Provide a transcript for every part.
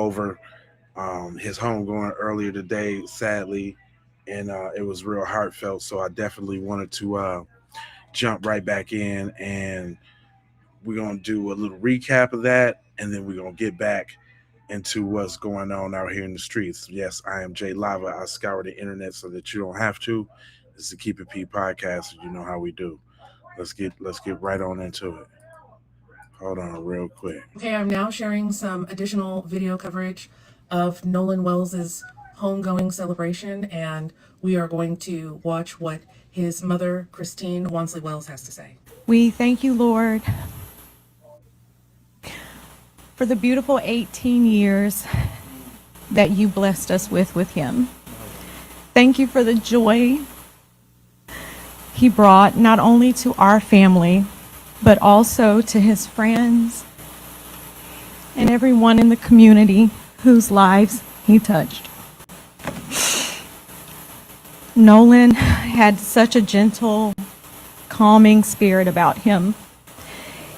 over his homegoing earlier today, sadly, and it was real heartfelt. So I definitely wanted to jump right back in, and we're gonna do a little recap of that, and then we're gonna get back into what's going on out here in the streets. Yes, I am Jay Lava. I scour the internet so that you don't have to. This is the Keep It P podcast, and you know how we do. Let's get right on into it. Hold on, real quick. Okay, I'm now sharing some additional video coverage of Nolan Wells's homegoing celebration, and we are going to watch what his mother, Christine Wansley Wells, has to say. We thank you, Lord, for the beautiful 18 years that you blessed us with him. Thank you for the joy he brought not only to our family, but also to his friends and everyone in the community whose lives he touched. Nolan had such a gentle, calming spirit about him.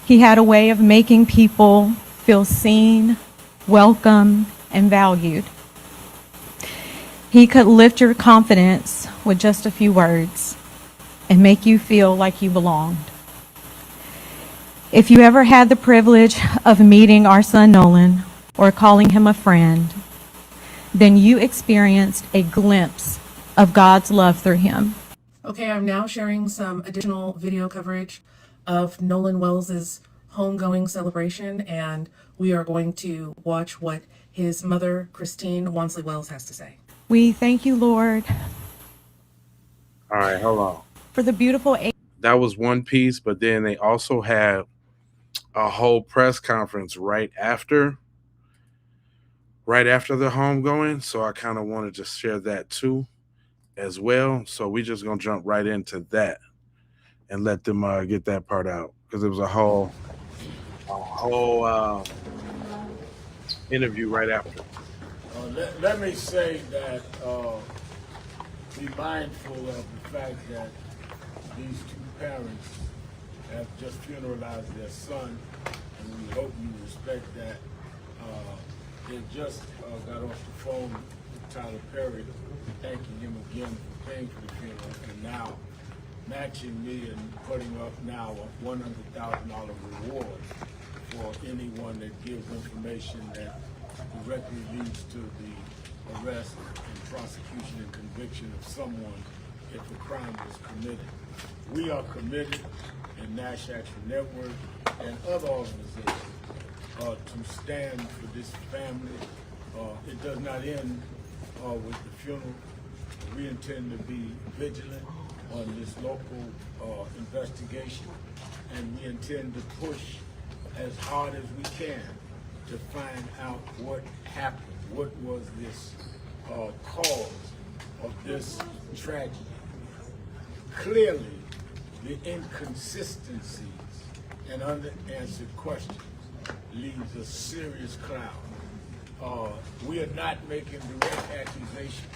He had a way of making people feel seen, welcome, and valued. He could lift your confidence with just a few words and make you feel like you belonged. If you ever had the privilege of meeting our son Nolan or calling him a friend, then you experienced a glimpse of God's love through him. Okay, I'm now sharing some additional video coverage of Nolan Wells's homegoing celebration, and we are going to watch what his mother, Christine Wansley Wells, has to say. We thank you, Lord, All right, hold on. for the beautiful That was one piece, but then they also had a whole press conference right after the homegoing. So I kind of wanted to share that too as well. So we just gonna jump right into that and let them get that part out, because it was a whole interview right after. Let me say that be mindful of the fact that these two parents have just funeralized their son, and we hope you respect that. They just got off the phone with Tyler Perry, thanking him again for paying for the funeral, and now matching me and putting up now a $100,000 reward for anyone that gives information that directly leads to the arrest and prosecution and conviction of someone if a crime was committed. We are committed in Nash Action Network and other organizations to stand for this family. It does not end with the funeral. We intend to be vigilant on this local investigation, and we intend to push as hard as we can to find out what happened, what was this cause of this tragedy. Clearly, the inconsistencies and unanswered questions leaves a serious cloud. We are not making direct accusations,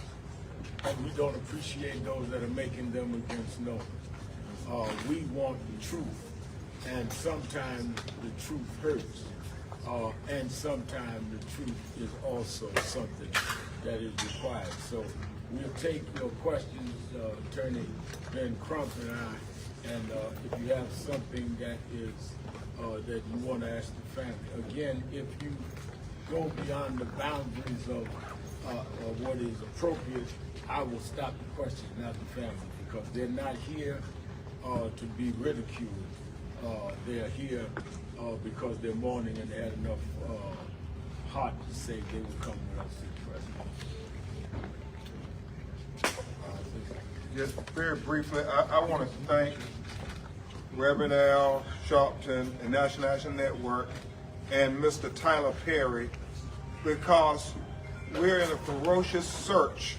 and we don't appreciate those that are making them against no one. We want the truth, and sometimes the truth hurts, and sometimes the truth is also something that is required. So we'll take your questions, Attorney Ben Crump and I, and if you have something that is that you want to ask the family. Again, if you go beyond the boundaries of what is appropriate, I will stop the question, not the family, because they're not here to be ridiculed. They're here because they're mourning and they had enough heart to say they would come with us to the president. Just very briefly, I want to thank Reverend Al Sharpton and National Action Network and Mr. Tyler Perry, because we're in a ferocious search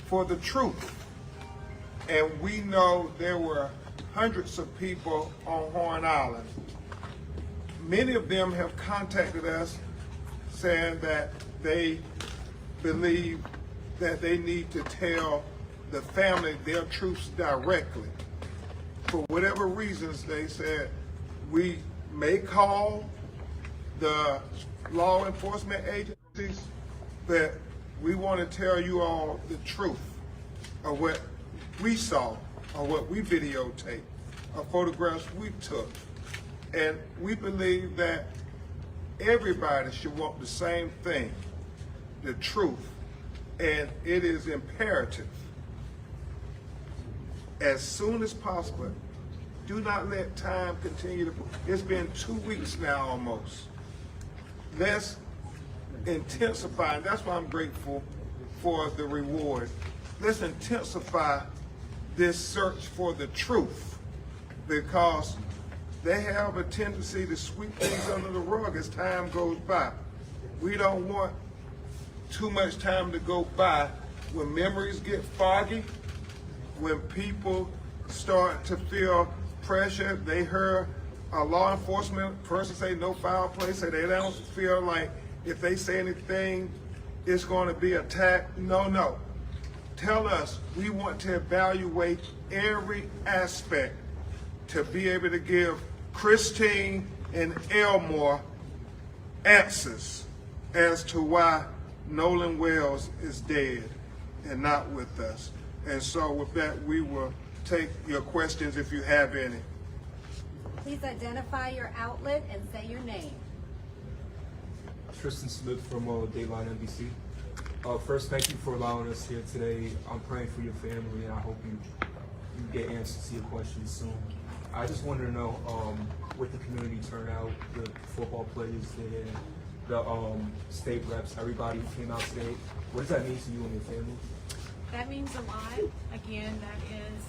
for the truth. And we know there were hundreds of people on Horn Island. Many of them have contacted us saying that they believe that they need to tell the family their truths directly. For whatever reasons, they said, we may call the law enforcement agencies, but we want to tell you all the truth of what we saw, or what we videotaped, or photographs we took. And we believe that everybody should want the same thing, the truth. And it is imperative, as soon as possible, do not let time continue to, it's been 2 weeks now almost. Let's intensify, and that's why I'm grateful for the reward. Let's intensify this search for the truth, because they have a tendency to sweep things under the rug as time goes by. We don't want too much time to go by when memories get foggy, when people start to feel pressure. They heard a law enforcement person say no foul play, say they don't feel like if they say anything, it's going to be attacked. No. Tell us. We want to evaluate every aspect to be able to give Christine and Elmore answers as to why Nolan Wells is dead and not with us. And so with that, we will take your questions if you have any. Please identify your outlet and say your name. Tristan Smith from Dateline NBC. First, thank you for allowing us here today. I'm praying for your family, and I hope you get answers to your questions soon. I just wanted to know, with the community turnout, the football players there, the state reps, everybody who came out today, what does that mean to you and your family? That means a lot. Again, that is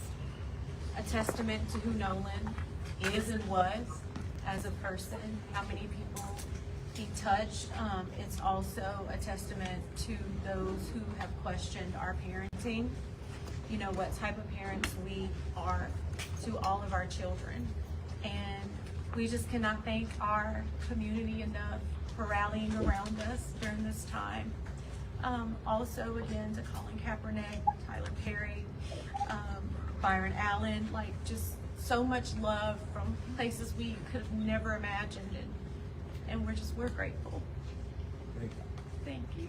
a testament to who Nolan is and was as a person, how many people he touched. It's also a testament to those who have questioned our parenting, you know, what type of parents we are to all of our children. And we just cannot thank our community enough for rallying around us during this time. Also, again, to Colin Kaepernick, Tyler Perry, Byron Allen, like just so much love from places we could have never imagined, and we're grateful. Thank you. Thank you.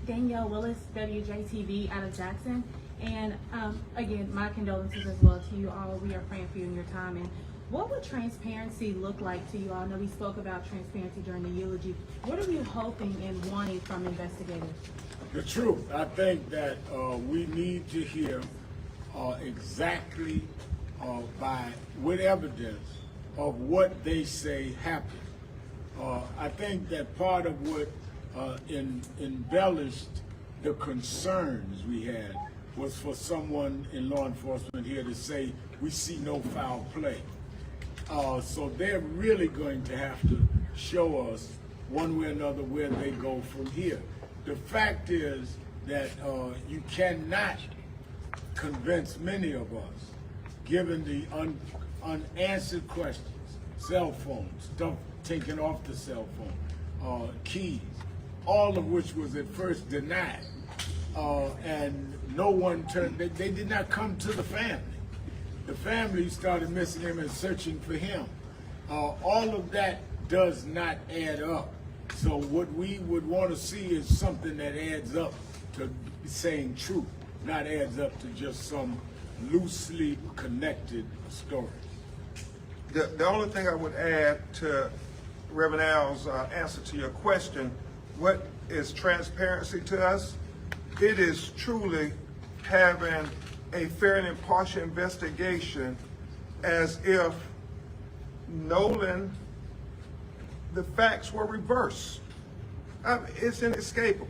Danielle Willis, WJTV out of Jackson. And again, my condolences as well to you all. We are praying for you in your time. And what would transparency look like to you all? I know we spoke about transparency during the eulogy. What are you hoping and wanting from investigators? The truth. I think that we need to hear exactly with evidence of what they say happened. I think that part of what embellished the concerns we had was for someone in law enforcement here to say, we see no foul play. So they're really going to have to show us one way or another where they go from here. The fact is that you cannot convince many of us, given the unanswered questions, cell phones, stuff taken off the cell phone, keys, all of which was at first denied. And no one turned, they did not come to the family. The family started missing him and searching for him. All of that does not add up. So what we would want to see is something that adds up to saying truth, not adds up to just some loosely connected story. The only thing I would add to Reverend Al's answer to your question, what is transparency to us? It is truly having a fair and impartial investigation, as if Nolan, the facts were reversed. It's inescapable.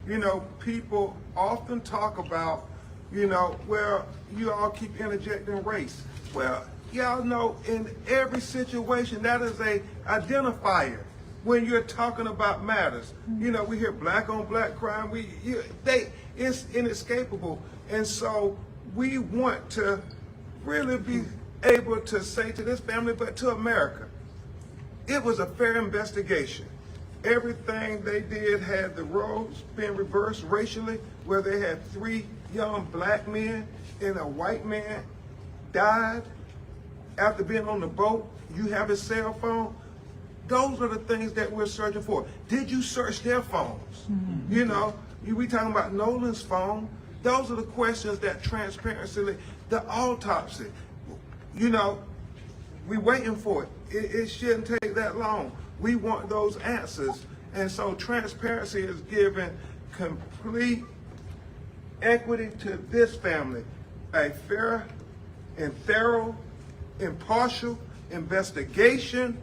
You know, people often talk about, you know, well, you all keep interjecting race. Well, y'all know in every situation that is a identifier when you're talking about matters. You know, we hear black on black crime. It's inescapable. And so we want to really be able to say to this family, but to America, it was a fair investigation. Everything they did had the roles been reversed racially, where they had 3 young black men and a white man died after being on the boat. You have his cell phone. Those are the things that we're searching for. Did you search their phones? You know, we talking about Nolan's phone. Those are the questions that transparency, the autopsy, you know, we waiting for it. It shouldn't take that long. We want those answers. And so transparency is giving complete equity to this family, a fair and thorough, impartial investigation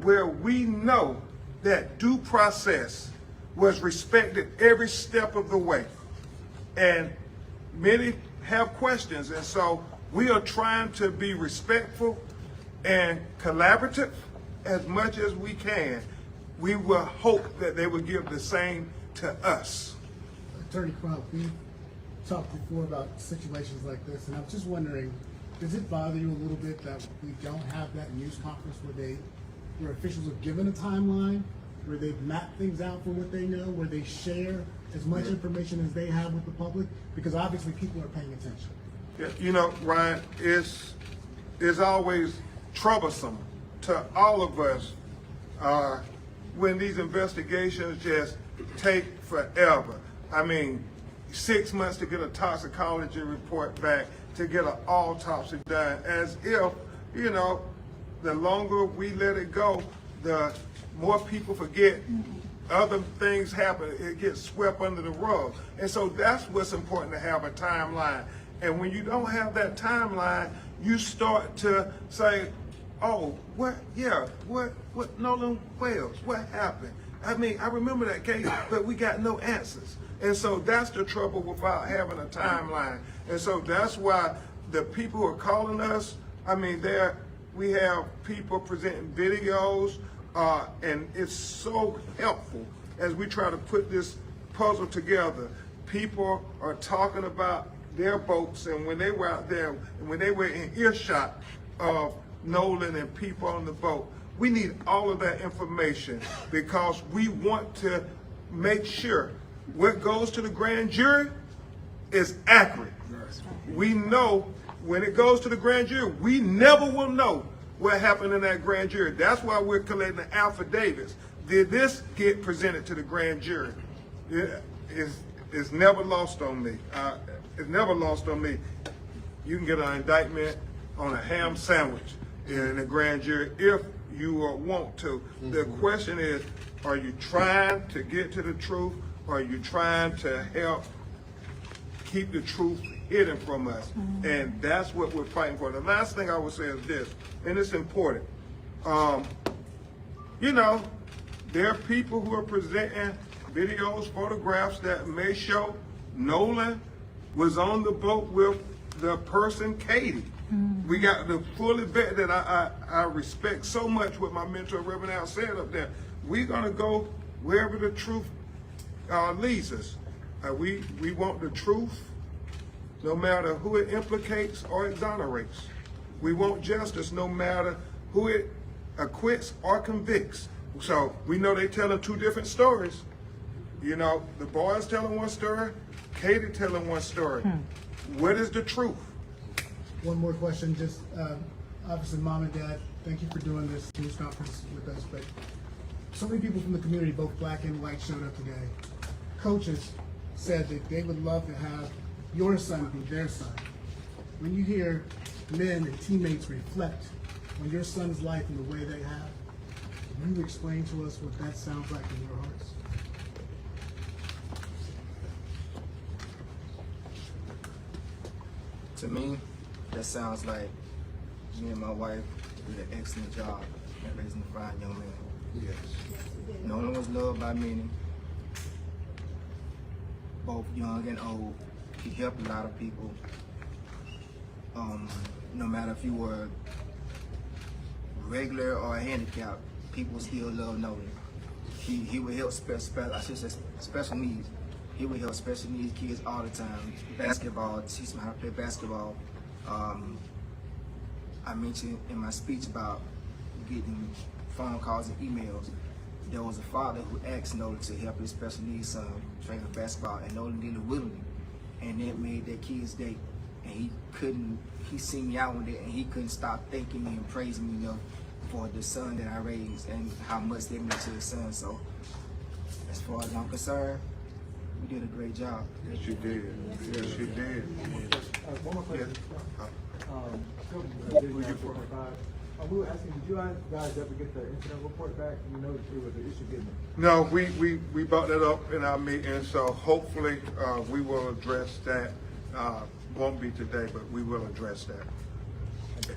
where we know that due process was respected every step of the way. And many have questions, and so we are trying to be respectful and collaborative as much as we can. We will hope that they will give the same to us. Attorney Crump, we talked before about situations like this, and I'm just wondering, does it bother you a little bit that we don't have that news conference where officials are given a timeline, where they've mapped things out for what they know, where they share as much information as they have with the public? Because obviously people are paying attention. Yeah, you know, Ryan, it's always troublesome to all of us when these investigations just take forever. I mean, 6 months to get a toxicology report back, to get an autopsy done, as if, you know, the longer we let it go, the more people forget. Other things happen, it gets swept under the rug. And so that's what's important, to have a timeline. And when you don't have that timeline, you start to say, oh, what Nolan Wells, what happened? I mean, I remember that case, but we got no answers. And so that's the trouble without having a timeline. And so that's why the people who are calling us, I mean, we have people presenting videos, and it's so helpful as we try to put this puzzle together. People are talking about their boats, and when they were out there, and when they were in earshot of Nolan and people on the boat. We need all of that information because we want to make sure what goes to the grand jury is accurate. We know when it goes to the grand jury, we never will know what happened in that grand jury. That's why we're collecting the affidavits. Did this get presented to the grand jury? It's never lost on me. It's never lost on me. You can get an indictment on a ham sandwich in the grand jury if you want to. The question is, are you trying to get to the truth, or are you trying to help keep the truth hidden from us? And that's what we're fighting for. The last thing I would say is this, and it's important. You know, there are people who are presenting videos, photographs that may show Nolan was on the boat with the person, Katie. We got the fully vet that I respect so much what my mentor Reverend Al said up there. We're gonna go wherever the truth leads us. We want the truth, no matter who it implicates or exonerates. We want justice, no matter who it acquits or convicts. So we know they're telling two different stories. You know, the boys telling one story, Katie telling one story. What is the truth? One more question, just obviously Mom and Dad, thank you for doing this news conference with us, but so many people from the community, both black and white, showed up today. Coaches said that they would love to have your son be their son. When you hear men and teammates reflect on your son's life and the way they have, can you explain to us what that sounds like in your hearts? To me, that sounds like me and my wife did an excellent job at raising a fine young man. Yes. Nolan was loved by many, both young and old. He helped a lot of people. No matter if you were regular or handicapped, people still love Nolan. He would help special needs. He would help special needs kids all the time. Basketball, teach them how to play basketball. I mentioned in my speech about getting phone calls and emails. There was a father who asked Nolan to help his special needs son train basketball, and Nolan did it willingly, and that made that kid's day. And he seen me out one day, and he couldn't stop thanking me and praising me enough for the son that I raised and how much they meant to the son. So as far as I'm concerned, we did a great job. Yes, you did. Yes, you did. One more question. We were asking, did you guys ever get the incident report back? You know there was an issue getting it. No, we brought that up in our meeting, so hopefully we will address that. Won't be today, but we will address that.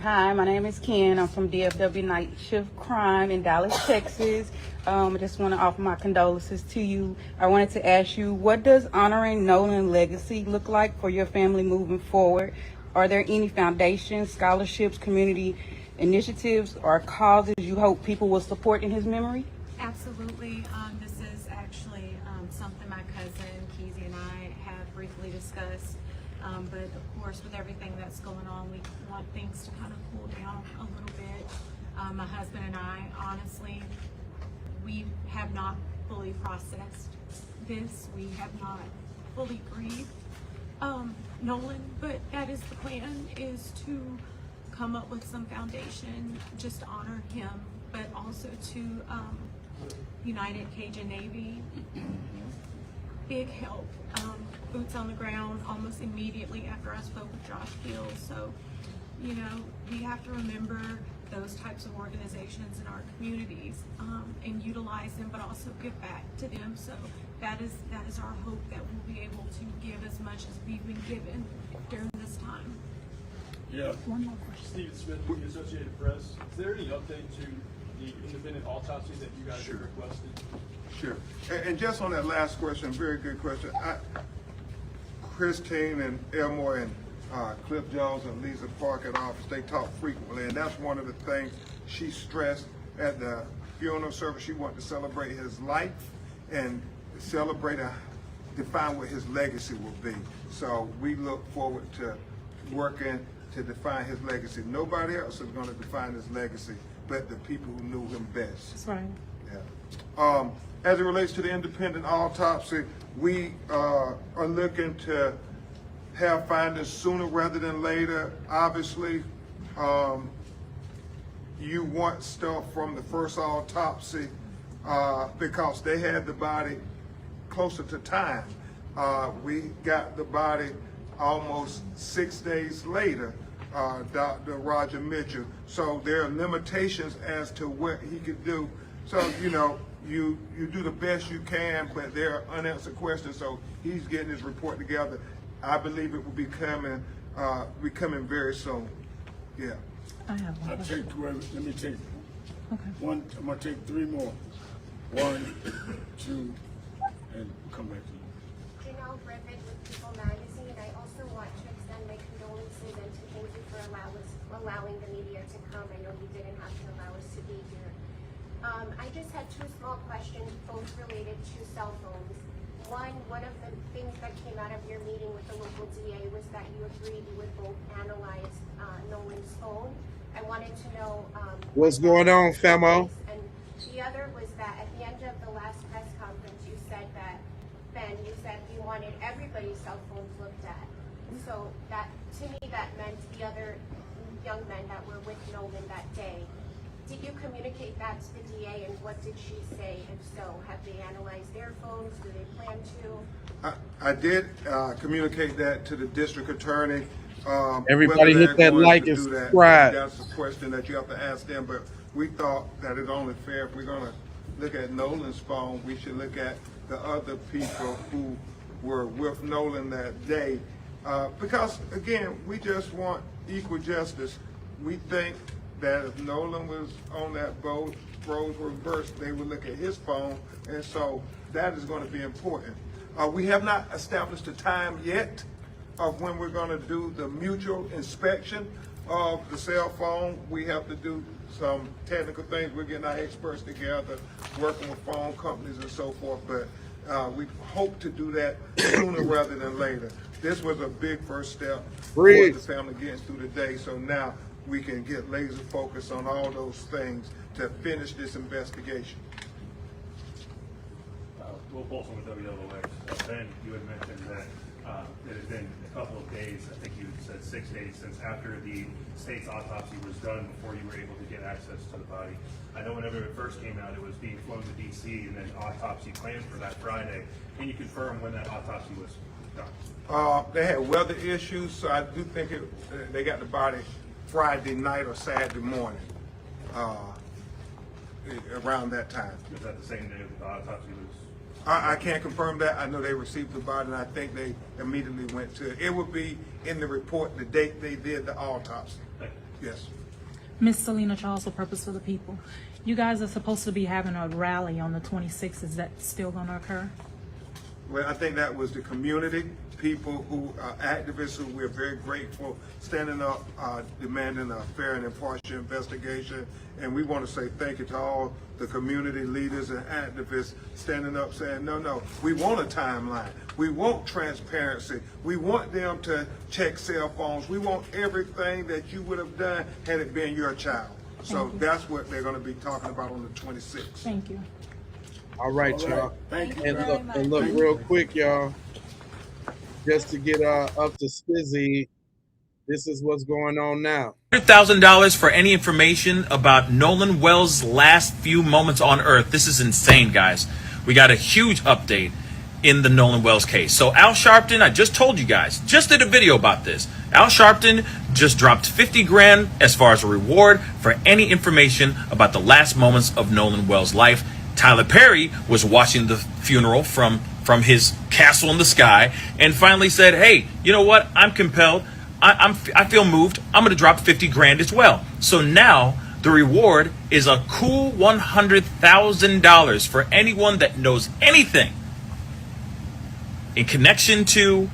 Hi, my name is Ken. I'm from DFW Night Shift Crime in Dallas, Texas. I just want to offer my condolences to you. I wanted to ask you, what does honoring Nolan's legacy look like for your family moving forward? Are there any foundations, scholarships, community initiatives, or causes you hope people will support in his memory? Absolutely. This is actually something my cousin Keezy and I have briefly discussed. But of course, with everything that's going on, we want things to kind of cool down a little bit. My husband and I, honestly, we have not fully processed this. We have not fully grieved Nolan, but that is the plan, is to come up with some foundation just to honor him, but also to United Cajun Navy. Big help, boots on the ground almost immediately after I spoke with Josh Gill. So, you know, we have to remember those types of organizations in our communities and utilize them, but also give back to them. So that is our hope, that we'll be able to give as much as we've been given during this time. Yeah. One more question. Steve Smith with the Associated Press. Is there any update to the independent autopsy that you guys have requested? Sure. And just on that last question, very good question. Christine and Elmore and Cliff Jones and Lisa Park at office, they talk frequently, and that's one of the things she stressed at the funeral service. She wanted to celebrate his life and define what his legacy will be. So we look forward to working to define his legacy. Nobody else is going to define his legacy but the people who knew him best. That's right. Yeah. As it relates to the independent autopsy, we are looking to have findings sooner rather than later. Obviously, you want stuff from the first autopsy because they had the body closer to time. We got the body almost 6 days later, Dr. Roger Mitchell. So there are limitations as to what he could do. So, you know, you do the best you can, but there are unanswered questions. So he's getting his report together. I believe it will be coming very soon. Yeah. I have one. Let me take one. I'm gonna take three more. 1, 2, and come back to you. Janelle Griffith with People Magazine. I also want to extend my condolences and to thank you for allowing the media to come. I know you didn't have to allow us to be here. I just had 2 small questions, both related to cell phones. One of the things that came out of your meeting with the local DA was that you agreed you would both analyze Nolan's phone. I wanted to know what's going on, Famo? And the other was that at the end of the last press conference, you said that, Ben, you said you wanted everybody's cell phones looked at. So that, to me, that meant the other young men that were with Nolan that day. Did you communicate that to the DA, and what did she say? If so, have they analyzed their phones? Do they plan to? I did communicate that to the district attorney. Everybody hit that like and subscribe. That's a question that you have to ask them, but we thought that it's only fair if we're going to look at Nolan's phone, we should look at the other people who were with Nolan that day. Because, again, we just want equal justice. We think that if Nolan was on that boat, roles were reversed, they would look at his phone, and so that is going to be important. We have not established a time yet of when we're going to do the mutual inspection of the cell phone. We have to do some technical things. We're getting our experts together, working with phone companies and so forth, but we hope to do that sooner rather than later. This was a big first step for the family getting through the day, so now we can get laser focused on all those things to finish this investigation. Will Bolson with WLOX. Ben, you had mentioned that It has been a couple of days, I think you said 6 days, since after the state's autopsy was done before you were able to get access to the body. I know whenever it first came out, it was being flown to DC and then autopsy planned for that Friday. Can you confirm when that autopsy was done? They had weather issues, so I do think they got the body Friday night or Saturday morning, around that time. Was that the same day that the autopsy was? I can't confirm that. I know they received the body, and I think they immediately went to it. It would be in the report the date they did the autopsy. Yes. Miss Selena Charles for Purpose for the People. You guys are supposed to be having a rally on the 26th. Is that still going to occur? Well, I think that was the community, people who are activists who we're very grateful, standing up, demanding a fair and impartial investigation. And we want to say thank you to all the community leaders and activists standing up saying, no, we want a timeline. We want transparency. We want them to check cell phones. We want everything that you would have done had it been your child. So that's what they're going to be talking about on the 26th. Thank you. All right, y'all. Thank you. And look real quick, y'all. Just to get up to Spizzy, this is what's going on now. $100,000 for any information about Nolan Wells' last few moments on Earth. This is insane, guys. We got a huge update in the Nolan Wells case. So Al Sharpton, I just told you guys, just did a video about this. Al Sharpton just dropped 50 grand as far as a reward for any information about the last moments of Nolan Wells' life. Tyler Perry was watching the funeral from his castle in the sky and finally said, hey, you know what? I'm compelled. I feel moved. I'm going to drop 50 grand as well. So now the reward is a cool $100,000 for anyone that knows anything in connection to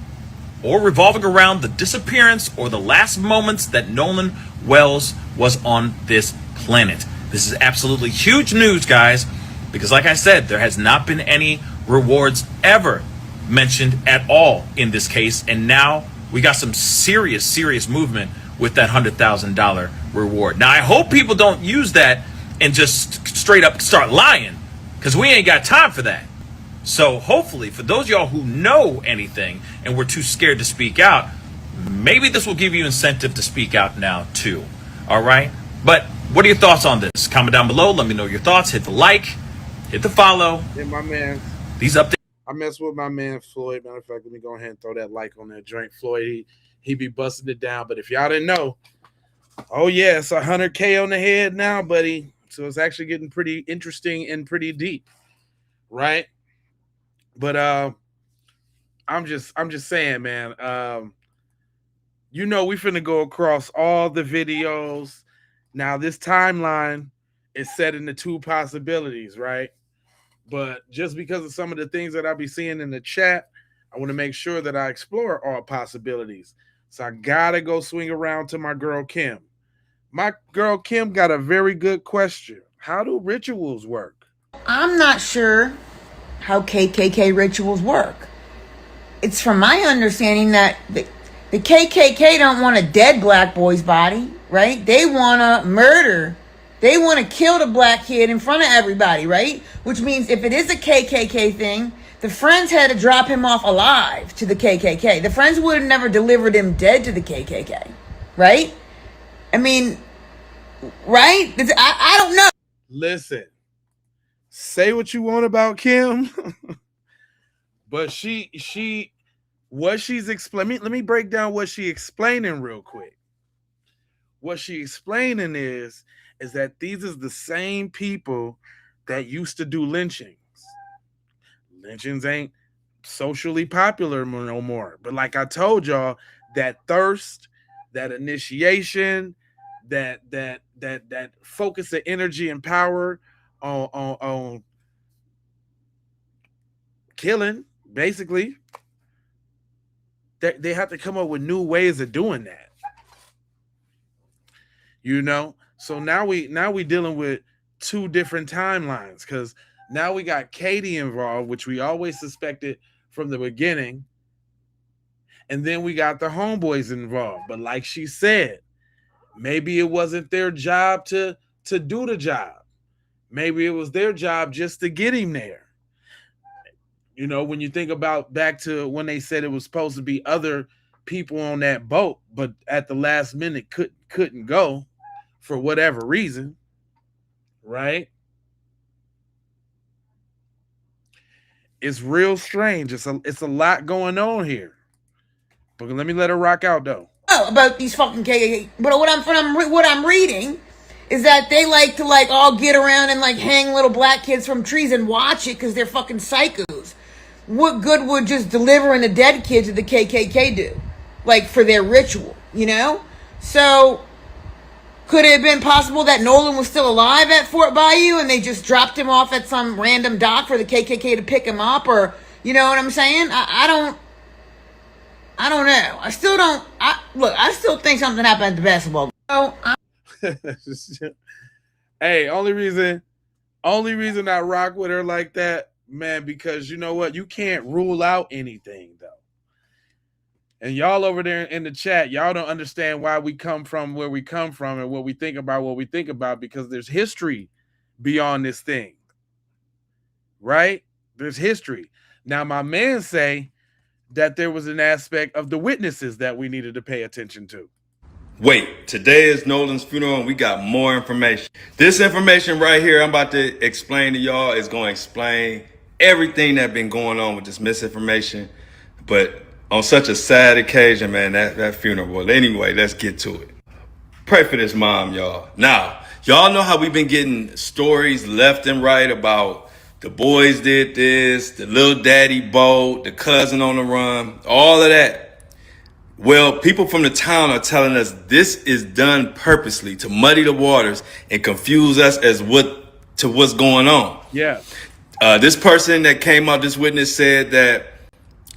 or revolving around the disappearance or the last moments that Nolan Wells was on this planet. This is absolutely huge news, guys, because like I said, there has not been any rewards ever mentioned at all in this case, and now we got some serious movement with that $100,000 reward. Now I hope people don't use that and just straight up start lying, because we ain't got time for that. So hopefully for those of y'all who know anything and were too scared to speak out, maybe this will give you incentive to speak out now too. All right, but what are your thoughts on this? Comment down below, let me know your thoughts. Hit the like, hit the follow. Yeah, my man. These updates. I mess with my man Floyd. Matter of fact, let me go ahead and throw that like on that joint. Floyd, he be busting it down. But if y'all didn't know, oh yeah, it's 100K on the head now, buddy. So it's actually getting pretty interesting and pretty deep, right? But I'm just saying, man. You know, we finna go across all the videos. Now this timeline is set into two possibilities, right? But just because of some of the things that I'll be seeing in the chat, I want to make sure that I explore all possibilities. So I gotta go swing around to my girl Kim. My girl Kim got a very good question. How do rituals work? I'm not sure how KKK rituals work. It's from my understanding that the KKK don't want a dead black boy's body, right? They want to murder. They want to kill the black kid in front of everybody, right? Which means if it is a KKK thing, the Friends had to drop him off alive to the KKK. The Friends would have never delivered him dead to the KKK, right? I mean, right? I don't know. Listen, say what you want about Kim, but what she's explaining, let me break down what she's explaining real quick. What she's explaining is that these is the same people that used to do lynchings. Lynchings ain't socially popular no more. But like I told y'all, that thirst, that initiation, that focus of energy and power on killing, basically, they have to come up with new ways of doing that. You know? So now we dealing with two different timelines, because now we got Katie involved, which we always suspected from the beginning. And then we got the homeboys involved. But like she said, maybe it wasn't their job to do the job. Maybe it was their job just to get him there. You know, when you think about back to when they said it was supposed to be other people on that boat, but at the last minute couldn't go for whatever reason, right? It's real strange. It's a lot going on here. But let me let her rock out though. Oh, about these fucking KKK. But what I'm reading is that they like to like all get around and like hang little black kids from trees and watch it because they're fucking psychos. What good would just delivering a dead kid to the KKK do? Like for their ritual, you know? So could it have been possible that Nolan was still alive at Fort Bayou and they just dropped him off at some random dock for the KKK to pick him up? Or, you know what I'm saying? I don't know. I still think something happened at the basketball. Hey, only reason I rock with her like that, man, because you know what? You can't rule out anything, though. And y'all over there in the chat, y'all don't understand why we come from where we come from and what we think about, because there's history beyond this thing. Right? There's history. Now, my man say that there was an aspect of the witnesses that we needed to pay attention to. Wait, today is Nolan's funeral and we got more information. This information right here I'm about to explain to y'all is going to explain everything that's been going on with this misinformation. But on such a sad occasion, man, that funeral. Well, anyway, let's get to it. Pray for this mom, y'all. Now, y'all know how we've been getting stories left and right about the boys did this, the little daddy boat, the cousin on the run, all of that. Well, people from the town are telling us this is done purposely to muddy the waters and confuse us as to what's going on. Yeah. This person that came out, this witness said that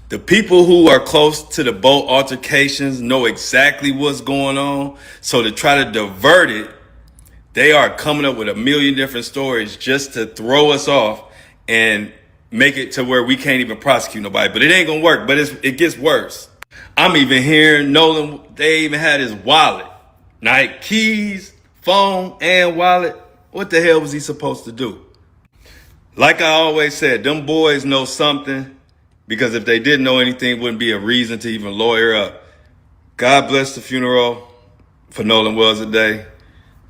the people who are close to the boat altercations know exactly what's going on. So to try to divert it, they are coming up with a million different stories just to throw us off and make it to where we can't even prosecute nobody. But it ain't gonna work, but it gets worse. I'm even hearing Nolan, they even had his wallet. Like keys, phone, and wallet. What the hell was he supposed to do? Like I always said, them boys know something, because if they didn't know anything, it wouldn't be a reason to even lawyer up. God bless the funeral for Nolan Wells today.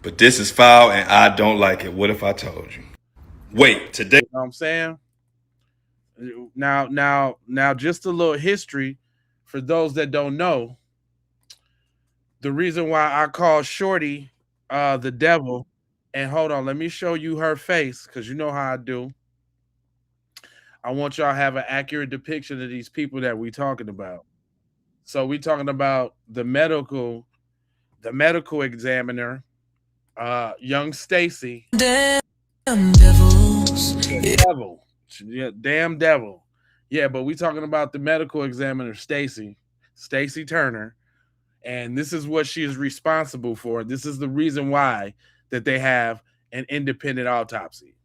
But this is foul and I don't like it. What if I told you? Wait, today. You know what I'm saying? Now, just a little history for those that don't know. The reason why I call Shorty the devil, and hold on, let me show you her face, because you know how I do. I want y'all to have an accurate depiction of these people that we talking about. So we talking about the medical examiner, young Stacy. Damn devils. Devil. Yeah, damn devil. Yeah, but we talking about the medical examiner, Stacy Turner. And this is what she is responsible for. This is the reason why that they have an independent autopsy.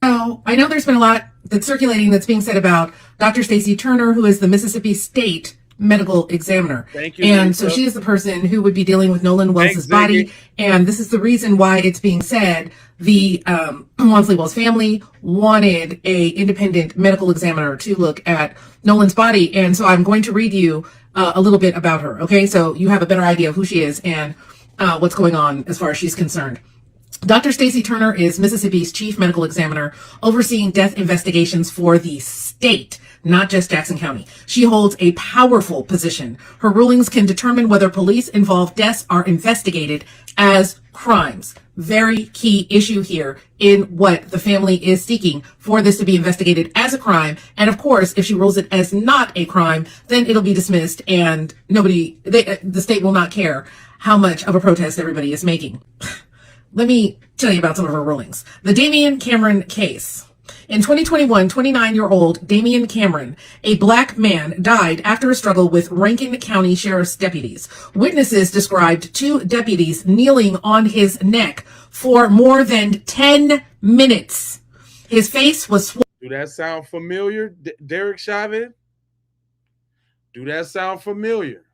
So I know there's been a lot that's circulating that's being said about Dr. Stacy Turner, who is the Mississippi State medical examiner. Thank you. And so she is the person who would be dealing with Nolan Wells' body. And this is the reason why it's being said the Wansley Wells family wanted a independent medical examiner to look at Nolan's body. And so I'm going to read you a little bit about her. Okay, so you have a better idea of who she is and what's going on as far as she's concerned. Dr. Stacy Turner is Mississippi's chief medical examiner, overseeing death investigations for the state, not just Jackson County. She holds a powerful position. Her rulings can determine whether police-involved deaths are investigated as crimes. Very key issue here in what the family is seeking, for this to be investigated as a crime. And of course, if she rules it as not a crime, then it'll be dismissed and the state will not care how much of a protest everybody is making. Let me tell you about some of her rulings. The Damian Cameron case. In 2021, 29-year-old Damian Cameron, a black man, died after a struggle with Rankin County Sheriff's deputies. Witnesses described two deputies kneeling on his neck for more than 10 minutes. His face was swollen. Do that sound familiar, Derek Chauvin? Do that sound familiar?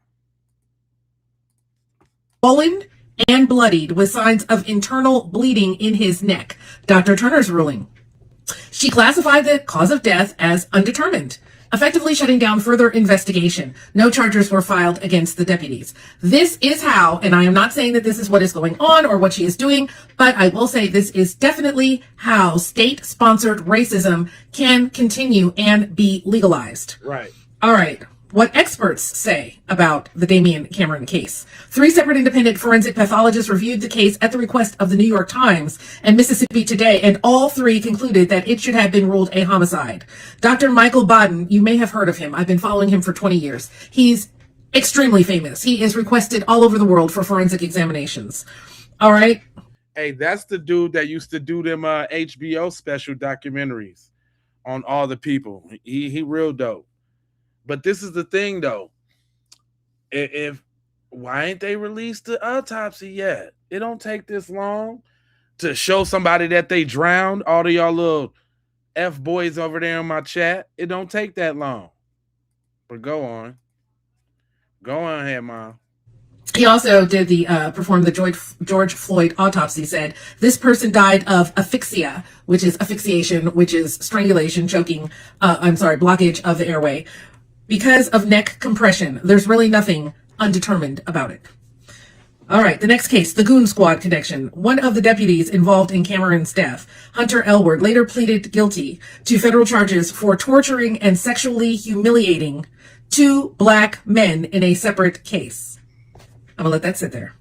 Swollen and bloodied with signs of internal bleeding in his neck. Dr. Turner's ruling. She classified the cause of death as undetermined, effectively shutting down further investigation. No charges were filed against the deputies. This is how, and I am not saying that this is what is going on or what she is doing, but I will say this is definitely how state-sponsored racism can continue and be legalized. Right. All right. What experts say about the Damian Cameron case. 3 separate independent forensic pathologists reviewed the case at the request of the New York Times and Mississippi Today, and all 3 concluded that it should have been ruled a homicide. Dr. Michael Baden, you may have heard of him. I've been following him for 20 years. He's extremely famous. He is requested all over the world for forensic examinations. All right. Hey, that's the dude that used to do them HBO special documentaries on all the people. He real dope. But this is the thing, though. If why ain't they released the autopsy yet? It don't take this long to show somebody that they drowned. All of y'all little F boys over there in my chat. It don't take that long. But go on. Go on ahead, Mom. He also did performed the George Floyd autopsy, said this person died of asphyxia, which is asphyxiation, which is strangulation, choking, blockage of the airway, because of neck compression. There's really nothing undetermined about it. All right, the next case, the Goon Squad connection. One of the deputies involved in Cameron's death, Hunter Elward, later pleaded guilty to federal charges for torturing and sexually humiliating 2 black men in a separate case. I'm gonna let that sit there.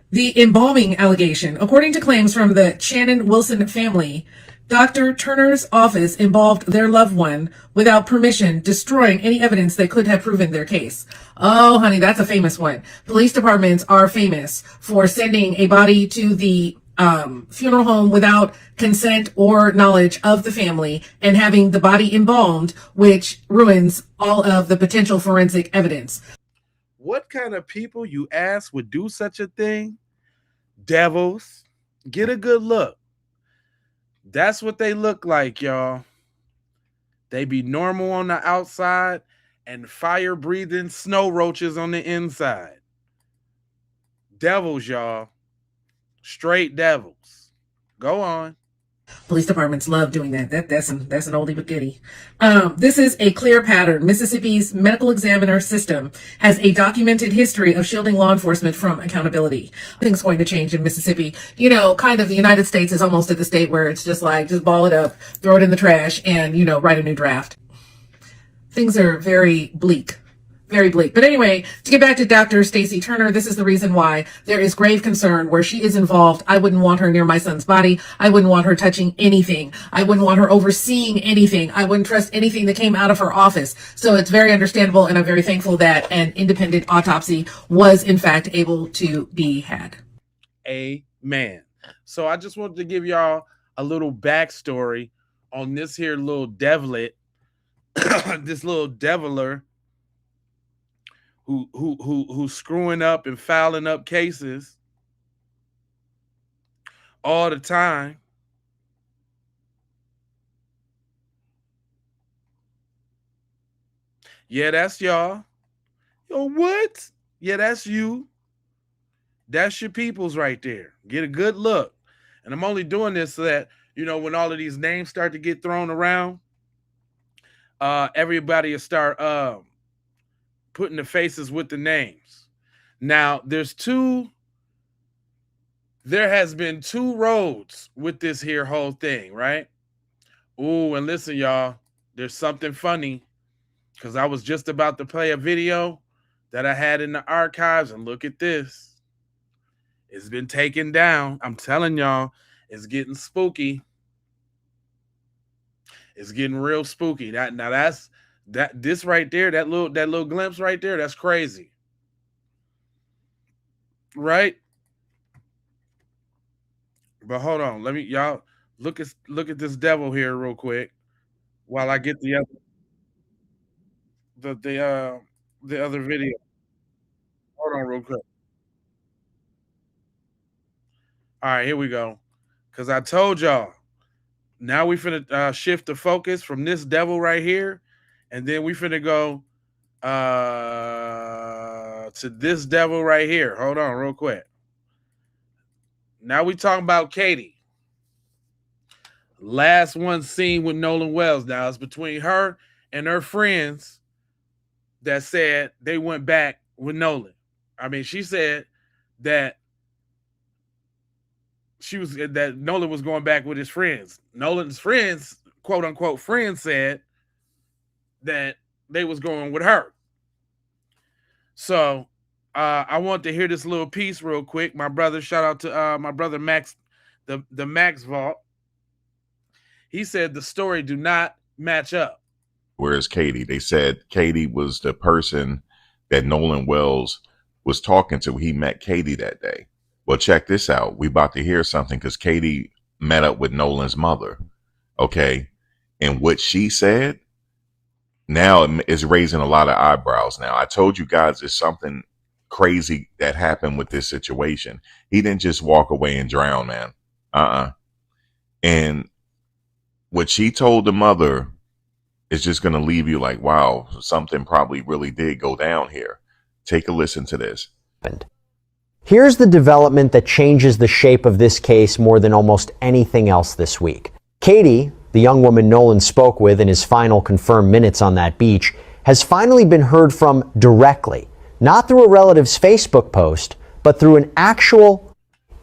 The embalming allegation. According to claims from the Shannon Wilson family, Dr. Turner's office involved their loved one without permission, destroying any evidence that could have proven their case. Oh, honey, that's a famous one. Police departments are famous for sending a body to the funeral home without consent or knowledge of the family and having the body embalmed, which ruins all of the potential forensic evidence. What kind of people, you ask, would do such a thing? Devils. Get a good look. That's what they look like, y'all. They be normal on the outside and fire-breathing snow roaches on the inside. Devils, y'all. Straight devils. Go on. Police departments love doing that. That's an oldie but goodie. This is a clear pattern. Mississippi's medical examiner system has a documented history of shielding law enforcement from accountability. Nothing's going to change in Mississippi. You know, kind of the United States is almost at the state where it's just like, just ball it up, throw it in the trash, and, you know, write a new draft. Things are very bleak. Very bleak. But anyway, to get back to Dr. Stacey Turner, this is the reason why there is grave concern where she is involved. I wouldn't want her near my son's body. I wouldn't want her touching anything. I wouldn't want her overseeing anything. I wouldn't trust anything that came out of her office. So it's very understandable, and I'm very thankful that an independent autopsy was in fact able to be had. Amen. So I just wanted to give y'all a little backstory on this here little devilet, this little deviler who's screwing up and fouling up cases all the time. Yeah, that's y'all. Yo, what? Yeah, that's you. That's your peoples right there. Get a good look. And I'm only doing this so that, you know, when all of these names start to get thrown around, everybody will start putting the faces with the names. Now, there has been 2 roads with this here whole thing, right? Ooh, and listen, y'all, there's something funny, because I was just about to play a video that I had in the archives, and look at this. It's been taken down. I'm telling y'all, it's getting spooky. It's getting real spooky. This right there, that little glimpse right there, that's crazy. Right? But hold on, let me, y'all look at this devil here real quick while I get the other video. Hold on real quick. All right, here we go. Because I told y'all, now we finna shift the focus from this devil right here, and then we finna go to this devil right here. Hold on real quick. Now we talking about Katie. last one seen with Nolan Wells. Now it's between her and her friends that said they went back with Nolan. I mean, she said that Nolan was going back with his friends. Nolan's friends, quote unquote friends, said that they was going with her. So I want to hear this little piece real quick. My brother, shout out to my brother Max, the Max Vault. He said the story do not match up. Whereas Katie, they said Katie was the person that Nolan Wells was talking to. He met Katie that day. Well, check this out. We about to hear something because Katie met up with Nolan's mother. Okay. And what she said now is raising a lot of eyebrows. Now, I told you guys there's something crazy that happened with this situation. He didn't just walk away and drown, man. And what she told the mother is just going to leave you like, wow, something probably really did go down here. Take a listen to this. Here's the development that changes the shape of this case more than almost anything else this week. Katie, the young woman Nolan spoke with in his final confirmed minutes on that beach, has finally been heard from directly, not through a relative's Facebook post, but through an actual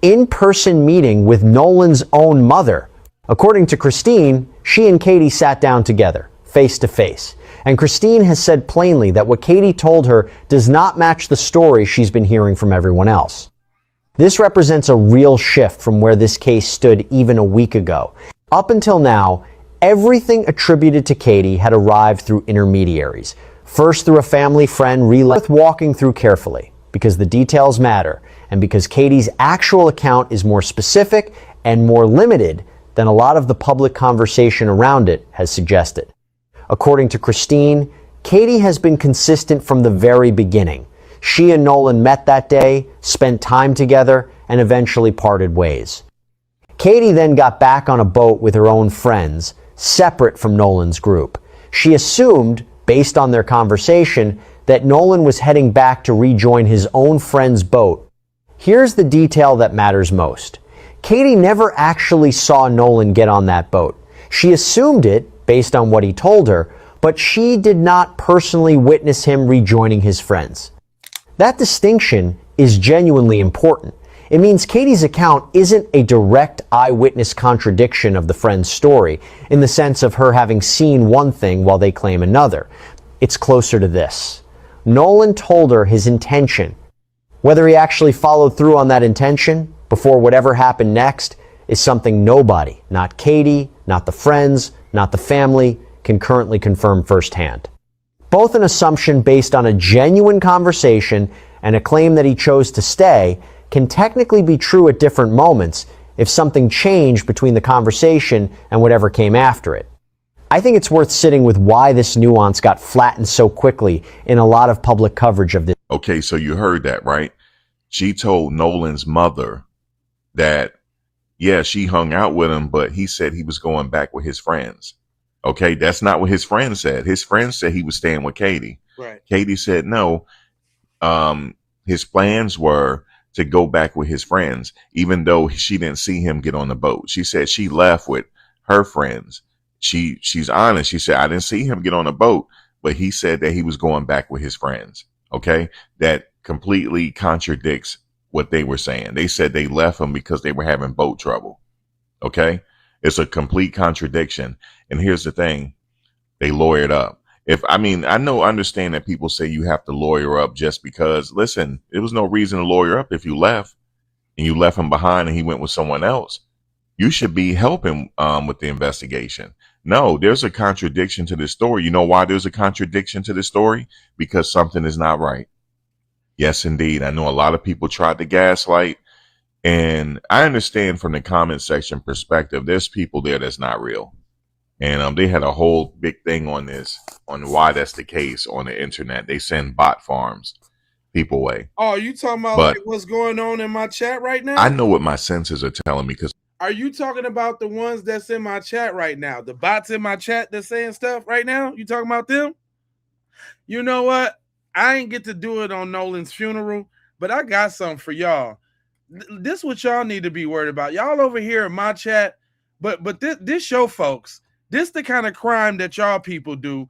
in-person meeting with Nolan's own mother. According to Christine, she and Katie sat down together, face to face. And Christine has said plainly that what Katie told her does not match the story she's been hearing from everyone else. This represents a real shift from where this case stood even a week ago. Up until now, everything attributed to Katie had arrived through intermediaries. First through a family friend, worth walking through carefully, because the details matter, and because Katie's actual account is more specific and more limited than a lot of the public conversation around it has suggested. According to Christine, Katie has been consistent from the very beginning. She and Nolan met that day, spent time together, and eventually parted ways. Katie then got back on a boat with her own friends, separate from Nolan's group. She assumed, based on their conversation, that Nolan was heading back to rejoin his own friend's boat. Here's the detail that matters most. Katie never actually saw Nolan get on that boat. She assumed it, based on what he told her, but she did not personally witness him rejoining his friends. That distinction is genuinely important. It means Katie's account isn't a direct eyewitness contradiction of the friend's story, in the sense of her having seen one thing while they claim another. It's closer to this. Nolan told her his intention. Whether he actually followed through on that intention before whatever happened next is something nobody, not Katie, not the friends, not the family, can currently confirm firsthand. Both an assumption based on a genuine conversation and a claim that he chose to stay can technically be true at different moments if something changed between the conversation and whatever came after it. I think it's worth sitting with why this nuance got flattened so quickly in a lot of public coverage of this. Okay, so you heard that, right? She told Nolan's mother that, yeah, she hung out with him, but he said he was going back with his friends. Okay, that's not what his friends said. His friends said he was staying with Katie. Right. Katie said no. His plans were to go back with his friends, even though she didn't see him get on the boat. She said she left with her friends. She's honest. She said, I didn't see him get on a boat, but he said that he was going back with his friends. Okay, that completely contradicts what they were saying. They said they left him because they were having boat trouble. Okay, it's a complete contradiction. And here's the thing, they lawyered up. Understand that people say you have to lawyer up just because, listen, there was no reason to lawyer up if you left and you left him behind and he went with someone else. You should be helping with the investigation. No, there's a contradiction to this story. You know why there's a contradiction to this story? Because something is not right. Yes, indeed. I know a lot of people tried to gaslight, and I understand from the comment section perspective, there's people there that's not real. And they had a whole big thing on this, on why that's the case on the internet. They send bot farms people away. Oh, you talking about like what's going on in my chat right now? I know what my senses are telling me. Because are you talking about the ones that's in my chat right now? The bots in my chat that's saying stuff right now? You talking about them? You know what? I ain't get to do it on Nolan's funeral, but I got something for y'all. This is what y'all need to be worried about. Y'all over here in my chat But this show, folks, this the kind of crime that y'all people do.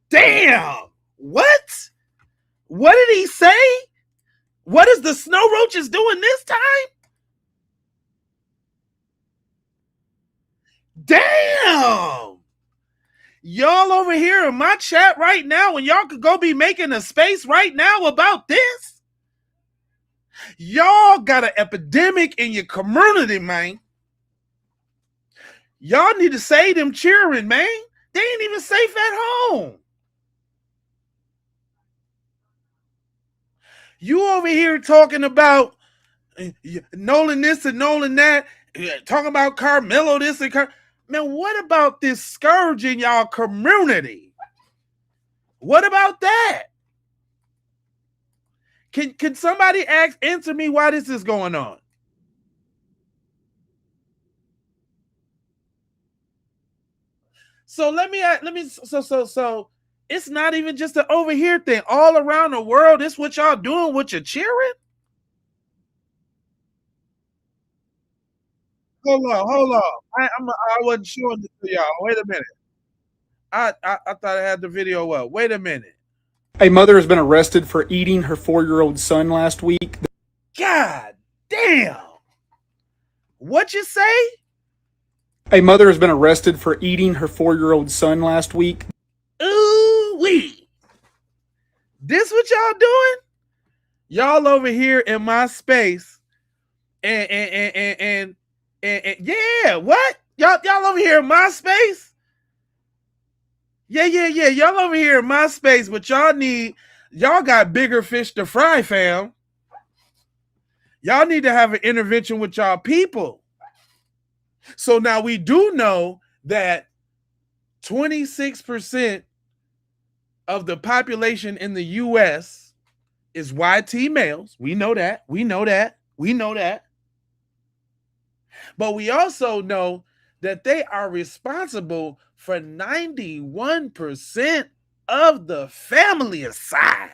Damn! What? What did he say? What is the snow roaches doing this time? Damn! Y'all over here in my chat right now, and y'all could go be making a space right now about this. Y'all got an epidemic in your community, man. Y'all need to say them cheering, man. They ain't even safe at home. You over here talking about Nolan this and Nolan that, talking about Carmelo this and man, what about this scourge in y'all community? What about that? Can somebody answer me why this is going on? So so it's not even just an over here thing. All around the world, this what y'all doing with your cheering? Hold on. I wasn't showing this to y'all. Wait a minute. I thought I had the video up. Wait a minute. A mother has been arrested for eating her 4-year-old son last week. God damn. What you say? A mother has been arrested for eating her 4-year-old son last week. Ooh wee. This what y'all doing? Y'all over here in my space and yeah, what? Y'all over here in my space? Yeah. Y'all over here in my space, but y'all got bigger fish to fry, fam. Y'all need to have an intervention with y'all people. So now we do know that 26% of the population in the US is YT males. We know that. But we also know that they are responsible for 91% of the family aside.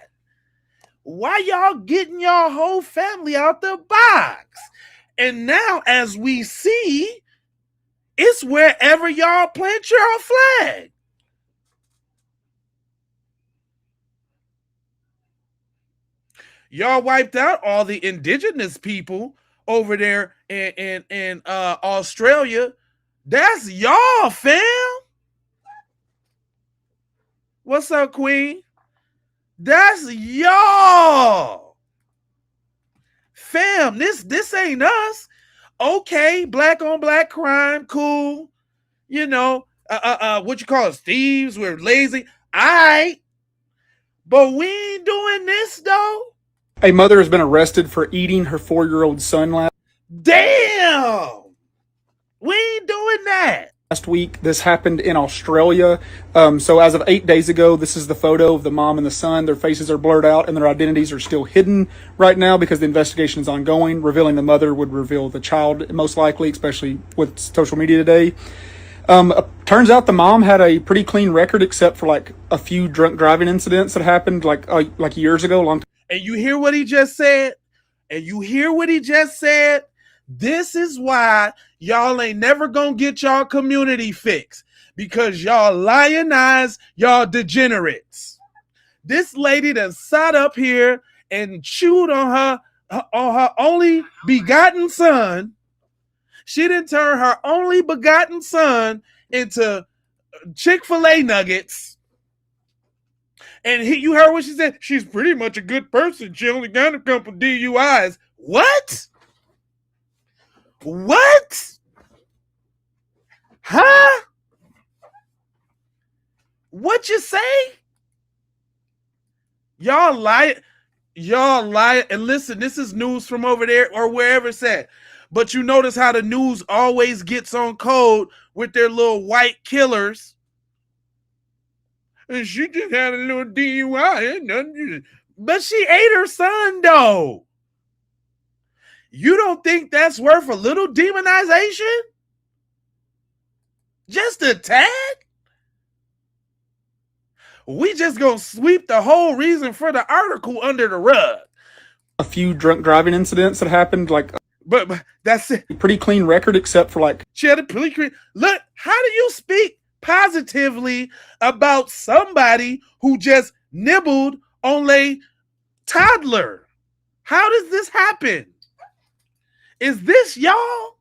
Why y'all getting y'all whole family out the box? And now, as we see, it's wherever y'all plant your flag. Y'all wiped out all the indigenous people over there in Australia. That's y'all, fam. What's up, Queen? That's y'all. Fam, this ain't us. Okay, black on black crime, cool. You know, what you call us, thieves, we're lazy. Alright. But we ain't doing this though. A mother has been arrested for eating her 4-year-old son last. Damn! We ain't doing that. Last week, this happened in Australia. So as of 8 days ago, this is the photo of the mom and the son. Their faces are blurred out and their identities are still hidden right now because the investigation is ongoing. Revealing the mother would reveal the child, most likely, especially with social media today. Turns out the mom had a pretty clean record except for like a few drunk driving incidents that happened like years ago, long time. And you hear what he just said? This is why y'all ain't never gonna get y'all community fixed, because y'all lionize y'all degenerates. This lady that sat up here and chewed on her only begotten son. She didn't turn her only begotten son into Chick-fil-A nuggets. And you heard what she said? She's pretty much a good person. She only got a couple DUIs. What? Huh? What you say? Y'all lie. And listen, this is news from over there or wherever it's at. But you notice how the news always gets on code with their little white killers. And she just had a little DUI. But she ate her son, though. You don't think that's worth a little demonization? Just a tag? We just gonna sweep the whole reason for the article under the rug. A few drunk driving incidents that happened like But that's it. Pretty clean record, except for like She had a pretty clean. Look, how do you speak positively about somebody who just nibbled on a toddler? How does this happen? Is this y'all?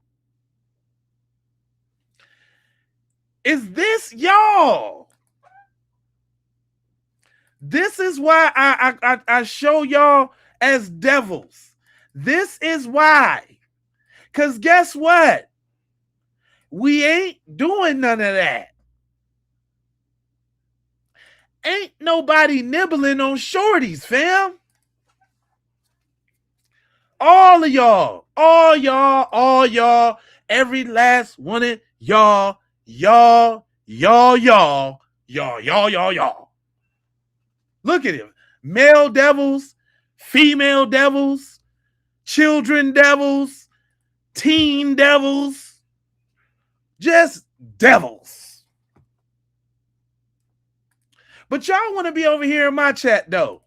Is this y'all? This is why I show y'all as devils. This is why. Because guess what? We ain't doing none of that. Ain't nobody nibbling on shorties, fam. All of y'all, all y'all, every last one of y'all. Look at him. Male devils, female devils, children devils, teen devils, just devils. But y'all want to be over here in my chat, though.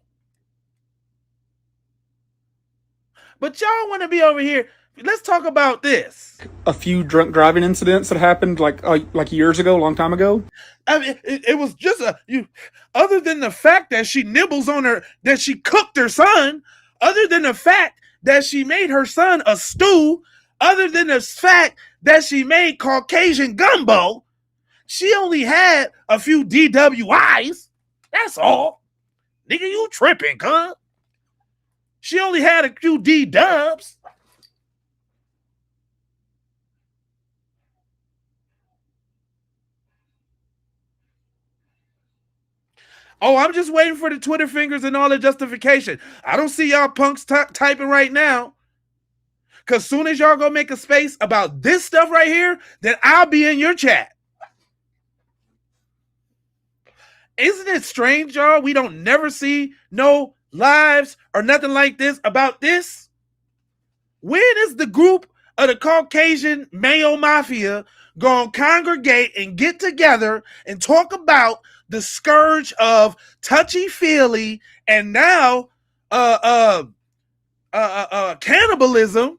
But y'all want to be over here. Let's talk about this. a few drunk driving incidents that happened like years ago, a long time ago. I mean, it was just other than the fact that she nibbles on her, that she cooked her son, other than the fact that she made her son a stew, other than the fact that she made Caucasian gumbo, she only had a few DWIs. That's all. Nigga, you tripping, cuz. She only had a few D-dubs. Oh, I'm just waiting for the Twitter fingers and all the justification. I don't see y'all punks typing right now. Because soon as y'all go make a space about this stuff right here, then I'll be in your chat. Isn't it strange, y'all? We don't never see no lives or nothing like this about this. When is the group of the Caucasian Mayo Mafia going to congregate and get together and talk about the scourge of touchy-feely and now cannibalism?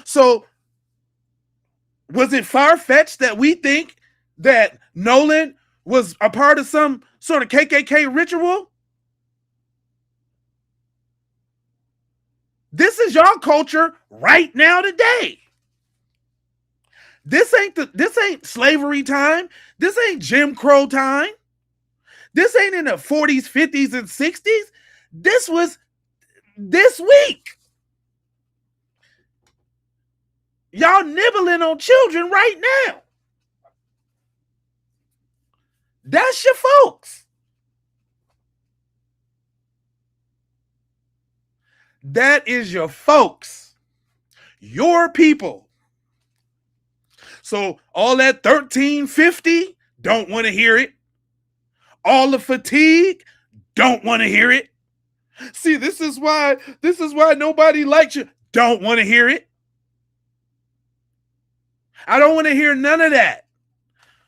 So was it far-fetched that we think that Nolan was a part of some sort of KKK ritual? This is y'all culture right now today. This ain't slavery time. This ain't Jim Crow time. This ain't in the 40s, 50s, and 60s. This was this week. Y'all nibbling on children right now. That's your folks. That is your folks. Your people. So all that 1350, don't want to hear it. All the fatigue, don't want to hear it. See, this is why nobody likes you. Don't want to hear it. I don't want to hear none of that.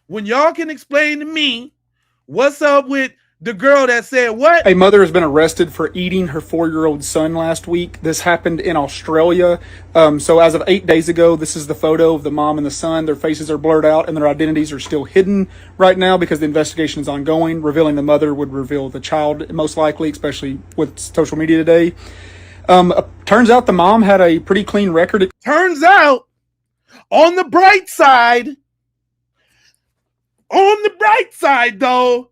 When y'all can explain to me what's up with the girl that said what? A mother has been arrested for eating her 4-year-old son last week. This happened in Australia. So as of 8 days ago, this is the photo of the mom and the son. Their faces are blurred out and their identities are still hidden right now because the investigation is ongoing. Revealing the mother would reveal the child, most likely, especially with social media today. Turns out the mom had a pretty clean record. Turns out, on the bright side, though,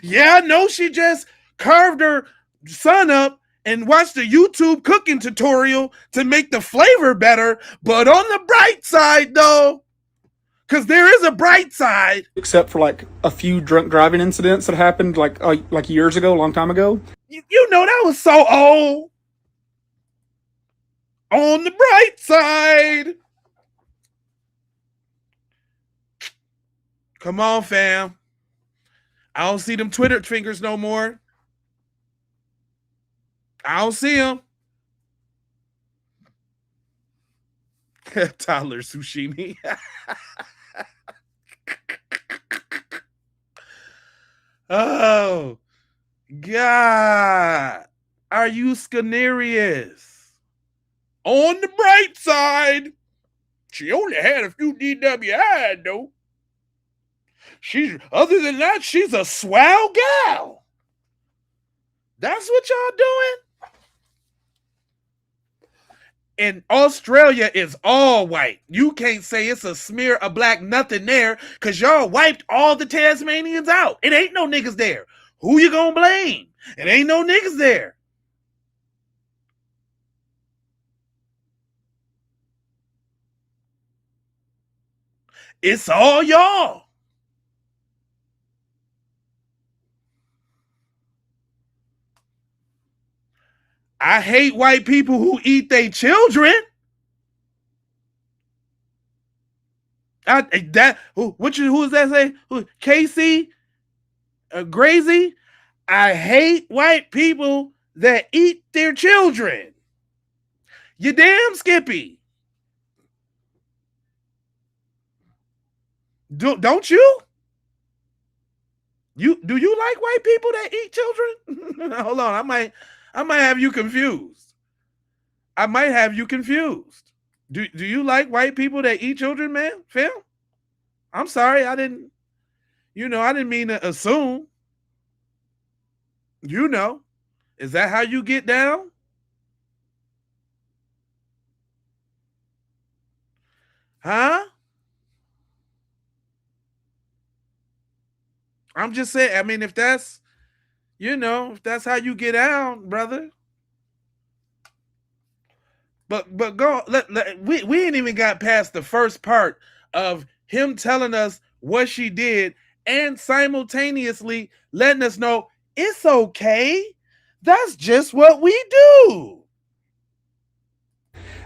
yeah, I know she just carved her son up and watched a YouTube cooking tutorial to make the flavor better. But on the bright side, though, because there is a bright side. Except for like a few drunk driving incidents that happened like years ago, a long time ago. You know, that was so old. On the bright side. Come on, fam. I don't see them Twitter fingers no more. I don't see them. Toddler sushimi. Oh, God. Are you scanerious? On the bright side, she only had a few DWI though. Other than that, she's a swell gal. That's what y'all doing? And Australia is all white. You can't say it's a smear of black nothing there because y'all wiped all the Tasmanians out. It ain't no niggas there. Who you gonna blame? It ain't no niggas there. It's all y'all. I hate white people who eat their children. Who is that say? Casey Grazy? I hate white people that eat their children. You damn Skippy. Don't you? Do you like white people that eat children? Hold on, I might have you confused. I might have you confused. Do you like white people that eat children, man? Phil? I'm sorry, I didn't mean to assume. Is that how you get down? Huh? I'm just saying, I mean, if that's how you get down, brother. But go, we ain't even got past the first part of him telling us what she did and simultaneously letting us know it's okay. That's just what we do.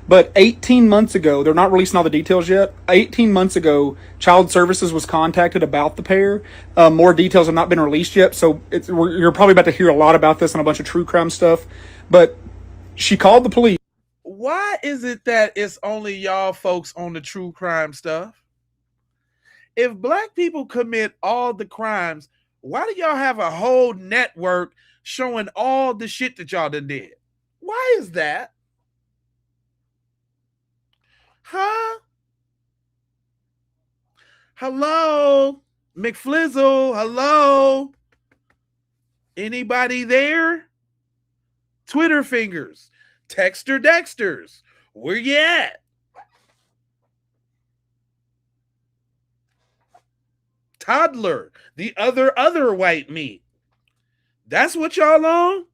But 18 months ago, they're not releasing all the details yet. 18 months ago, Child Services was contacted about the pair. More details have not been released yet, so you're probably about to hear a lot about this and a bunch of true crime stuff. But she called the police. Why is it that it's only y'all folks on the true crime stuff? If black people commit all the crimes, why do y'all have a whole network showing all the shit that y'all done did? Why is that? Huh? Hello? McFlizzle, hello? Anybody there? Twitter fingers. Texter Dexters. Where you at? Toddler. The other white meat. That's what y'all on?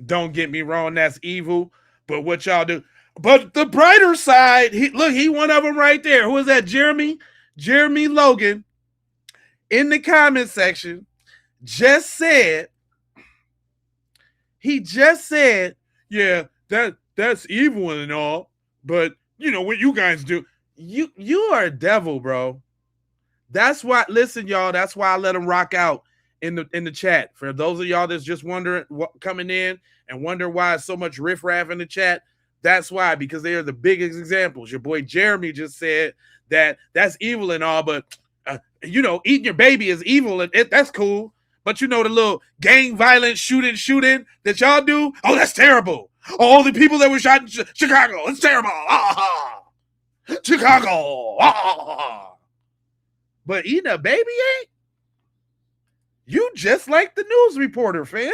Don't get me wrong, that's evil. But what y'all do? But the brighter side, he one of them right there. Who is that? Jeremy Logan in the comment section just said, yeah, that's evil and all, but you know what you guys do. You are a devil, bro. That's why, listen, y'all, that's why I let them rock out in the chat. For those of y'all that's just wondering coming in and wonder why it's so much riffraff in the chat, that's why, because they are the biggest examples. Your boy Jeremy just said that's evil and all, but eating your baby is evil and that's cool. But the little gang violence shooting that y'all do, oh, that's terrible. All the people that were shot in Chicago, it's terrible. Chicago. But eating a baby ain't? You just like the news reporter, fam.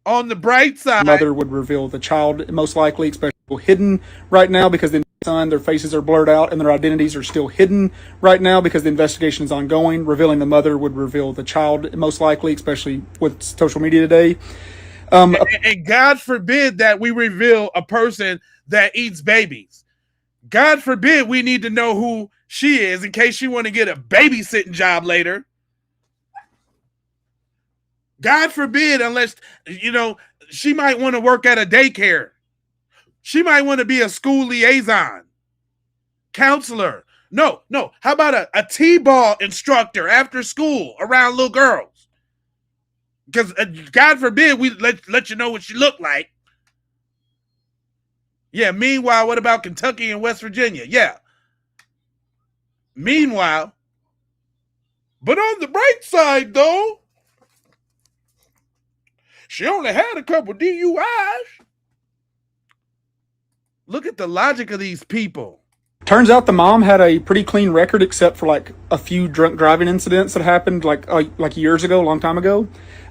On the bright side, mother would reveal the child, most likely, especially hidden right now because the son, their faces are blurred out and their identities are still hidden right now because the investigation is ongoing. Revealing the mother would reveal the child, most likely, especially with social media today. And God forbid that we reveal a person that eats babies. God forbid we need to know who she is in case she want to get a babysitting job later. God forbid, unless, she might want to work at a daycare. She might want to be a school liaison, counselor. No. How about a T-ball instructor after school around little girls? Because God forbid we let you know what she look like. Yeah, meanwhile, what about Kentucky and West Virginia? Yeah. Meanwhile, But on the bright side, though, she only had a couple DUIs. Look at the logic of these people. Turns out the mom had a pretty clean record, except for like a few drunk driving incidents that happened like years ago, a long time ago.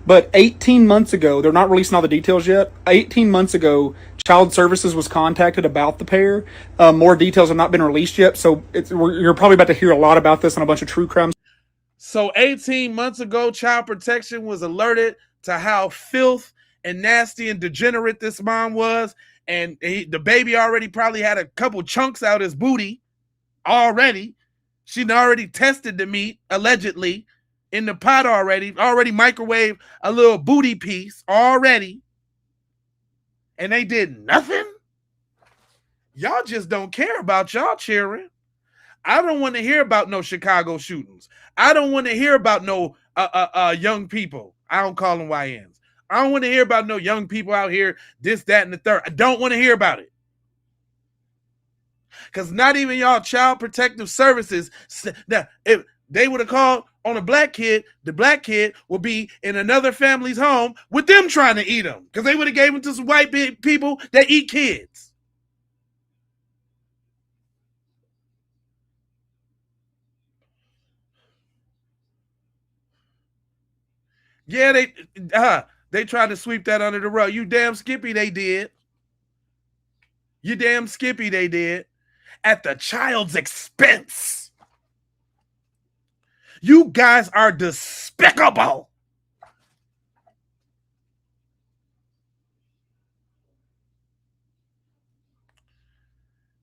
But 18 months ago, they're not releasing all the details yet. 18 months ago, Child Services was contacted about the pair. More details have not been released yet, so you're probably about to hear a lot about this on a bunch of true crime. So 18 months ago, Child Protection was alerted to how filth and nasty and degenerate this mom was. And the baby already probably had a couple chunks out his booty already. She'd already tested the meat, allegedly, in the pot already microwaved a little booty piece already. And they did nothing? Y'all just don't care about y'all children. I don't want to hear about no Chicago shootings. I don't want to hear about no young people. I don't call them YNs. I don't want to hear about no young people out here, this, that, and the third. I don't want to hear about it. Because not even y'all Child Protective Services, if they would have called on a black kid, the black kid would be in another family's home with them trying to eat them. Because they would have gave them to some white people that eat kids. Yeah, they tried to sweep that under the rug. You damn skippy, they did. You damn skippy, they did. At the child's expense. You guys are despicable.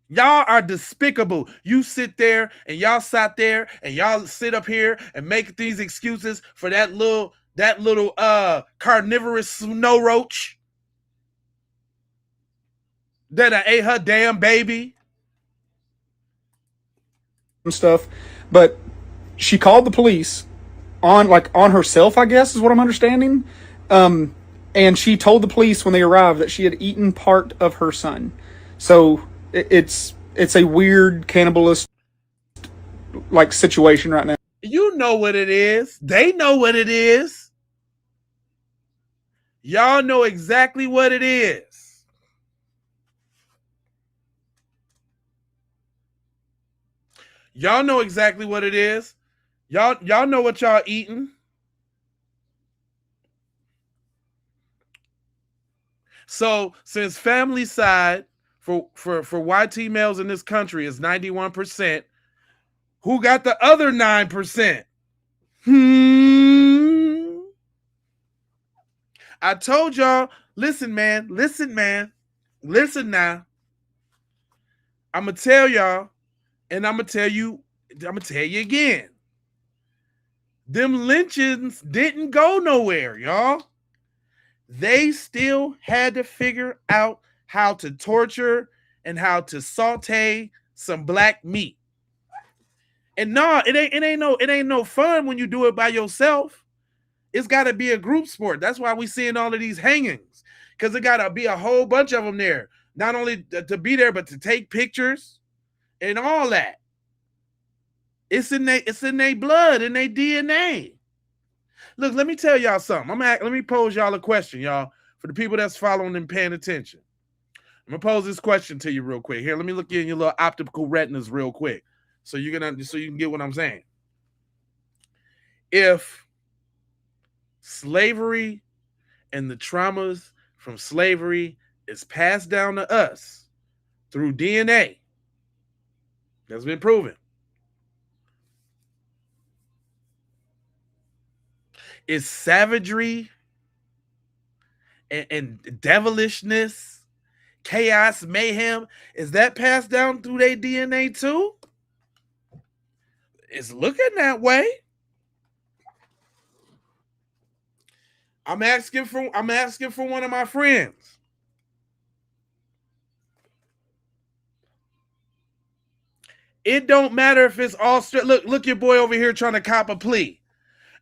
Y'all are despicable. You sit there and y'all sat there and y'all sit up here and make these excuses for that little carnivorous snow roach that I ate her damn baby and stuff. But she called the police on herself, I guess is what I'm understanding. And she told the police when they arrived that she had eaten part of her son. So it's a weird cannibalist like situation right now. You know what it is. They know what it is. Y'all know exactly what it is. Y'all know exactly what it is. Y'all know what y'all eating. So since family side for YT males in this country is 91%, who got the other 9%? I told y'all, listen now. I'm going to tell y'all, and I'm going to tell you again. Them lynchings didn't go nowhere, y'all. They still had to figure out how to torture and how to saute some black meat. And no, it ain't no fun when you do it by yourself. It's got to be a group sport. That's why we seeing all of these hangings, because it got to be a whole bunch of them there. Not only to be there, but to take pictures and all that. It's in their blood, in their DNA. Look, let me tell y'all something. Let me pose y'all a question, y'all, for the people that's following and paying attention. I'm gonna pose this question to you real quick. Here, let me look in your little optical retinas real quick, so you can get what I'm saying. If slavery and the traumas from slavery is passed down to us through DNA, that's been proven. Is savagery and devilishness, chaos, mayhem, is that passed down through their DNA too? It's looking that way. I'm asking for one of my friends. It don't matter if it's Australia. Look your boy over here trying to cop a plea.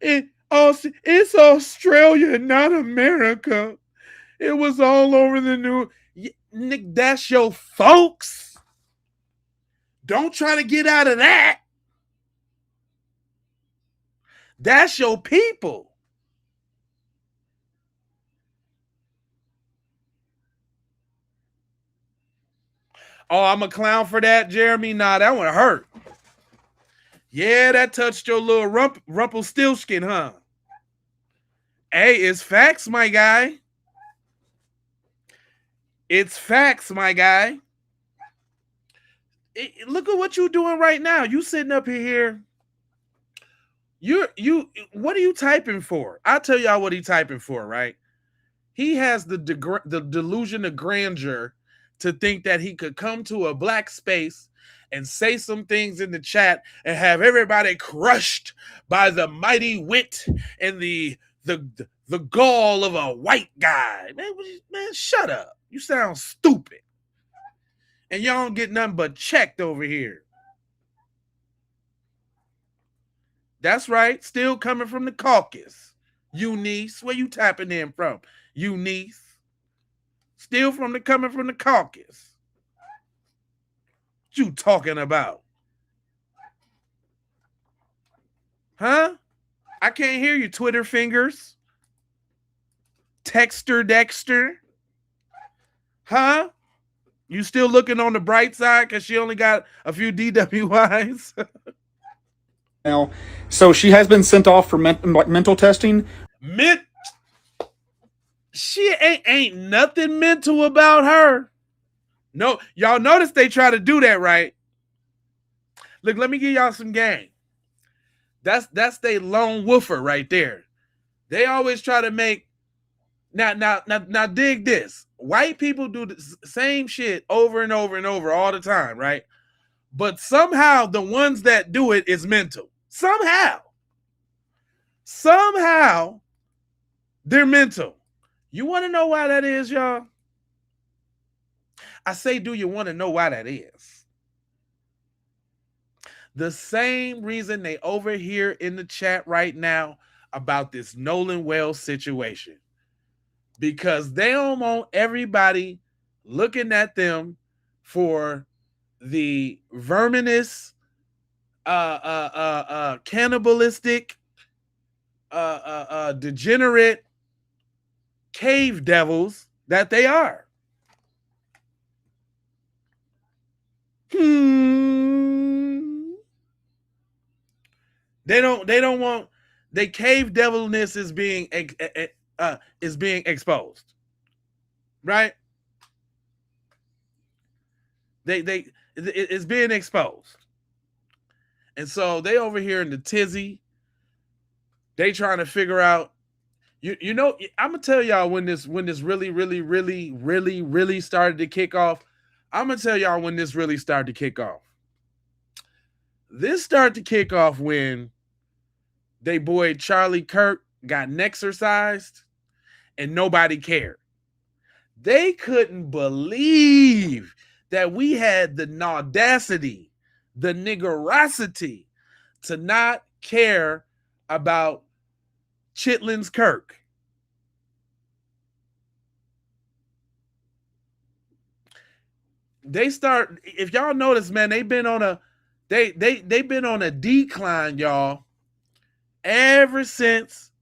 It's Australia, not America. It was all over the news. Nick, that's your folks. Don't try to get out of that. That's your people. Oh, I'm a clown for that, Jeremy? Nah, that one hurt. Yeah, that touched your little Rumpelstiltskin, huh? Hey, it's facts, my guy. It's facts, my guy. Look at what you're doing right now. You sitting up here. What are you typing for? I'll tell y'all what he's typing for, right? He has the delusion of grandeur to think that he could come to a black space and say some things in the chat and have everybody crushed by the mighty wit and the gall of a white guy. Man, shut up. You sound stupid. And y'all don't get nothing but checked over here. That's right. Still coming from the caucus. Eunice. Where you tapping in from? Eunice. Still coming from the caucus. What you talking about? Huh? I can't hear you, Twitter fingers. Texter Dexter. Huh? You still looking on the bright side because she only got a few DWIs? Now, so she has been sent off for mental testing. She ain't nothing mental about her. No, y'all notice they try to do that, right? Look, let me give y'all some game. That's they lone wolfer right there. They always try to make now dig this. White people do the same shit over and over and over all the time, right? But somehow the ones that do it is mental. Somehow they're mental. You want to know why that is, y'all? I say, do you want to know why that is? The same reason they over here in the chat right now about this Nolan Wells situation. Because they don't want everybody looking at them for the verminous, cannibalistic, degenerate cave devils that they are. They don't want the cave devilness is being exposed, right? It's being exposed, and so they over here in the tizzy. They trying to figure out. You know, I'm gonna tell y'all when this really started to kick off. I'm gonna tell y'all when this really started to kick off. This started to kick off when they boy Charlie Kirk got nexercised and nobody cared. They couldn't believe that we had the audacity, the niggerosity to not care about Chitlin's Kirk. They start, if y'all notice, man, they've been on a they've been on a decline, y'all, ever since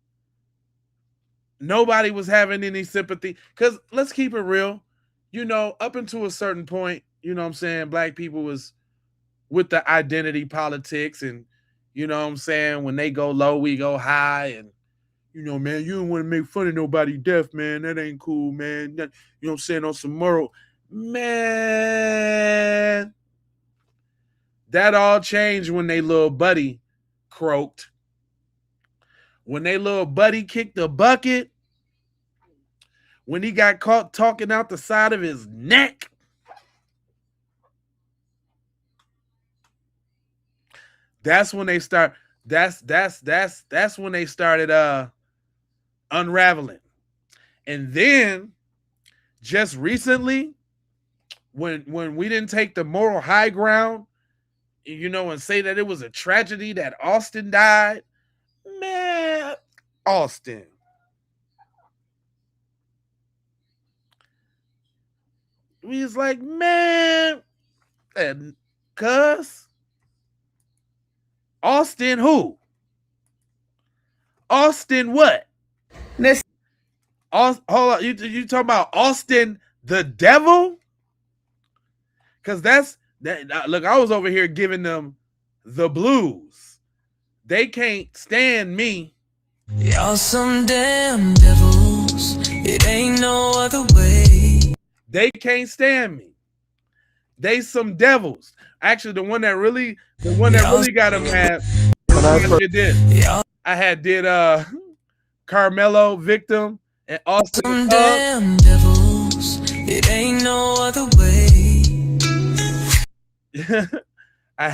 nobody was having any sympathy. Because let's keep it real, you know, up until a certain point, you know what I'm saying, black people was with the identity politics, and you know what I'm saying, when they go low, we go high, and you know, man, you don't want to make fun of nobody deaf, man. That ain't cool, man. You know what I'm saying, on some moral. Man, that all changed when they little buddy croaked. When they little buddy kicked the bucket. When he got caught talking out the side of his neck. That's when they start. That's when they started unraveling. And then just recently, when we didn't take the moral high ground, you know, and say that it was a tragedy that Austin died, man, Austin. We was like, man, and cuz Austin who? Austin what? Listen. Hold on. You talking about Austin the devil? Because that's that. Look, I was over here giving them the blues. They can't stand me. Y'all some damn devils. It ain't no other way. They can't stand me. They some devils. Actually, the one that really got them mad I had did Carmelo, Victim, and Austin. Some damn devils. It ain't no other way. I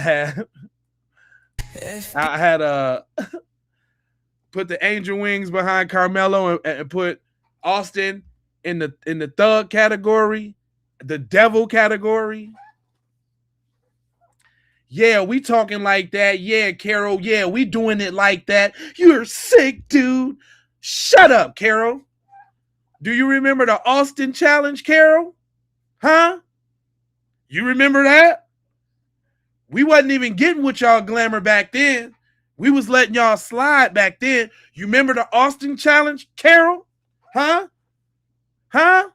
had put the angel wings behind Carmelo and put Austin in the thug category, the devil category. Yeah, we talking like that. Yeah, Carol. Yeah, we doing it like that. You're sick, dude. Shut up, Carol. Do you remember the Austin challenge, Carol? Huh? You remember that? We wasn't even getting with y'all glamour back then. We was letting y'all slide back then. You remember the Austin challenge, Carol? Huh? Huh?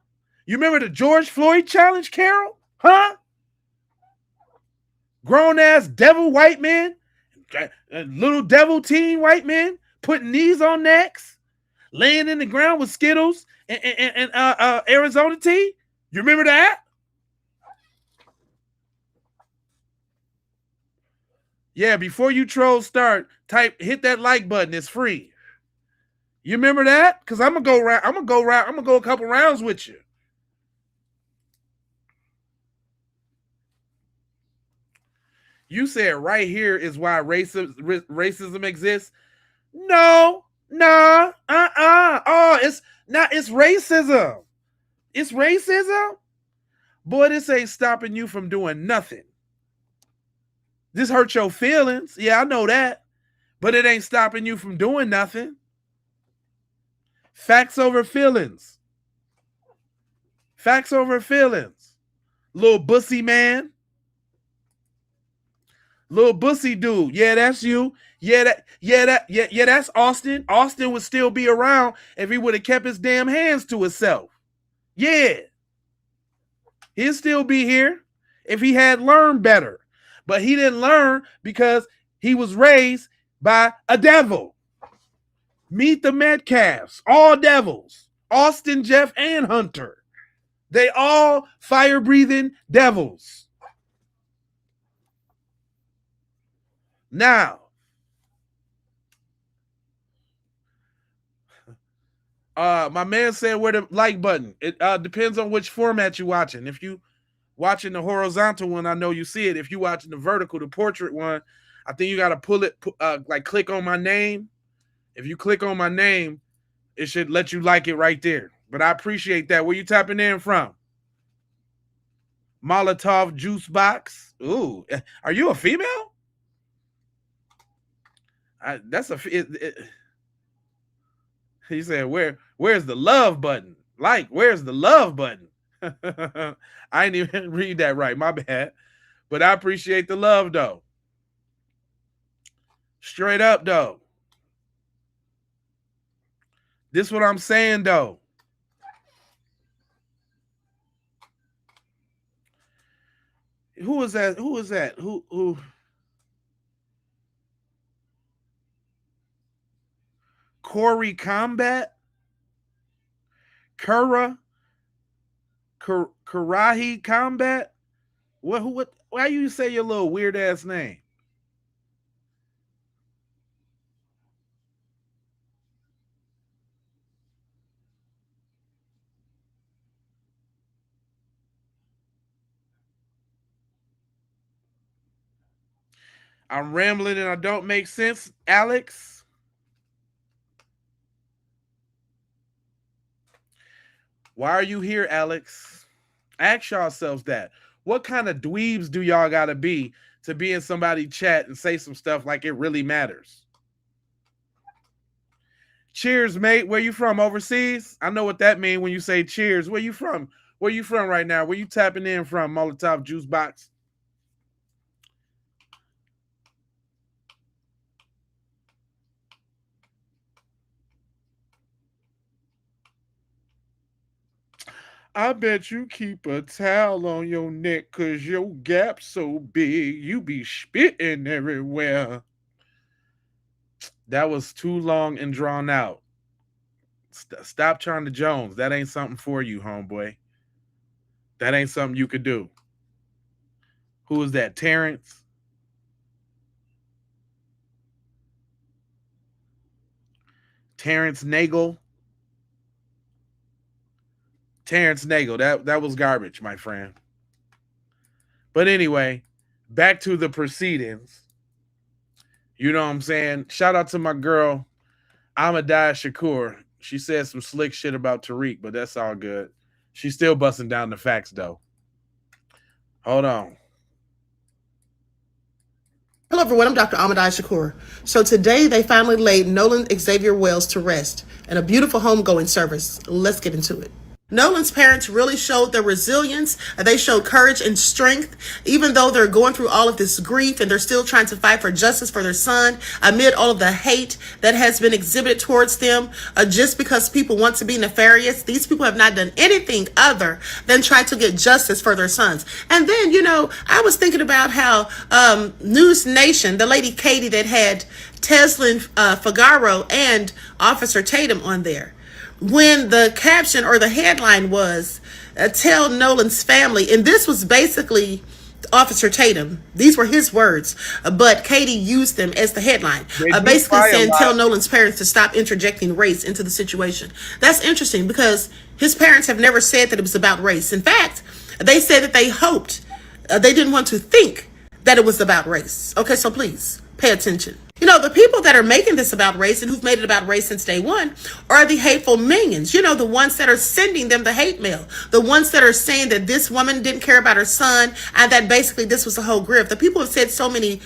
You remember the George Floyd challenge, Carol? Huh? Grown-ass devil white men, little devil teen white men, putting knees on necks, laying in the ground with Skittles and Arizona tea. You remember that? Yeah, before you trolls start, hit that like button. It's free. You remember that? Because I'm gonna go a couple rounds with you. You said right here is why racism exists. No, nah, oh, it's not. It's racism. It's racism. Boy, this ain't stopping you from doing nothing. This hurt your feelings. Yeah, I know that. But it ain't stopping you from doing nothing. Facts over feelings. Facts over feelings. Little bussy man. Little bussy dude. Yeah, that's you. Yeah, that's Austin. Austin would still be around if he would have kept his damn hands to himself. Yeah. He'd still be here if he had learned better. But he didn't learn because he was raised by a devil. Meet the Metcalfs, all devils. Austin, Jeff, and Hunter. They all fire-breathing devils. Now, my man said where the like button. It depends on which format you're watching. If you watching the horizontal one, I know you see it. If you watching the vertical, the portrait one, I think you got to pull it, like click on my name. If you click on my name, it should let you like it right there. But I appreciate that. Where you tapping in from? Molotov Juice Box. Ooh, are you a female? He said, where's the love button? Like, where's the love button? I didn't even read that right. My bad. But I appreciate the love, though. Straight up, though. This what I'm saying, though. Who is that? Who is that? Who? Corey Combat? Karahi Combat? What? Why you say your little weird ass name? I'm rambling and I don't make sense, Alex. Why are you here, Alex? Ask yourselves that. What kind of dweebs do y'all gotta be to be in somebody's chat and say some stuff like it really matters? Cheers, mate. Where you from? Overseas? I know what that means when you say cheers. Where you from? Where you from right now? Where you tapping in from? Molotov Juice Box. I bet you keep a towel on your neck cause your gap's so big you be spitting everywhere. That was too long and drawn out. Stop trying to Jones. That ain't something for you, homeboy. That ain't something you could do. Who is that? Terrence? Terrence Nagel? Terrence Nagel. That was garbage, my friend. But anyway, back to the proceedings. You know what I'm saying? Shout out to my girl, Ahmadiyah Shakur. She said some slick shit about Tariq, but that's all good. She's still busting down the facts, though. Hold on. Hello, everyone. I'm Dr. Ahmadiyah Shakur. So today, they finally laid Nolan Xavier Wells to rest in a beautiful homegoing service. Let's get into it. Nolan's parents really showed their resilience. They showed courage and strength, even though they're going through all of this grief and they're still trying to fight for justice for their son amid all of the hate that has been exhibited towards them just because people want to be nefarious. These people have not done anything other than try to get justice for their sons. And then, you know, I was thinking about how News Nation, the lady Katie that had Teslin Figaro and Officer Tatum on there, when the caption or the headline was tell Nolan's family, and this was basically Officer Tatum, these were his words, but Katie used them as the headline, basically saying tell Nolan's parents to stop interjecting race into the situation. That's interesting because his parents have never said that it was about race. In fact, they said that they hoped, they didn't want to think that it was about race. Okay, so please pay attention. You know, the people that are making this about race and who've made it about race since day one are the hateful minions. You know, the ones that are sending them the hate mail. The ones that are saying that this woman didn't care about her son and that basically this was a whole grift. The people have said so many,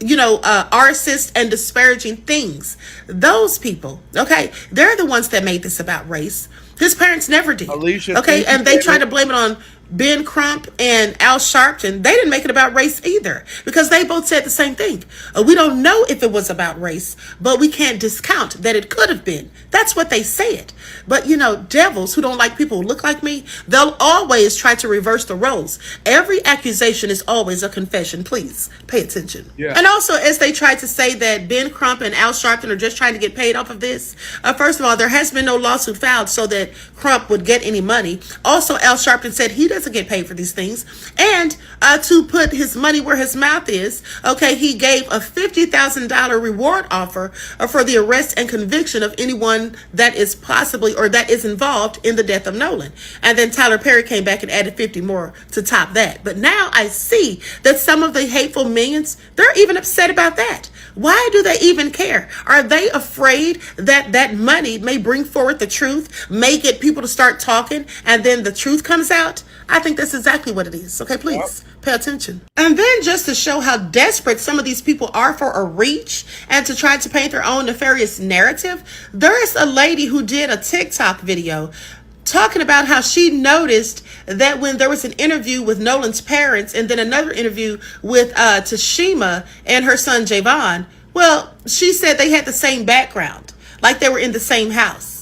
you know, racist and disparaging things. Those people, okay, they're the ones that made this about race. His parents never did. Alicia, okay, and they try to blame it on Ben Crump and Al Sharpton. They didn't make it about race either because they both said the same thing. We don't know if it was about race, but we can't discount that it could have been. That's what they said. But, you know, devils who don't like people who look like me, they'll always try to reverse the roles. Every accusation is always a confession. Please pay attention. Yeah. And also, as they tried to say that Ben Crump and Al Sharpton are just trying to get paid off of this, first of all, there has been no lawsuit filed so that Crump would get any money. Also, Al Sharpton said he doesn't get paid for these things. And to put his money where his mouth is, okay, he gave a $50,000 reward offer for the arrest and conviction of anyone that is possibly or that is involved in the death of Nolan. And then Tyler Perry came back and added 50 more to top that. But now I see that some of the hateful minions, they're even upset about that. Why do they even care? Are they afraid that that money may bring forward the truth, may get people to start talking, and then the truth comes out? I think that's exactly what it is. Okay, please pay attention. And then just to show how desperate some of these people are for a reach and to try to paint their own nefarious narrative, there is a lady who did a TikTok video talking about how she noticed that when there was an interview with Nolan's parents and then another interview with Tashima and her son Javon, well, she said they had the same background, like they were in the same house.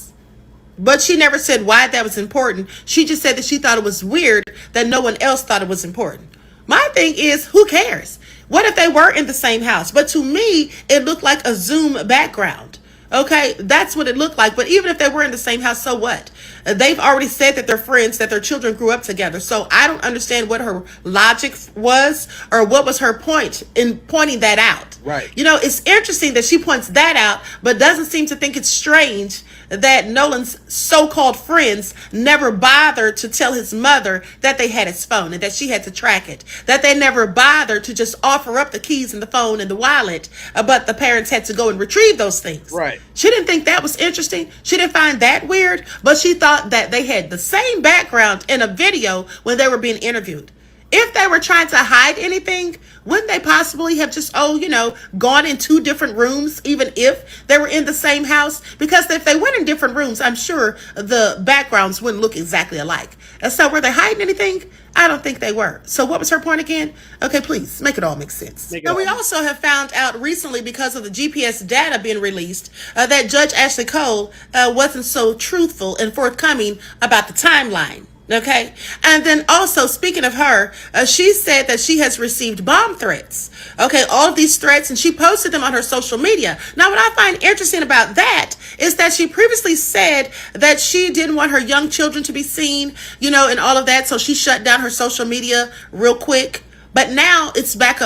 But she never said why that was important. She just said that she thought it was weird that no one else thought it was important. My thing is, who cares? What if they were in the same house? But to me, it looked like a Zoom background. Okay, that's what it looked like. But even if they were in the same house, so what? They've already said that they're friends, that their children grew up together. So I don't understand what her logic was or what was her point in pointing that out. Right. You know, it's interesting that she points that out, but doesn't seem to think it's strange that Nolan's so-called friends never bothered to tell his mother that they had his phone and that she had to track it, that they never bothered to just offer up the keys and the phone and the wallet, but the parents had to go and retrieve those things. Right. She didn't think that was interesting. She didn't find that weird, but she thought that they had the same background in a video when they were being interviewed. If they were trying to hide anything, wouldn't they possibly have just, gone in two different rooms, even if they were in the same house? Because if they went in different rooms, I'm sure the backgrounds wouldn't look exactly alike. And so were they hiding anything? I don't think they were. So what was her point again? Okay, please, make it all make sense. Now, we also have found out recently, because of the GPS data being released, that Judge Ashley Cole wasn't so truthful and forthcoming about the timeline. Okay. And then also, speaking of her, she said that she has received bomb threats. Okay. All of these threats, and she posted them on her social media. Now, what I find interesting about that is that she previously said that she didn't want her young children to be seen, and all of that. So she shut down her social media real quick. But now it's back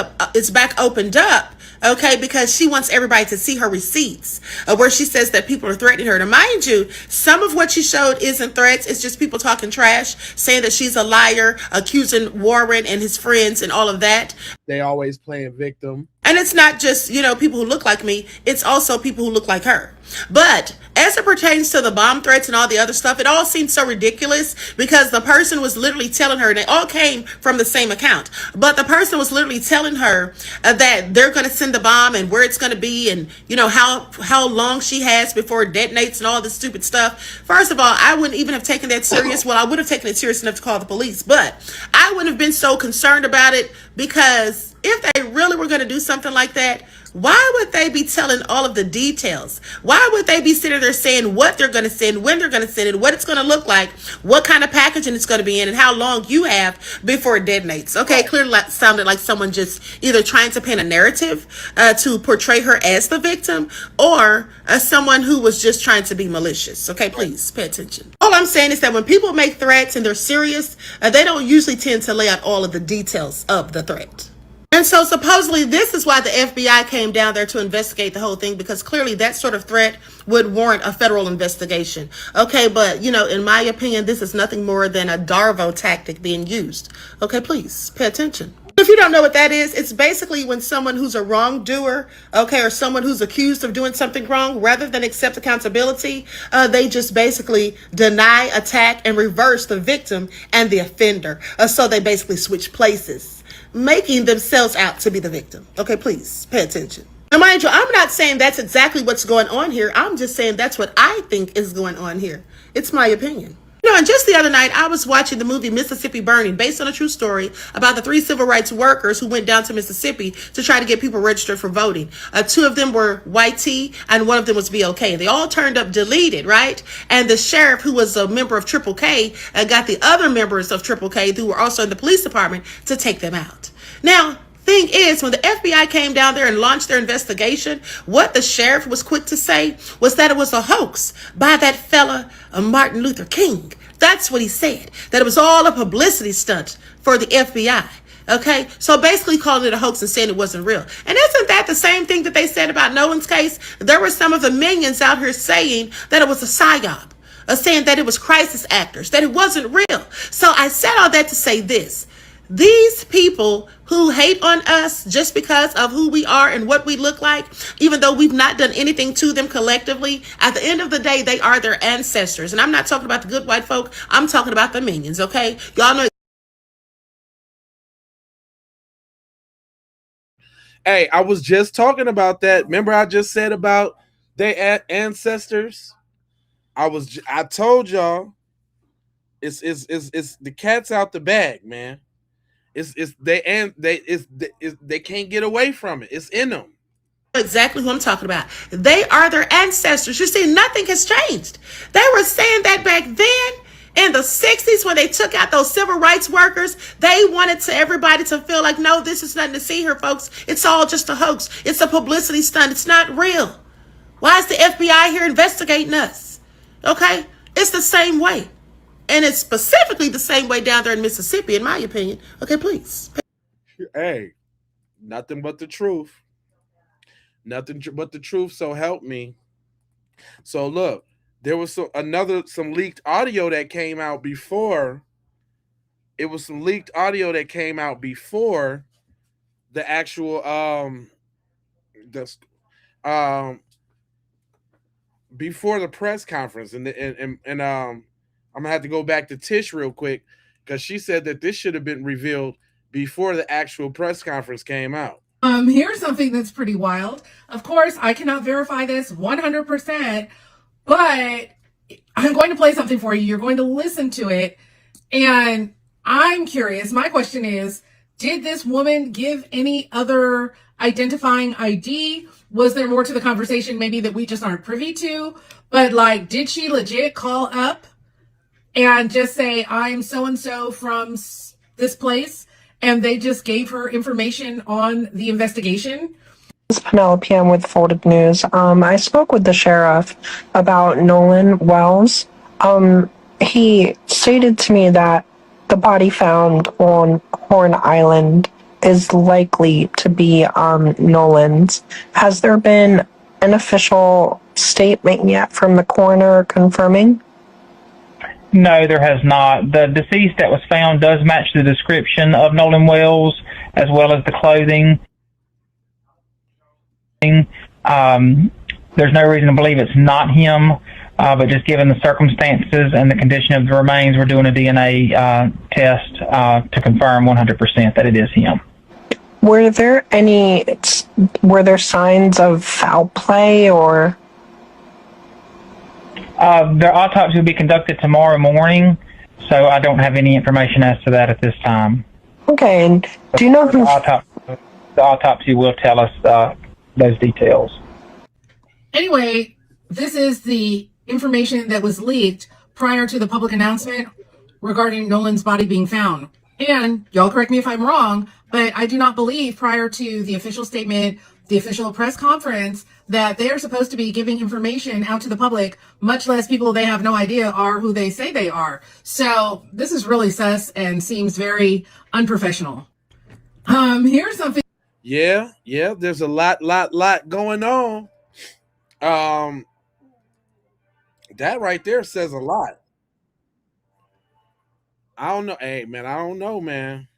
opened up. Okay, because she wants everybody to see her receipts where she says that people are threatening her. Now, mind you, some of what she showed isn't threats. It's just people talking trash, saying that she's a liar, accusing Warren and his friends and all of that. They always playing victim. And it's not just, people who look like me. It's also people who look like her. But as it pertains to the bomb threats and all the other stuff, it all seems so ridiculous because the person was literally telling her, and they all came from the same account, but the person was literally telling her that they're going to send the bomb and where it's going to be and, how long she has before it detonates and all this stupid stuff. First of all, I wouldn't even have taken that serious. Well, I would have taken it serious enough to call the police, but I wouldn't have been so concerned about it because if they really were going to do something like that, why would they be telling all of the details? Why would they be sitting there saying what they're going to send, when they're going to send it, what it's going to look like, what kind of packaging it's going to be in, and how long you have before it detonates? Okay, it clearly sounded like someone just either trying to paint a narrative to portray her as the victim or someone who was just trying to be malicious. Okay, please pay attention. All I'm saying is that when people make threats and they're serious, they don't usually tend to lay out all of the details of the threat. And so supposedly this is why the FBI came down there to investigate the whole thing, because clearly that sort of threat would warrant a federal investigation. Okay, but in my opinion, this is nothing more than a Darvo tactic being used. Okay, please pay attention. If you don't know what that is, it's basically when someone who's a wrongdoer, okay, or someone who's accused of doing something wrong, rather than accept accountability, they just basically deny, attack, and reverse the victim and the offender. So they basically switch places, making themselves out to be the victim. Okay, please pay attention. Now, mind you, I'm not saying that's exactly what's going on here. I'm just saying that's what I think is going on here. It's my opinion. And just the other night, I was watching the movie Mississippi Burning, based on a true story about the 3 civil rights workers who went down to Mississippi to try to get people registered for voting. 2 of them were YT and 1 of them was BOK. They all turned up deleted, right? And the sheriff, who was a member of Triple K, got the other members of Triple K, who were also in the police department, to take them out. Now, thing is, when the FBI came down there and launched their investigation, what the sheriff was quick to say was that it was a hoax by that fella, Martin Luther King. That's what he said, that it was all a publicity stunt for the FBI. Okay, so basically calling it a hoax and saying it wasn't real. And isn't that the same thing that they said about Nolan's case? There were some of the minions out here saying that it was a psyop, saying that it was crisis actors, that it wasn't real. So I said all that to say this. These people who hate on us just because of who we are and what we look like, even though we've not done anything to them collectively, at the end of the day, they are their ancestors. And I'm not talking about the good white folk. I'm talking about the minions, okay? Y'all know. Hey, I was just talking about that. Remember I just said about their ancestors? I told y'all it's the cat's out the bag, man. They can't get away from it. It's in them. Exactly who I'm talking about. They are their ancestors. You see, nothing has changed. They were saying that back then in the 60s when they took out those civil rights workers. They wanted everybody to feel like, no, this is nothing to see here, folks. It's all just a hoax. It's a publicity stunt. It's not real. Why is the FBI here investigating us? Okay? It's the same way. And it's specifically the same way down there in Mississippi, in my opinion. Okay, please. Hey, nothing but the truth. Nothing but the truth, so help me. So look, there was some leaked audio that came out before. It was some leaked audio that came out before the actual before the press conference, and I'm gonna have to go back to Tish real quick because she said that this should have been revealed before the actual press conference came out. Here's something that's pretty wild. Of course, I cannot verify this 100%, but I'm going to play something for you. You're going to listen to it, and I'm curious. My question is, did this woman give any other identifying ID? Was there more to the conversation maybe that we just aren't privy to? But did she legit call up and just say, I'm so-and-so from this place, and they just gave her information on the investigation? This is Penelope. I'm with Folded News. I spoke with the sheriff about Nolan Wells. He stated to me that the body found on Horn Island is likely to be Nolan's. Has there been an official statement yet from the coroner confirming? No, there has not. The deceased that was found does match the description of Nolan Wells, as well as the clothing. There's no reason to believe it's not him, but just given the circumstances and the condition of the remains, we're doing a DNA test to confirm 100% that it is him. Were there signs of foul play or? Their autopsy will be conducted tomorrow morning, so I don't have any information as to that at this time. Okay, and do you know who? The autopsy will tell us those details. Anyway, this is the information that was leaked prior to the public announcement regarding Nolan's body being found. And y'all correct me if I'm wrong, but I do not believe prior to the official statement, the official press conference, that they are supposed to be giving information out to the public, much less people they have no idea are who they say they are. So this is really sus and seems very unprofessional. Here's something. Yeah, there's a lot going on. That right there says a lot. I don't know. Hey, man, I don't know, man.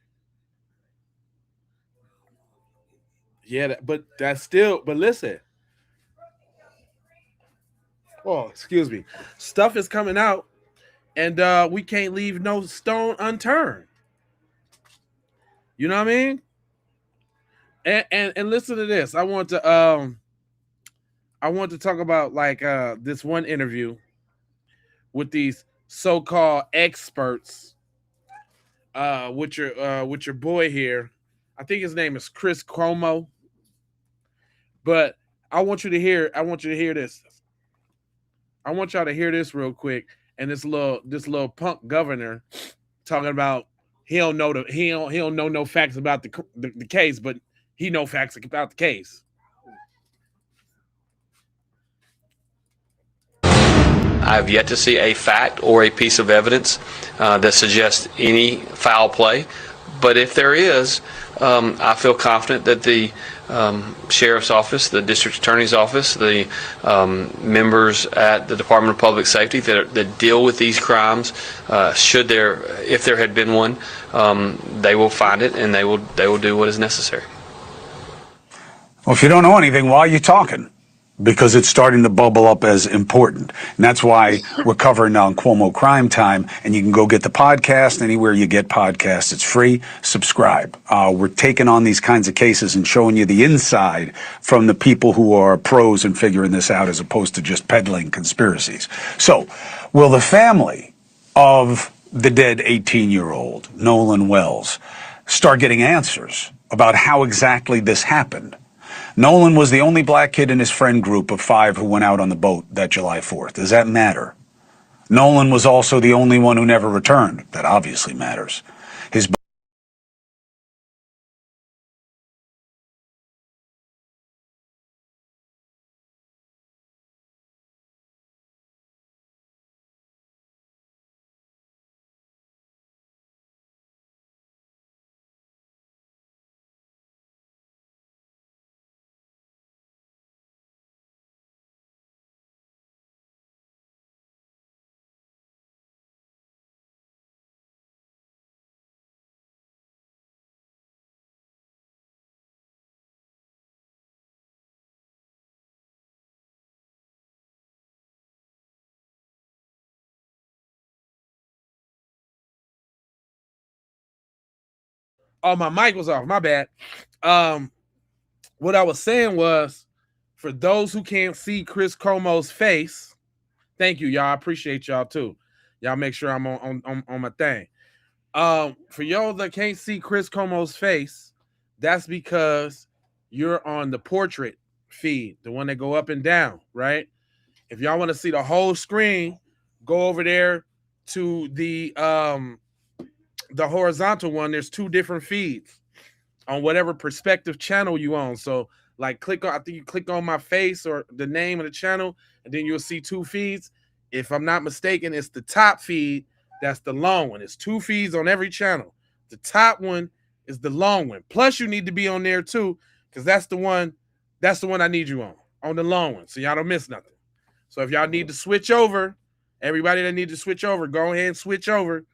Yeah, but listen. Oh, excuse me. Stuff is coming out, and we can't leave no stone unturned. You know what I mean? And listen to this. I want to talk about this one interview with these so-called experts with your boy here. I think his name is Chris Cuomo. But I want you to hear this. I want y'all to hear this real quick. And this little punk governor talking about he don't know no facts about the case, but he know facts about the case. I've yet to see a fact or a piece of evidence that suggests any foul play. But if there is, I feel confident that the sheriff's office, the district attorney's office, the members at the Department of Public Safety that deal with these crimes, if there had been one, they will find it and they will do what is necessary. Well, if you don't know anything, why are you talking? Because it's starting to bubble up as important. And that's why we're covering now Cuomo Crime Time, and you can go get the podcast anywhere you get podcasts. It's free. Subscribe. We're taking on these kinds of cases and showing you the inside from the people who are pros in figuring this out as opposed to just peddling conspiracies. So, will the family of the dead 18-year-old, Nolan Wells, start getting answers about how exactly this happened? Nolan was the only black kid in his friend group of 5 who went out on the boat that July 4th. Does that matter? Nolan was also the only one who never returned. That obviously matters. His Oh, my mic was off. My bad. What I was saying was, for those who can't see Chris Cuomo's face, thank you, y'all. I appreciate y'all too. Y'all make sure I'm on my thing. For y'all that can't see Chris Cuomo's face, that's because you're on the portrait feed, the one that go up and down, right? If y'all want to see the whole screen, go over there to the horizontal one, there's two different feeds on whatever perspective channel you own. So like click on, I think you click on my face or the name of the channel, and then you'll see two feeds. If I'm not mistaken, it's the top feed. That's the long one. It's two feeds on every channel. The top one is the long one. Plus you need to be on there too, because that's the one I need you on the long one. So y'all don't miss nothing. So if y'all need to switch over, everybody that needs to switch over, go ahead and switch over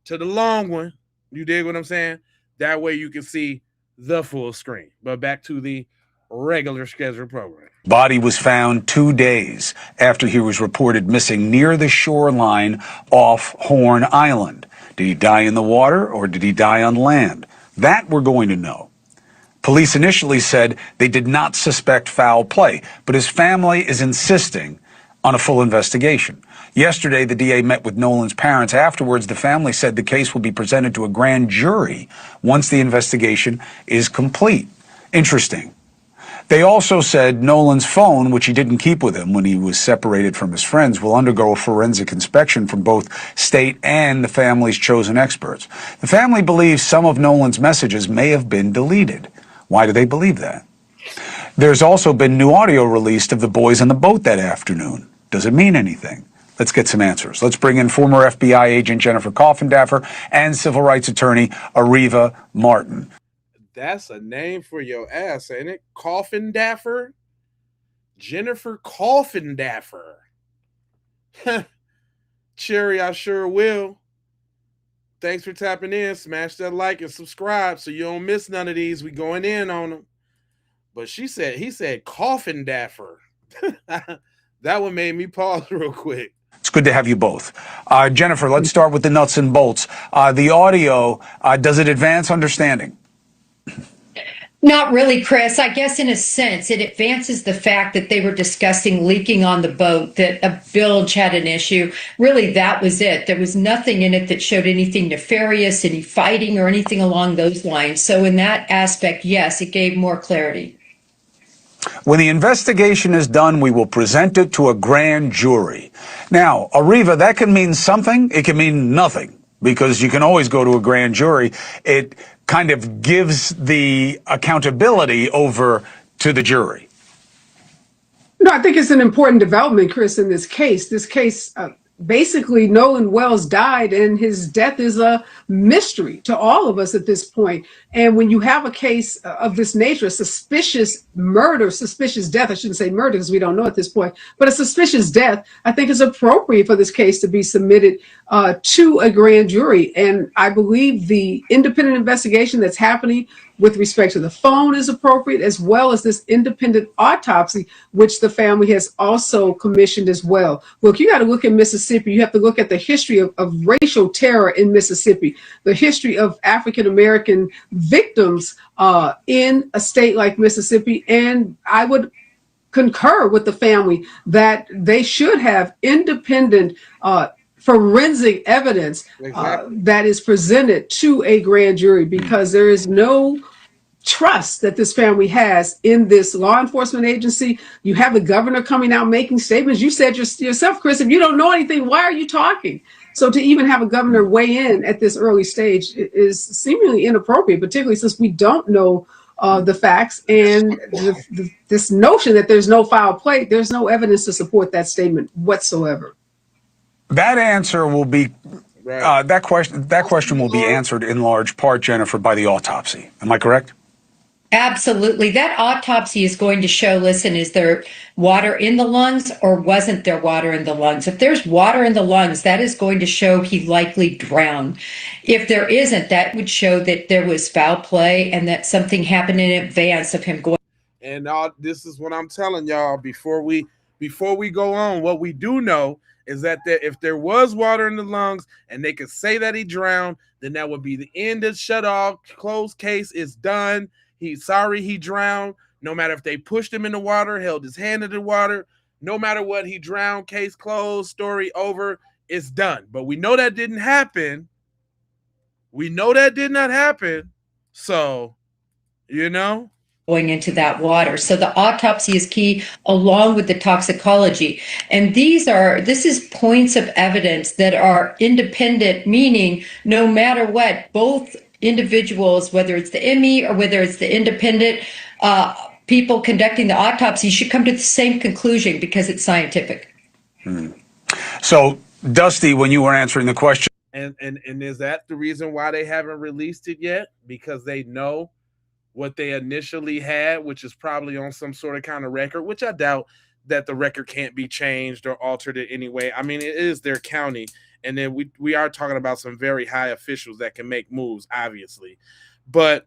to the long one. You dig what I'm saying? That way you can see the full screen. But back to the regular scheduled program. Body was found 2 days after he was reported missing near the shoreline off Horn Island. Did he die in the water or did he die on land? That we're going to know. Police initially said they did not suspect foul play, but his family is insisting on a full investigation. Yesterday, the DA met with Nolan's parents. Afterwards, the family said the case will be presented to a grand jury once the investigation is complete. Interesting. They also said Nolan's phone, which he didn't keep with him when he was separated from his friends, will undergo a forensic inspection from both state and the family's chosen experts. The family believes some of Nolan's messages may have been deleted. Why do they believe that? There's also been new audio released of the boys on the boat that afternoon. Does it mean anything? Let's get some answers. Let's bring in former FBI agent Jennifer Coffindaffer and civil rights attorney Ariva Martin. That's a name for your ass, ain't it? Coffindaffer? Jennifer Coffindaffer. Cherry, I sure will. Thanks for tapping in. Smash that like and subscribe so you don't miss none of these. We going in on them. But he said Coffindaffer. That one made me pause real quick. It's good to have you both. Jennifer, let's start with the nuts and bolts. The audio, does it advance understanding? Not really, Chris. I guess in a sense, it advances the fact that they were discussing leaking on the boat, that a bilge had an issue. Really, that was it. There was nothing in it that showed anything nefarious, any fighting or anything along those lines. So in that aspect, yes, it gave more clarity. When the investigation is done, we will present it to a grand jury. Now, Ariva, that can mean something. It can mean nothing, because you can always go to a grand jury. It kind of gives the accountability over to the jury. No, I think it's an important development, Chris, in this case. This case, basically, Nolan Wells died, and his death is a mystery to all of us at this point. And when you have a case of this nature, a suspicious murder, suspicious death, I shouldn't say murder because we don't know at this point, but a suspicious death, I think it's appropriate for this case to be submitted to a grand jury. And I believe the independent investigation that's happening with respect to the phone is appropriate, as well as this independent autopsy, which the family has also commissioned as well. Look, you got to look at Mississippi. You have to look at the history of racial terror in Mississippi, the history of African-American victims in a state like Mississippi. And I would concur with the family that they should have independent forensic evidence that is presented to a grand jury, because there is no trust that this family has in this law enforcement agency. You have the governor coming out making statements. You said yourself, Chris, if you don't know anything, why are you talking? So to even have a governor weigh in at this early stage is seemingly inappropriate, particularly since we don't know the facts, and this notion that there's no foul play, there's no evidence to support that statement whatsoever. That answer will be, that question will be answered in large part, Jennifer, by the autopsy. Am I correct? Absolutely. That autopsy is going to show, listen, is there water in the lungs or wasn't there water in the lungs? If there's water in the lungs, that is going to show he likely drowned. If there isn't, that would show that there was foul play and that something happened in advance of him going. And this is what I'm telling y'all before we go on. What we do know is that if there was water in the lungs and they could say that he drowned, then that would be the end of shut off. Closed case is done. He's sorry he drowned. No matter if they pushed him in the water, held his hand in the water, no matter what, he drowned. Case closed. Story over. It's done. But we know that didn't happen. We know that did not happen. So, you know, going into that water. So the autopsy is key along with the toxicology. And this is points of evidence that are independent, meaning no matter what, both individuals, whether it's the ME or whether it's the independent people conducting the autopsy, should come to the same conclusion because it's scientific. So, Dusty, when you were answering the question, And is that the reason why they haven't released it yet? Because they know what they initially had, which is probably on some sort of kind of record, which I doubt that the record can't be changed or altered in any way. I mean, it is their county. And then we are talking about some very high officials that can make moves, obviously. But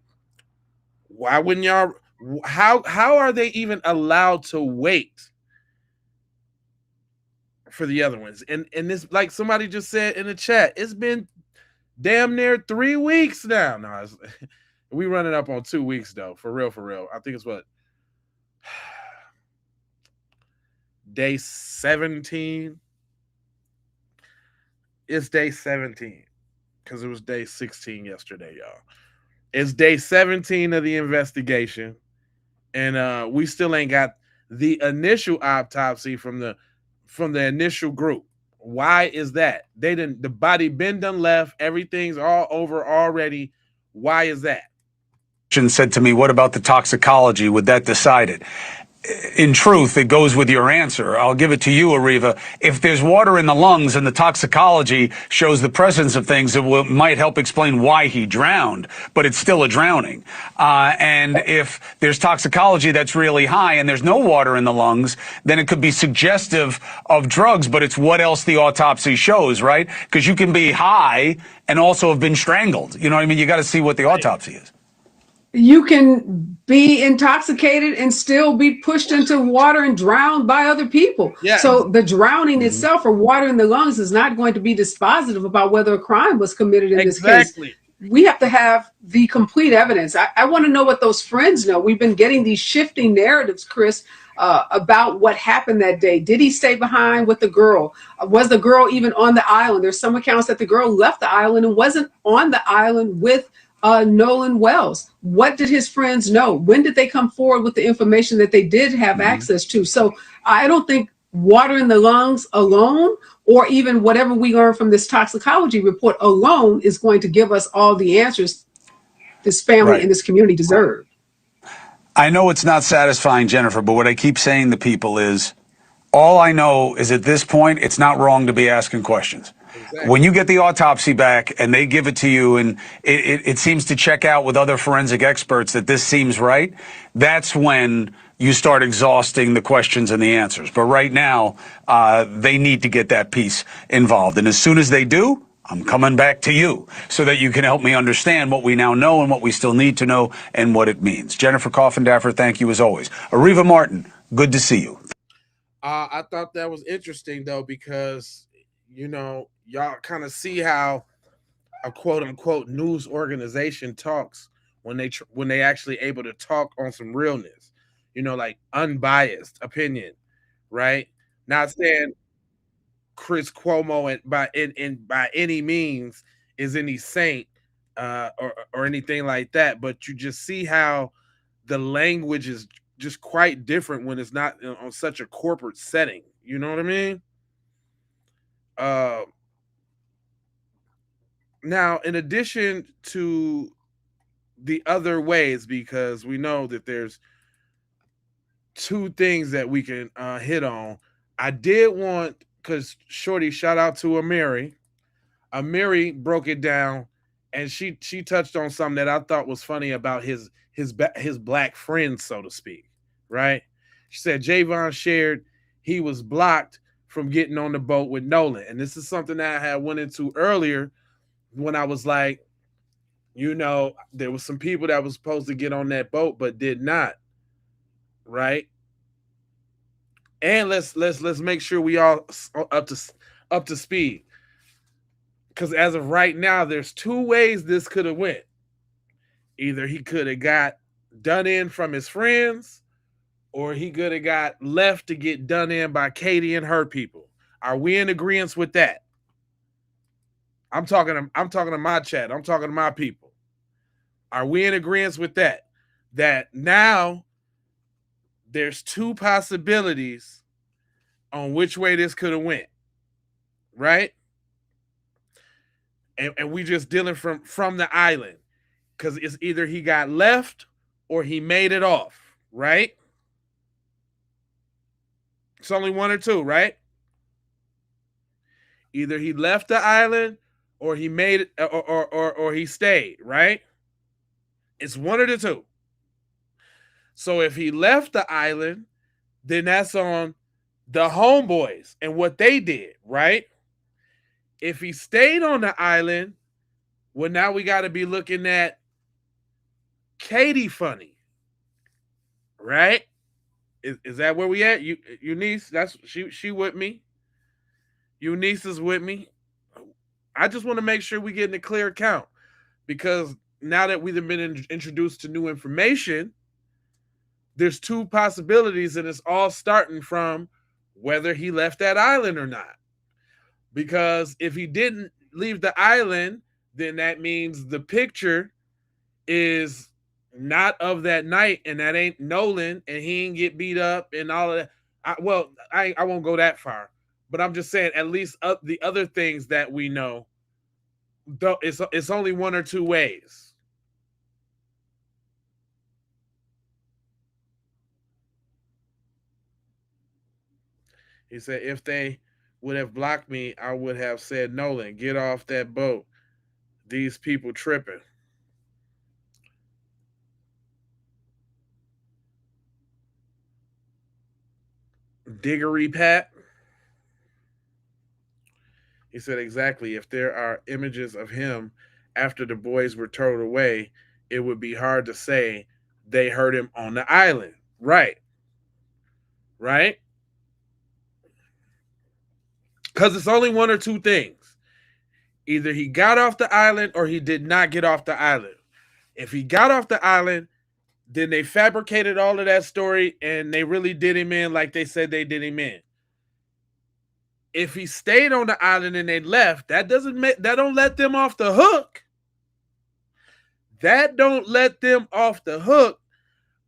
why wouldn't y'all, how are they even allowed to wait for the other ones? And this, like somebody just said in the chat, it's been damn near 3 weeks now. No, we running up on 2 weeks though, for real. I think it's what, day 17. It's day 17 because it was day 16 yesterday, y'all. It's day 17 of the investigation, and we still ain't got the initial autopsy from the initial group. Why is that? The body been done left, everything's all over already. Why is that? said to me, what about the toxicology? Would that decide it? In truth, it goes with your answer. I'll give it to you, Ariva. If there's water in the lungs and the toxicology shows the presence of things, it might help explain why he drowned, but it's still a drowning. And if there's toxicology that's really high and there's no water in the lungs, then it could be suggestive of drugs, but it's what else the autopsy shows, right? Because you can be high and also have been strangled. You know what I mean? You got to see what the autopsy is. You can be intoxicated and still be pushed into water and drowned by other people. Yeah. So the drowning itself or water in the lungs is not going to be dispositive about whether a crime was committed in this case. We have to have the complete evidence. I want to know what those friends know. We've been getting these shifting narratives, Chris, about what happened that day. Did he stay behind with the girl? Was the girl even on the island? There's some accounts that the girl left the island and wasn't on the island with Nolan Wells. What did his friends know? When did they come forward with the information that they did have access to? So I don't think water in the lungs alone, or even whatever we learn from this toxicology report alone, is going to give us all the answers this family and this community deserve. I know it's not satisfying, Jennifer, but what I keep saying to people is, all I know is at this point, it's not wrong to be asking questions. Exactly. When you get the autopsy back and they give it to you and it seems to check out with other forensic experts that this seems right, that's when you start exhausting the questions and the answers. But right now, they need to get that piece involved. And as soon as they do, I'm coming back to you so that you can help me understand what we now know and what we still need to know and what it means. Jennifer Coffindaffer, thank you as always. Ariva Martin, good to see you. I thought that was interesting, though, because, you know, y'all kind of see how a quote unquote news organization talks when they actually able to talk on some realness, you know, like unbiased opinion, right? Not saying Chris Cuomo by any means is any saint or anything like that, but you just see how the language is just quite different when it's not on such a corporate setting. You know what I mean? Now, in addition to the other ways, because we know that there's two things that we can hit on. I did want, because Shorty, shout out to Amiri. Amiri broke it down, and she touched on something that I thought was funny about his black friends, so to speak, right? She said Javon shared he was blocked from getting on the boat with Nolan. And this is something that I had went into earlier when I was like, you know, there was some people that was supposed to get on that boat but did not, right? And let's make sure we all up to speed. Because as of right now, there's two ways this could have went. Either he could have got done in from his friends, or he could have got left to get done in by Katie and her people. Are we in agreement with that? I'm talking to my chat. I'm talking to my people. Are we in agreement with that? that now there's two possibilities on which way this could have went, right? And we just dealing from the island, because it's either he got left or he made it off, right? It's only one or two, right? Either he left the island or he made it, or he stayed, right? It's one of the two. So if he left the island, then that's on the homeboys and what they did, right? If he stayed on the island, well, now we got to be looking at Katie funny, right? Is that where we at? Eunice, that's she with me. Eunice is with me. I just want to make sure we get in a clear account, because now that we've been introduced to new information, there's two possibilities, and it's all starting from whether he left that island or not. Because if he didn't leave the island, then that means the picture is not of that night, and that ain't Nolan, and he ain't get beat up and all of that. I won't go that far, but I'm just saying, at least the other things that we know, though, it's only one or two ways. He said, if they would have blocked me, I would have said, Nolan, get off that boat. These people tripping. Diggory Pat. He said, exactly. If there are images of him after the boys were towed away, it would be hard to say they heard him on the island. Right. Right? Because it's only one or two things. Either he got off the island or he did not get off the island. If he got off the island, then they fabricated all of that story and they really did him in like they said they did him in. If he stayed on the island and they left, that don't let them off the hook. That don't let them off the hook,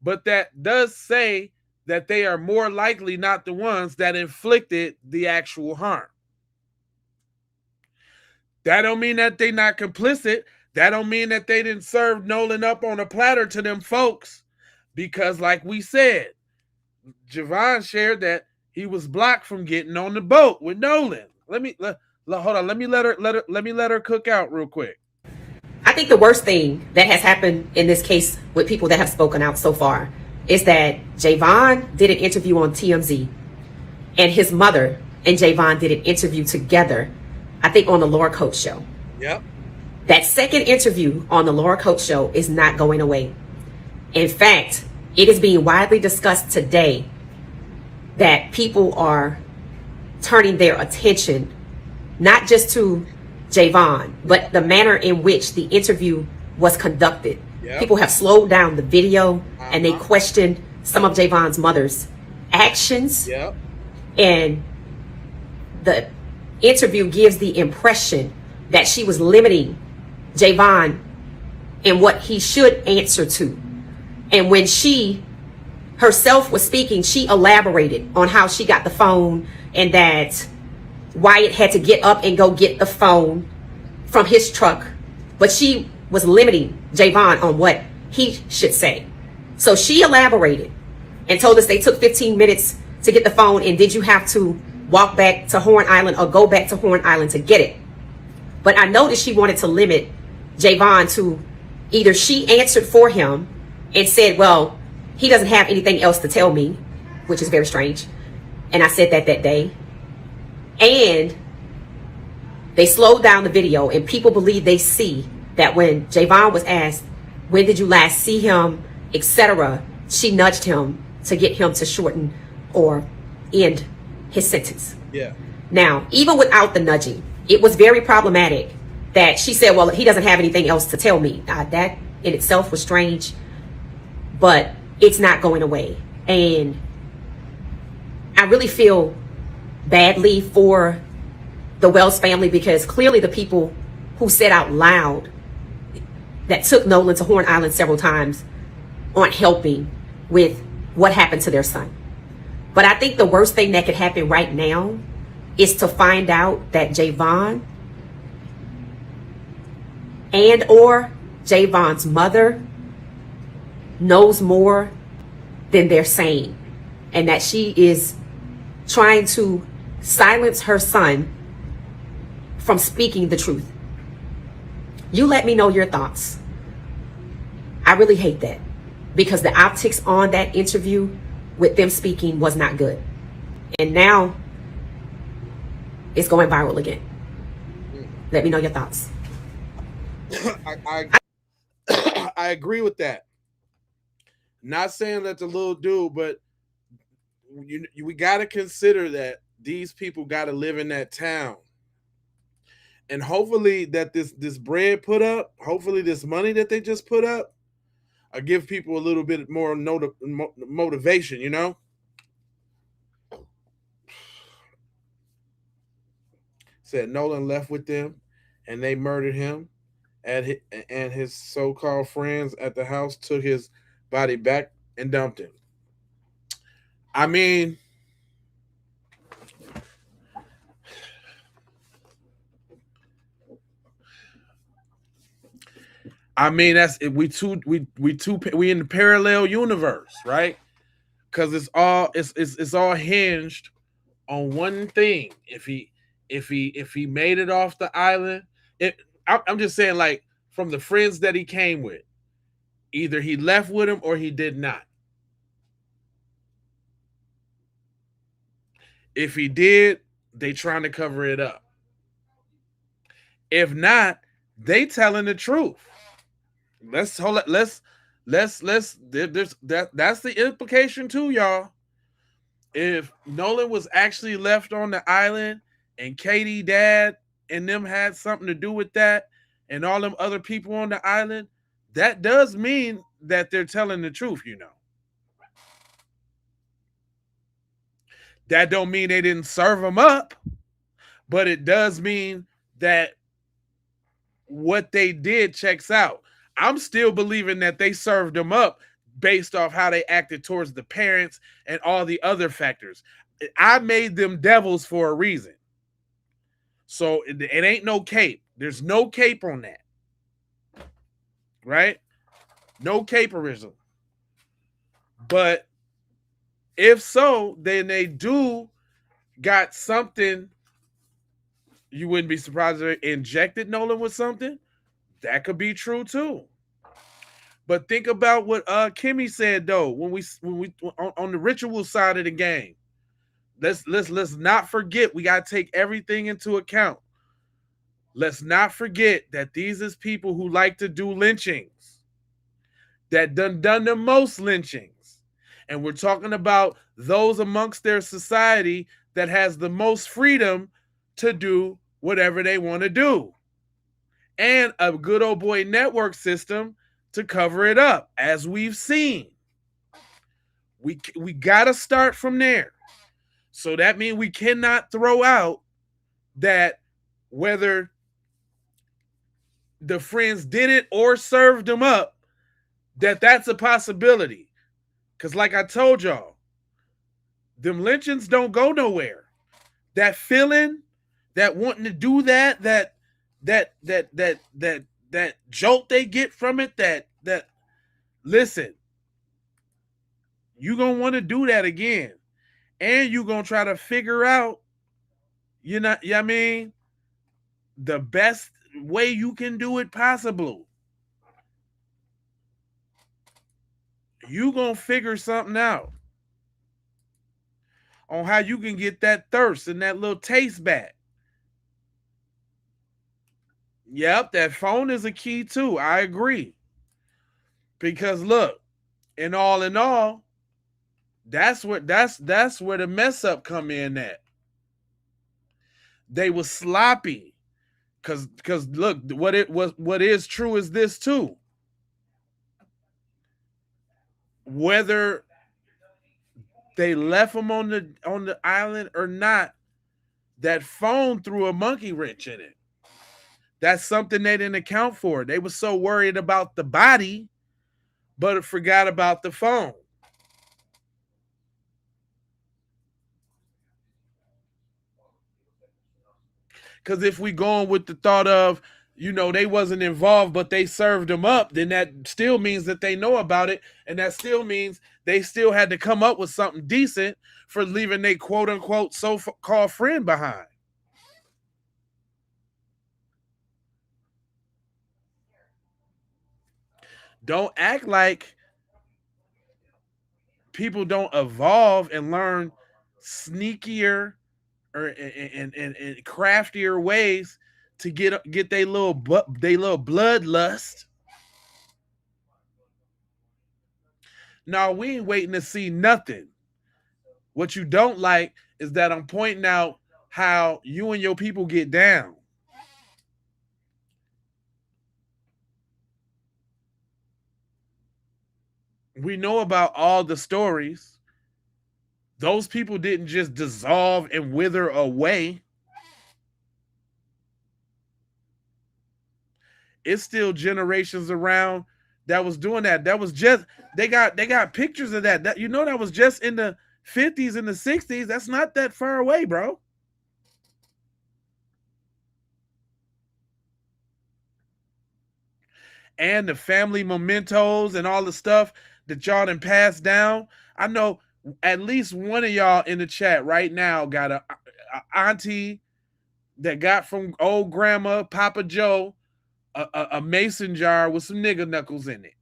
but that does say that they are more likely not the ones that inflicted the actual harm. That don't mean that they not complicit. That don't mean that they didn't serve Nolan up on a platter to them folks, because like we said, Javon shared that he was blocked from getting on the boat with Nolan. Hold on. Let me let her cook out real quick. I think the worst thing that has happened in this case with people that have spoken out so far is that Javon did an interview on TMZ, and his mother and Javon did an interview together, I think on the Laura Coates show. Yep. That second interview on the Laura Coates show is not going away. In fact, it is being widely discussed today that people are turning their attention not just to Javon, but the manner in which the interview was conducted. Yep. People have slowed down the video and they questioned some of Javon's mother's actions. Yep. And the interview gives the impression that she was limiting Javon in what he should answer to. And when she herself was speaking, she elaborated on how she got the phone and that Wyatt had to get up and go get the phone from his truck. But she was limiting Javon on what he should say. So she elaborated and told us they took 15 minutes to get the phone, and did you have to walk back to Horn Island or go back to Horn Island to get it? But I noticed she wanted to limit Javon to either she answered for him and said, well, he doesn't have anything else to tell me, which is very strange. And I said that day. And they slowed down the video, and people believe they see that when Javon was asked, when did you last see him, etc., she nudged him to get him to shorten or end his sentence. Yeah. Now, even without the nudging, it was very problematic that she said, well, he doesn't have anything else to tell me. That in itself was strange, but it's not going away. And I really feel badly for the Wells family, because clearly the people who said out loud that took Nolan to Horn Island several times on helping with what happened to their son. But I think the worst thing that could happen right now is to find out that Javon and or Javon's mother knows more than they're saying, and that she is trying to silence her son from speaking the truth. You let me know your thoughts. I really hate that, because the optics on that interview with them speaking was not good. And now it's going viral again. Let me know your thoughts. I agree with that. Not saying that the little dude, but we got to consider that these people got to live in that town. And hopefully that this bread put up, hopefully this money that they just put up, give people a little bit more motivation, you know? Said Nolan left with them and they murdered him, and his so-called friends at the house took his body back and dumped him. I mean, that's we in the parallel universe, right? Because it's all hinged on one thing. If he made it off the island, I'm just saying, like, from the friends that he came with, either he left with him or he did not. If he did, they trying to cover it up. If not, they telling the truth. That's the implication too, y'all. If Nolan was actually left on the island and Katie dad and them had something to do with that, and all them other people on the island, that does mean that they're telling the truth, you know. That don't mean they didn't serve them up, but it does mean that what they did checks out. I'm still believing that they served them up based off how they acted towards the parents and all the other factors. I made them devils for a reason. So it ain't no cape. There's no cape on that. Right? No caperism. But if so, then they do got something. You wouldn't be surprised if they injected Nolan with something. That could be true too. But think about what Kimmy said though when we on the ritual side of the game. Let's not forget, we got to take everything into account. Let's not forget that these is people who like to do lynchings, that done the most lynchings. And we're talking about those amongst their society that has the most freedom to do whatever they want to do. And a good old boy network system to cover it up, as we've seen. We got to start from there. So that means we cannot throw out that whether the friends did it or served them up, that's a possibility. Because like I told y'all, them lynchings don't go nowhere. That feeling, that wanting to do that jolt they get from it, that listen, you gonna want to do that again. And you gonna try to figure out, I mean, the best way you can do it possible. You gonna figure something out on how you can get that thirst and that little taste back. Yep, that phone is a key too. I agree. Because look, in all, that's where the mess up come in at. They were sloppy. Cause look, what is true is this too. Whether they left them on the island or not, that phone threw a monkey wrench in it. That's something they didn't account for. They were so worried about the body, but forgot about the phone. Because if we go on with the thought of, they wasn't involved, but they served them up, then that still means that they know about it. And that still means they still had to come up with something decent for leaving their quote unquote so-called friend behind. Don't act like people don't evolve and learn sneakier and craftier ways to get their little bloodlust. No, we ain't waiting to see nothing. What you don't like is that I'm pointing out how you and your people get down. We know about all the stories. Those people didn't just dissolve and wither away. It's still generations around that was doing that. That was just they got pictures of that. That that was just in the 50s and the 60s. That's not that far away, bro. And the family mementos and all the stuff that y'all done passed down. I know at least one of y'all in the chat right now got a auntie that got from old grandma, Papa Joe, a mason jar with some nigger knuckles in it.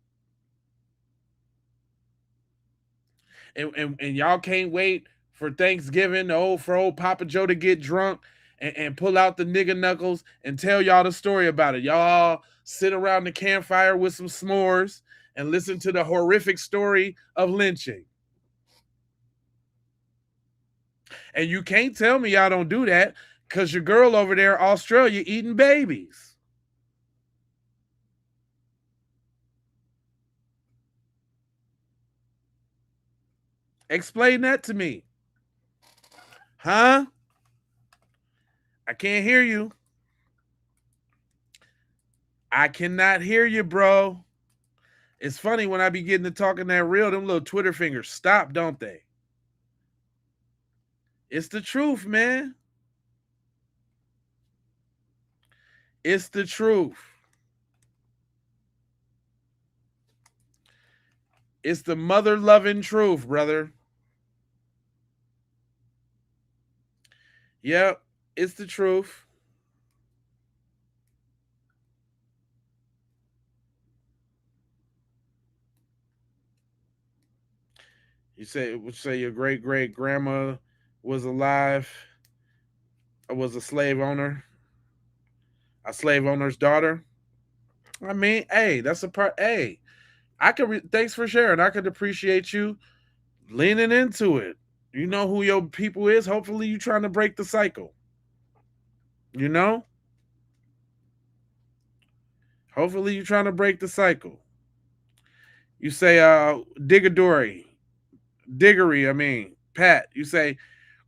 And y'all can't wait for Thanksgiving for old Papa Joe to get drunk and pull out the nigger knuckles and tell y'all the story about it. Y'all sit around the campfire with some s'mores and listen to the horrific story of lynching. And you can't tell me y'all don't do that because your girl over there, Australia, eating babies. Explain that to me. Huh? I can't hear you. I cannot hear you, bro. It's funny when I be getting to talking that real, them little Twitter fingers stop, don't they? It's the truth, man. It's the truth. It's the mother-loving truth, brother. Yep, it's the truth. You say your great grandma was alive, was a slave owner, a slave owner's daughter. I mean, hey, that's a part. Hey, thanks for sharing. I could appreciate you leaning into it. You know who your people is. Hopefully, you trying to break the cycle. Hopefully, you trying to break the cycle. You say, Diggery. Pat. You say,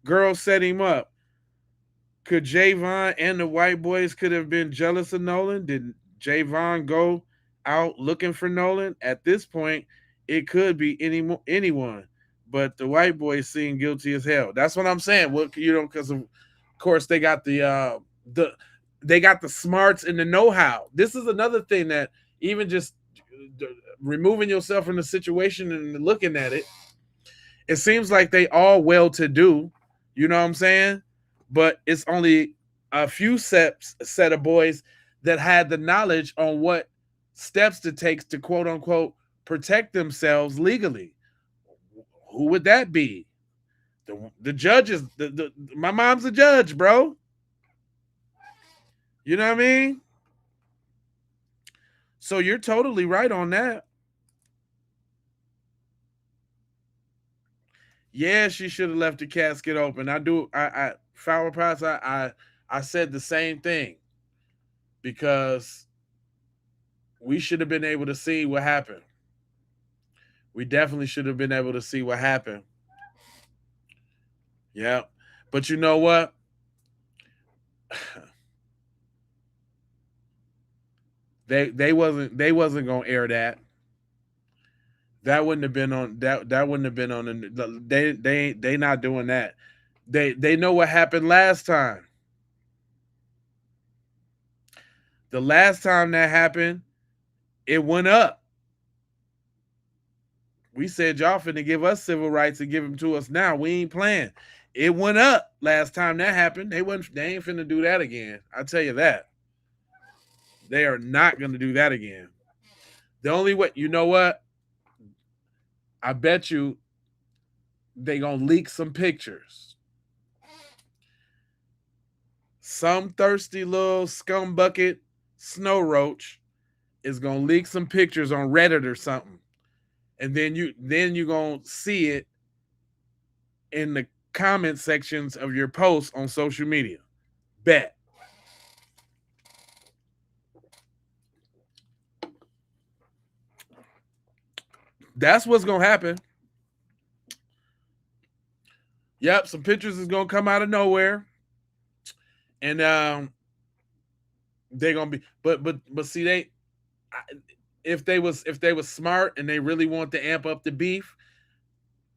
girl set him up. Could Javon and the white boys could have been jealous of Nolan? Did Javon go out looking for Nolan? At this point, it could be anyone, but the white boys seem guilty as hell. That's what I'm saying. Well, because of course they got the smarts and the know-how. This is another thing that even just removing yourself from the situation and looking at it, it seems like they all well-to-do. You know what I'm saying? But it's only a few set of boys that had the knowledge on what steps to take to quote unquote protect themselves legally. Who would that be? The judges. My mom's a judge, bro. You know what I mean? So you're totally right on that. Yeah, she should have left the casket open. I Flower Pots, I said the same thing because we should have been able to see what happened. We definitely should have been able to see what happened. Yeah. But you know what? They wasn't gonna air that. That wouldn't have been on that wouldn't have been on the they not doing that. They know what happened last time. The last time that happened, it went up. We said y'all finna give us civil rights and give them to us now. We ain't playing. It went up last time that happened. They ain't finna do that again. I tell you that. They are not gonna do that again. The only way, you know what? I bet you they gonna leak some pictures. Some thirsty little scumbucket snow roach is gonna leak some pictures on Reddit or something, and then you gonna see it in the comment sections of your posts on social media. Bet. That's what's gonna happen. Yep, some pictures is gonna come out of nowhere, and they're gonna be. But see, if they was smart and they really want to amp up the beef,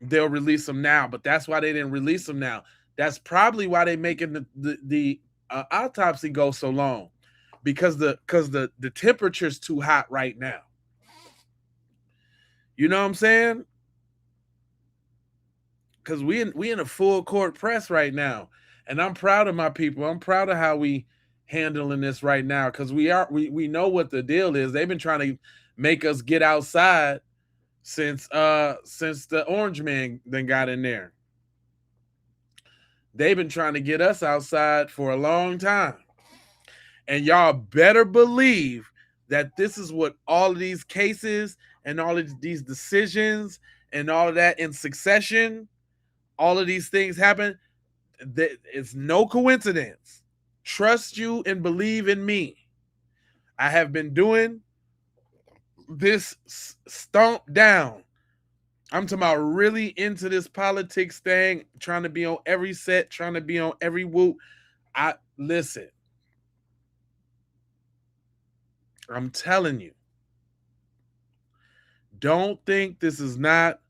they'll release them now. But that's why they didn't release them now. That's probably why they making the autopsy go so long, because the temperature's too hot right now. You know what I'm saying? Because we in a full court press right now, and I'm proud of my people. I'm proud of how we handling this right now, because we know what the deal is. They've been trying to make us get outside since the orange man then got in there. They've been trying to get us outside for a long time, and y'all better believe that this is what all of these cases and all of these decisions and all of that in succession, all of these things happen. It's no coincidence. Trust you and believe in me. I have been doing this stomp down. I'm talking about really into this politics thing, trying to be on every set, trying to be on every whoop. Listen. I'm telling you. Don't think this is not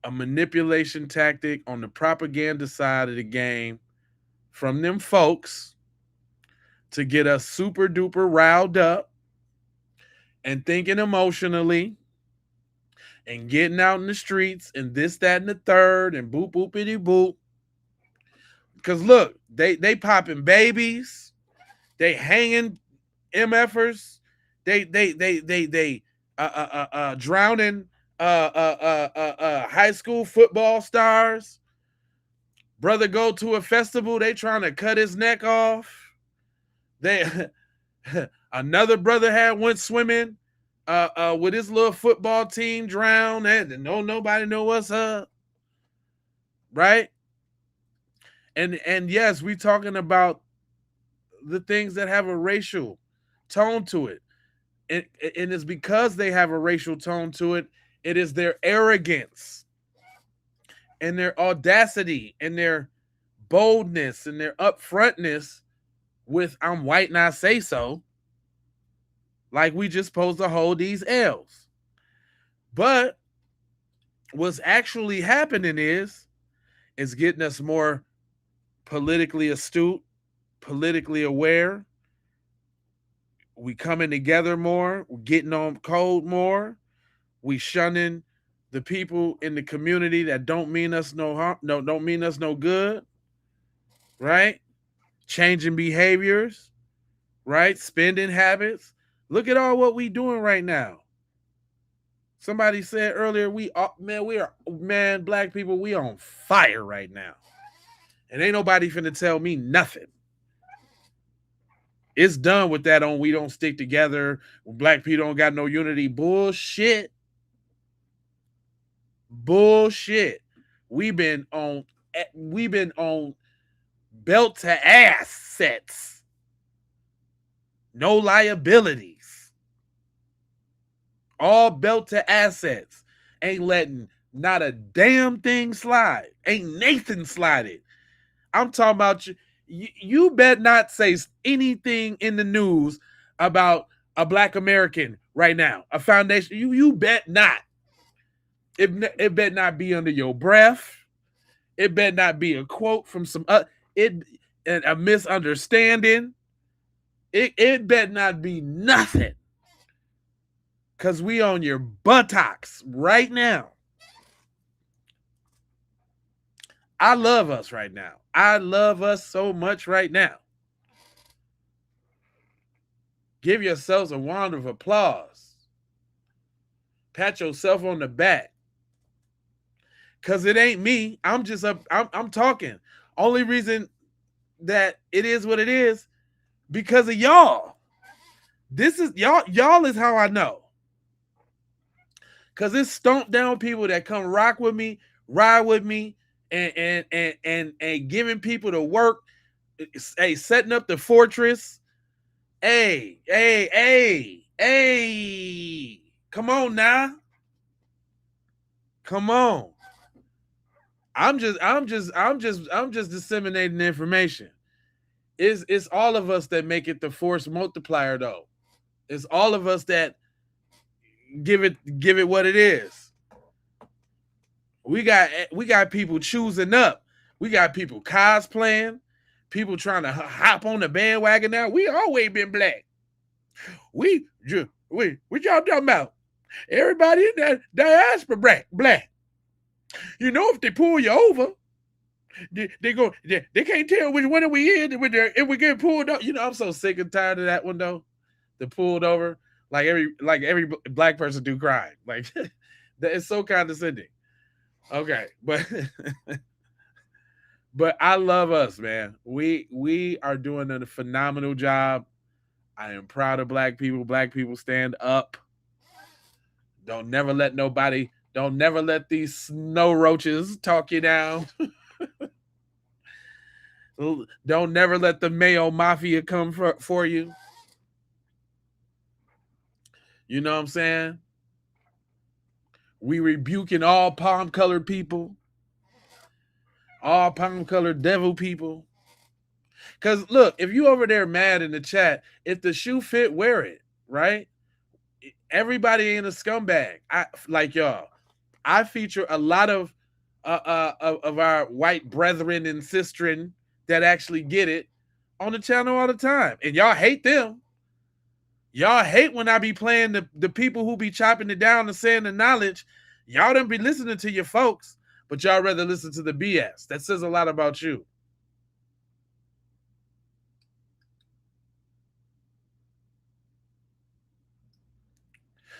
a manipulation tactic on the propaganda side of the game from them folks to get us super duper riled up and thinking emotionally and getting out in the streets and this, that, and the third and boop, boopity boop. Because look, they popping babies, they hanging MFers, they drowning high school football stars. Brother go to a festival, they trying to cut his neck off. Another brother went swimming with his little football team, drowned, and nobody know what's up, right? And yes, we talking about the things that have a racial tone to it. And it's because they have a racial tone to it. It is their arrogance and their audacity and their boldness and their upfrontness with I'm white and I say so. Like we just supposed to hold these L's. But what's actually happening is getting us more politically astute, politically aware. We coming together more, we're getting on code more. We shunning the people in the community that don't mean us no harm, don't mean us no good, right? Changing behaviors, right? Spending habits. Look at all what we doing right now. Somebody said earlier, black people, we on fire right now. And ain't nobody finna tell me nothing. It's done with that on we don't stick together. Black people don't got no unity. Bullshit. Bullshit. We've been on belt to ass sets. No liabilities. All belt to assets. Ain't letting not a damn thing slide. Ain't Nathan slided. I'm talking about you. You bet not say anything in the news about a black American right now. A foundation. You bet not. It better not be under your breath. It better not be a quote from some a misunderstanding. It better not be nothing. Cause we on your buttocks right now. I love us right now. I love us so much right now. Give yourselves a round of applause. Pat yourself on the back. Cause it ain't me. I'm just up. I'm talking. Only reason that it is what it is because of y'all. This is y'all is how I know. Cause it's stomped down people that come rock with me, ride with me, and giving people to work, hey, setting up the fortress. Hey, come on now. Come on. I'm just disseminating information. It's all of us that make it the force multiplier though. It's all of us that give it what it is. We got people choosing up. We got people cosplaying, people trying to hop on the bandwagon now. We always been black. What y'all talking about? Everybody in that diaspora black. You know, if they pull you over, they can't tell which one are we in if we get pulled up. You know, I'm so sick and tired of that one though. The pulled over, like every black person do crime. Like it's so condescending. Okay, but I love us, man. We are doing a phenomenal job. I am proud of black people. Black people stand up. Don't never let these snow roaches talk you down. Don't never let the Mayo Mafia come for you. You know what I'm saying? We rebuking all palm-colored people. All palm-colored devil people. Because, look, if you over there mad in the chat, if the shoe fit, wear it, right? Everybody ain't a scumbag. Like y'all. I feature a lot of our white brethren and sistren that actually get it on the channel all the time. And y'all hate them. Y'all hate when I be playing the people who be chopping it down and saying the knowledge. Y'all don't be listening to your folks, but y'all rather listen to the BS. That says a lot about you.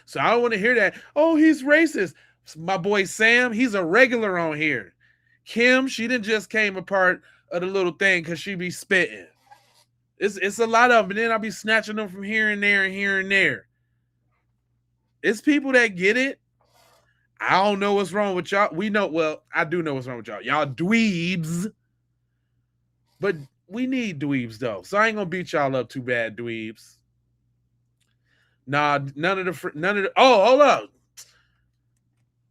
So I don't want to hear that. Oh, he's racist. My boy Sam, he's a regular on here. Kim, she didn't just came a part of the little thing because she be spitting. It's a lot of them, and then I'll be snatching them from here and there and here and there. It's people that get it. I don't know what's wrong with y'all. Well, I do know what's wrong with y'all. Y'all dweebs. But we need dweebs, though. So I ain't going to beat y'all up too bad, dweebs. Nah, none of the. Oh, hold up.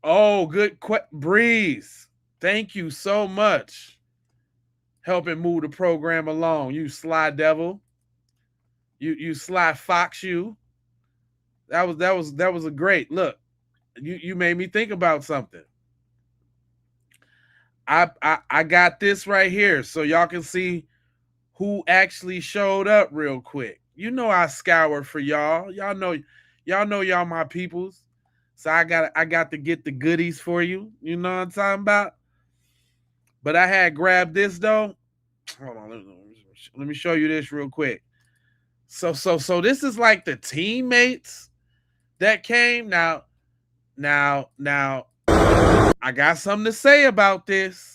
Oh, good. Breeze. Thank you so much. Helping move the program along. You sly devil. You sly fox you. That was a great look. You made me think about something. I got this right here so y'all can see who actually showed up real quick. You know I scour for y'all. Y'all know y'all my peoples. So I got to get the goodies for you. You know what I'm talking about? But I had grabbed this though. Hold on, let me show you this real quick. So this is like the teammates that came. Now, I got something to say about this.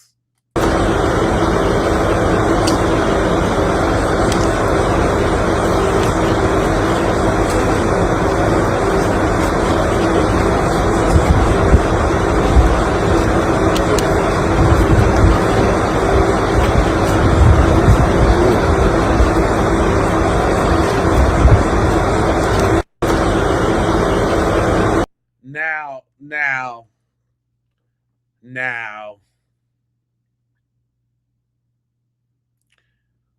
Now,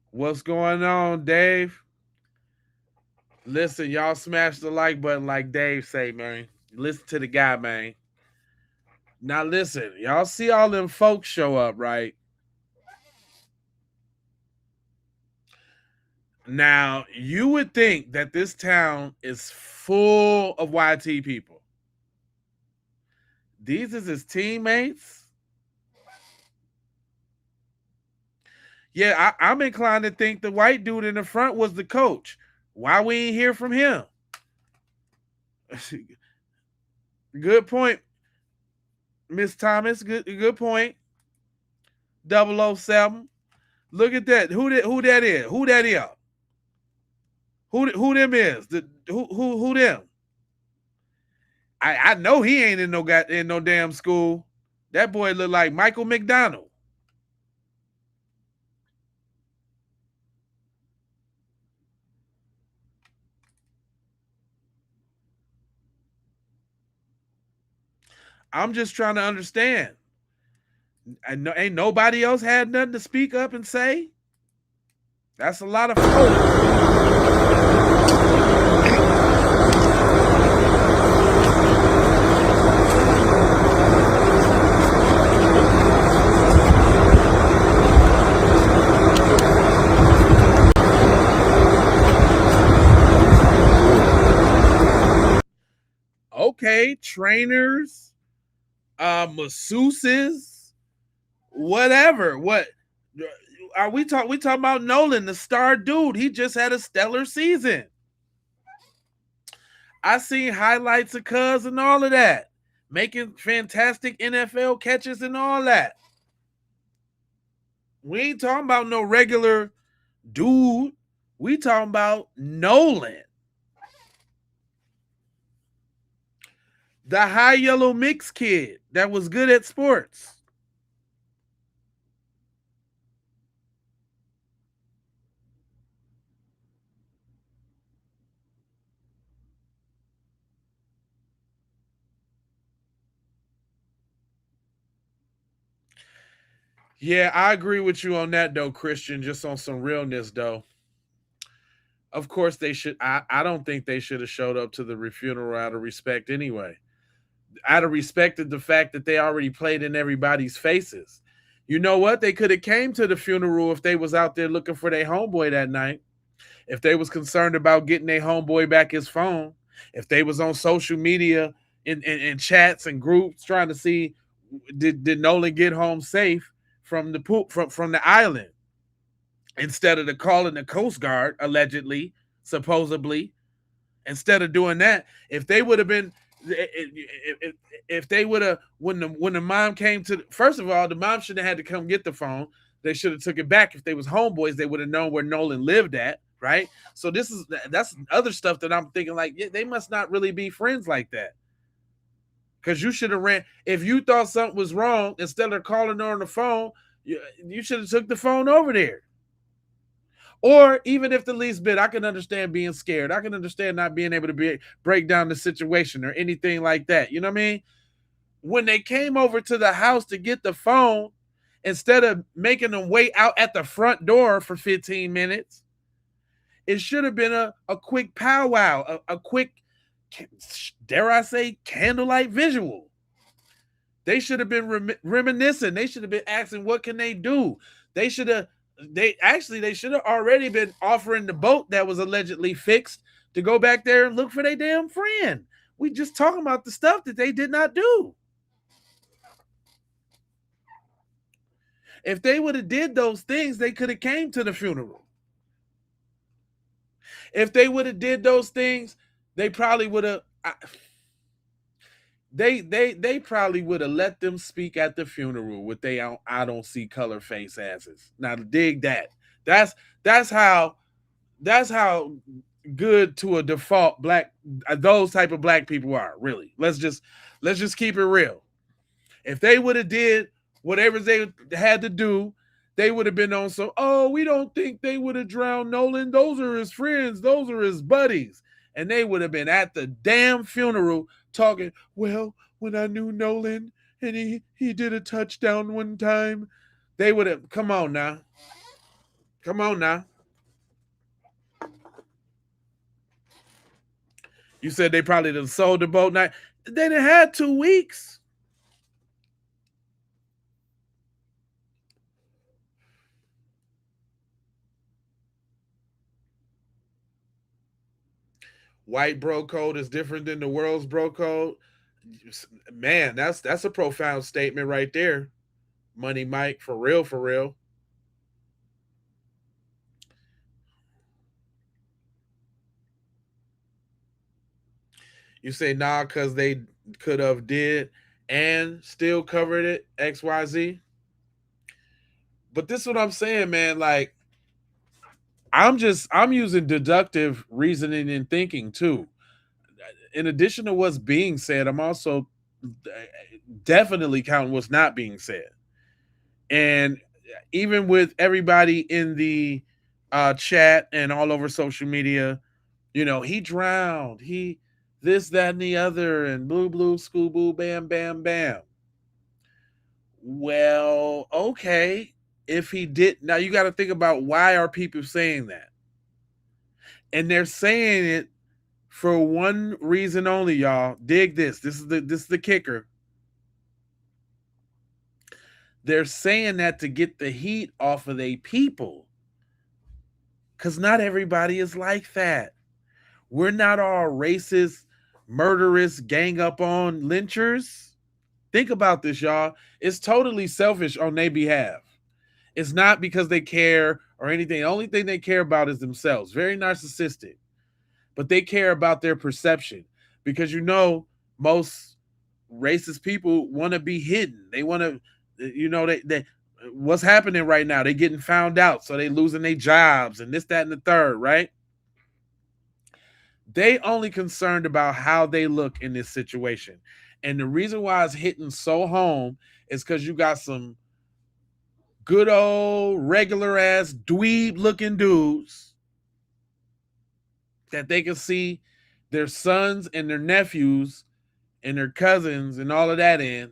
what's going on, Dave? Listen, y'all smash the like button like Dave say, man. Listen to the guy, man. Now listen, y'all see all them folks show up, right? Now, you would think that this town is full of YT people. These is his teammates. Yeah, I'm inclined to think the white dude in the front was the coach. Why we ain't hear from him? Good point, Miss Thomas. Good point. 007. Look at that. Who that is? Who that is? Who them is? Who them? I know he ain't in no damn school. That boy look like Michael McDonald. I'm just trying to understand. I know ain't nobody else had nothing to speak up and say. That's a lot of okay, trainers, masseuses, whatever. What are we talking? We talking about Nolan, the star dude. He just had a stellar season. I seen highlights of Cuz and all of that, making fantastic NFL catches and all that. We ain't talking about no regular dude. We talking about Nolan. The high yellow mix kid that was good at sports. Yeah, I agree with you on that though, Christian, just on some realness though. Of course they should. I don't think they should have showed up to the funeral out of respect anyway. Out of respect of the fact that they already played in everybody's faces. You know what? They could have came to the funeral if they was out there looking for their homeboy that night. If they was concerned about getting their homeboy back his phone. If they was on social media in chats and groups trying to see did Nolan get home safe from the island instead of calling the Coast Guard, allegedly, supposedly. Instead of doing that, if they would have been if they would have when the mom came to first of all, the mom shouldn't have had to come get the phone. They should have took it back. If they was homeboys, they would have known where Nolan lived at, right? So that's other stuff that I'm thinking like, yeah, they must not really be friends like that. Because you should have ran. If you thought something was wrong, instead of calling her on the phone, you should have took the phone over there. Or even if the least bit, I can understand being scared. I can understand not being able to break down the situation or anything like that. You know what I mean? When they came over to the house to get the phone, instead of making them wait out at the front door for 15 minutes, it should have been a quick powwow, a quick, dare I say, candlelight visual. They should have been reminiscing. They should have been asking, what can they do? They should have already been offering the boat that was allegedly fixed to go back there and look for their damn friend. We just talking about the stuff that they did not do. If they would have did those things, they could have came to the funeral. If they would have did those things, they probably would have. They probably would have let them speak at the funeral with they I don't see color face asses. Now dig that. That's how good to a default black those type of black people are, really. Let's just keep it real. If they would have did whatever they had to do, they would have been on some, oh, we don't think they would have drowned Nolan. Those are his friends. Those are his buddies. And they would have been at the damn funeral talking, well, when I knew Nolan and he did a touchdown one time, they would have, come on now. Come on now. You said they probably done sold the boat. Now, they done had 2 weeks. white bro code is different than the world's bro code. Man, that's a profound statement right there. Money Mike, for real, for real. You say nah because they could have did and still covered it, XYZ. But this is what I'm saying, man. Like, I'm using deductive reasoning and thinking too. In addition to what's being said, I'm also definitely counting what's not being said. And even with everybody in the chat and all over social media, you know, he drowned, he this, that, and the other, and blue, blue, school, boo, bam, bam, bam. Well, okay. If he did, now you got to think about why are people saying that? And they're saying it for one reason only, y'all. Dig this. This is the kicker. They're saying that to get the heat off of their people. Because not everybody is like that. We're not all racist, murderous, gang up on lynchers. Think about this, y'all. It's totally selfish on their behalf. It's not because they care or anything. The only thing they care about is themselves. Very narcissistic. But they care about their perception. Because, you know, most racist people want to be hidden. They want to, you know, they what's happening right now? They're getting found out. So they losing their jobs and this, that, and the third, right? They only concerned about how they look in this situation. And the reason why it's hitting so home is because you got some good old regular ass dweeb looking dudes that they can see their sons and their nephews and their cousins and all of that in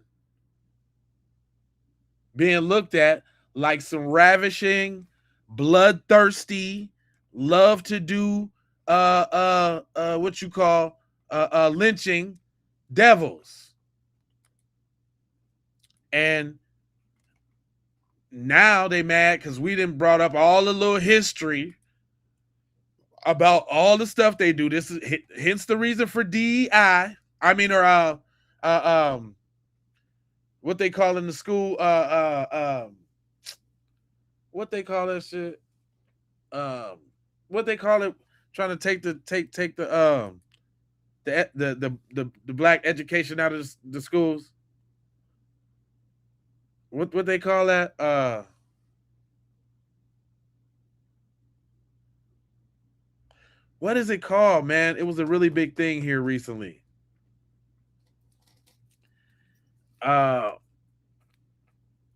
being looked at like some ravishing, bloodthirsty, love to do what you call lynching devils. And now they mad because we didn't brought up all the little history about all the stuff they do. This is hence the reason for DEI. I mean, or what they call in the school, what they call that shit, what they call it, trying to take the black education out of the schools. What they call that? What is it called, man? It was a really big thing here recently.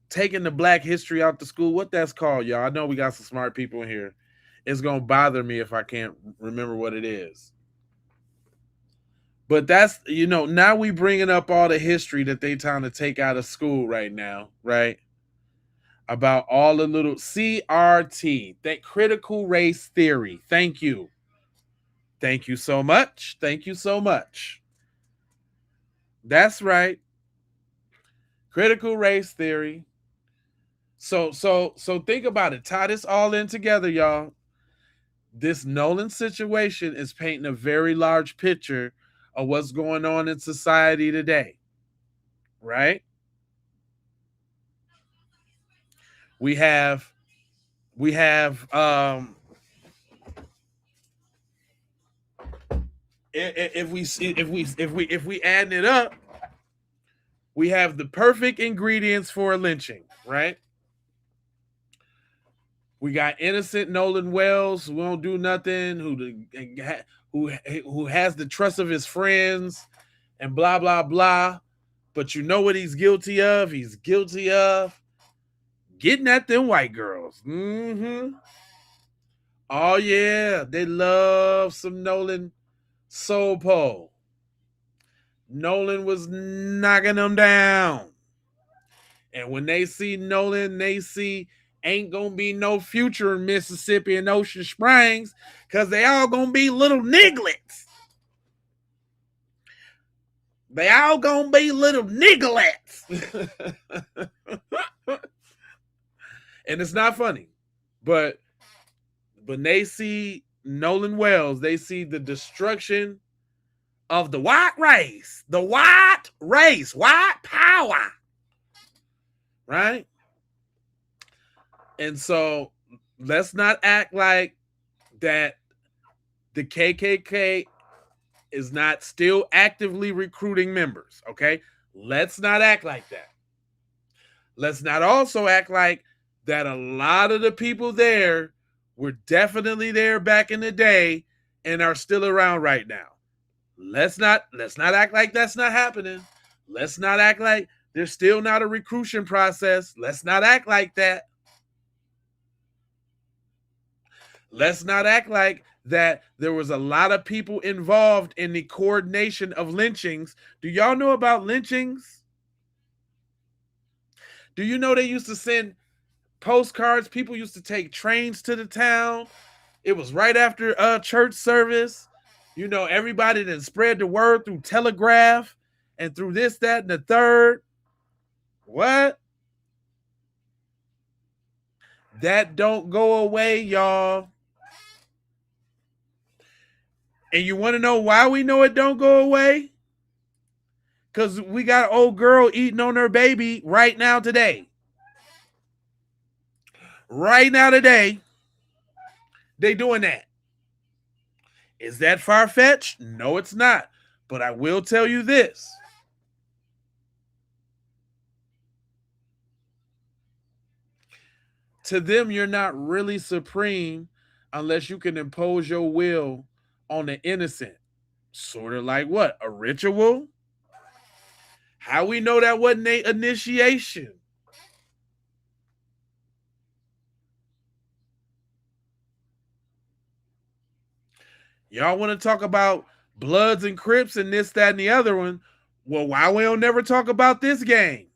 Taking the black history out the school. What that's called, y'all? I know we got some smart people in here. It's gonna bother me if I can't remember what it is. But that's, you know, now we bringing up all the history that they trying to take out of school right now, right? About all the little CRT, that critical race theory. Thank you. Thank you so much. Thank you so much. That's right. Critical race theory. So think about it. Tie this all in together, y'all. This Nolan situation is painting a very large picture of what's going on in society today. Right? We have if we add it up, we have the perfect ingredients for a lynching, right? We got innocent Nolan Wells who won't do nothing, who has the trust of his friends, and blah blah blah. But you know what he's guilty of? He's guilty of getting at them white girls. Mm-hmm. Oh yeah, they love some Nolan soul pole. Nolan was knocking them down. And when they see Nolan, they see ain't gonna be no future in Mississippi and Ocean Springs because they all gonna be little nigglets. They all gonna be little nigglets. And it's not funny. But when they see Nolan Wells, they see the destruction of the white race, white power, right? And so let's not act like that the KKK is not still actively recruiting members, okay? Let's not act like that. Let's not also act like that a lot of the people there were definitely there back in the day and are still around right now. Let's not act like that's not happening. Let's not act like there's still not a recruitment process. Let's not act like that. Let's not act like that there was a lot of people involved in the coordination of lynchings. Do y'all know about lynchings? Do you know they used to send postcards? People used to take trains to the town. It was right after church service. You know, everybody then spread the word through telegraph and through this, that, and the third. What? That don't go away, y'all. And you want to know why we know it don't go away? Because we got an old girl eating on her baby right now today. Right now today, they doing that. Is that far-fetched? No, it's not. But I will tell you this. To them, you're not really supreme unless you can impose your will on the innocent. Sort of like what? A ritual? How we know that wasn't an initiation? Y'all want to talk about Bloods and Crips and this, that, and the other one? Well, why we don't never talk about this gang?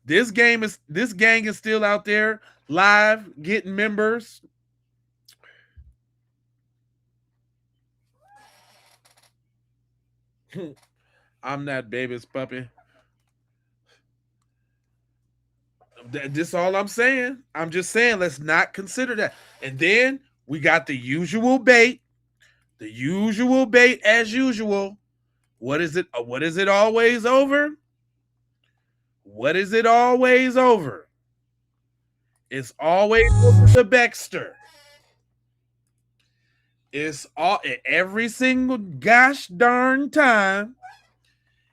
This gang is still out there live getting members. I'm not baby's puppy. This all I'm saying. I'm just saying let's not consider that. And then we got the usual bait. The usual bait as usual. What is it? What is it always over? What is it always over? It's always over the Baxter. It's all every single gosh darn time.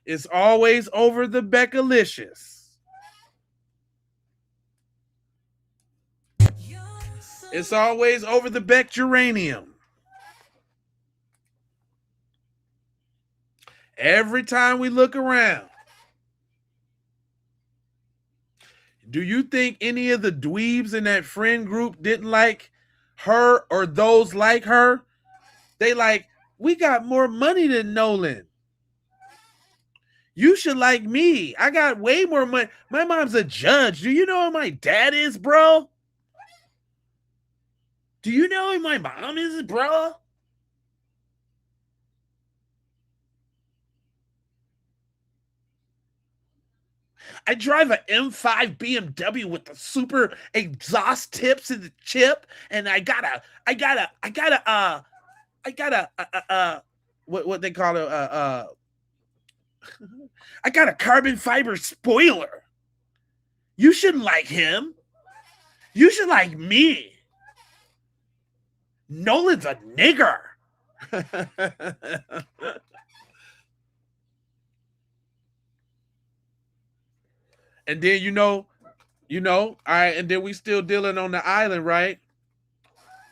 It's always over the Beckalicious. It's always over the Beck geranium. Every time we look around. Do you think any of the dweebs in that friend group didn't like her or those like her? They like, we got more money than Nolan. You should like me. I got way more money. My mom's a judge. Do you know who my dad is, bro? Do you know who my mom is, bro? I drive an M5 BMW with the super exhaust tips and the chip, and I got a what they call it I got a carbon fiber spoiler. You shouldn't like him. You should like me. Nolan's a nigger. And then all right, and then we still dealing on the island, right?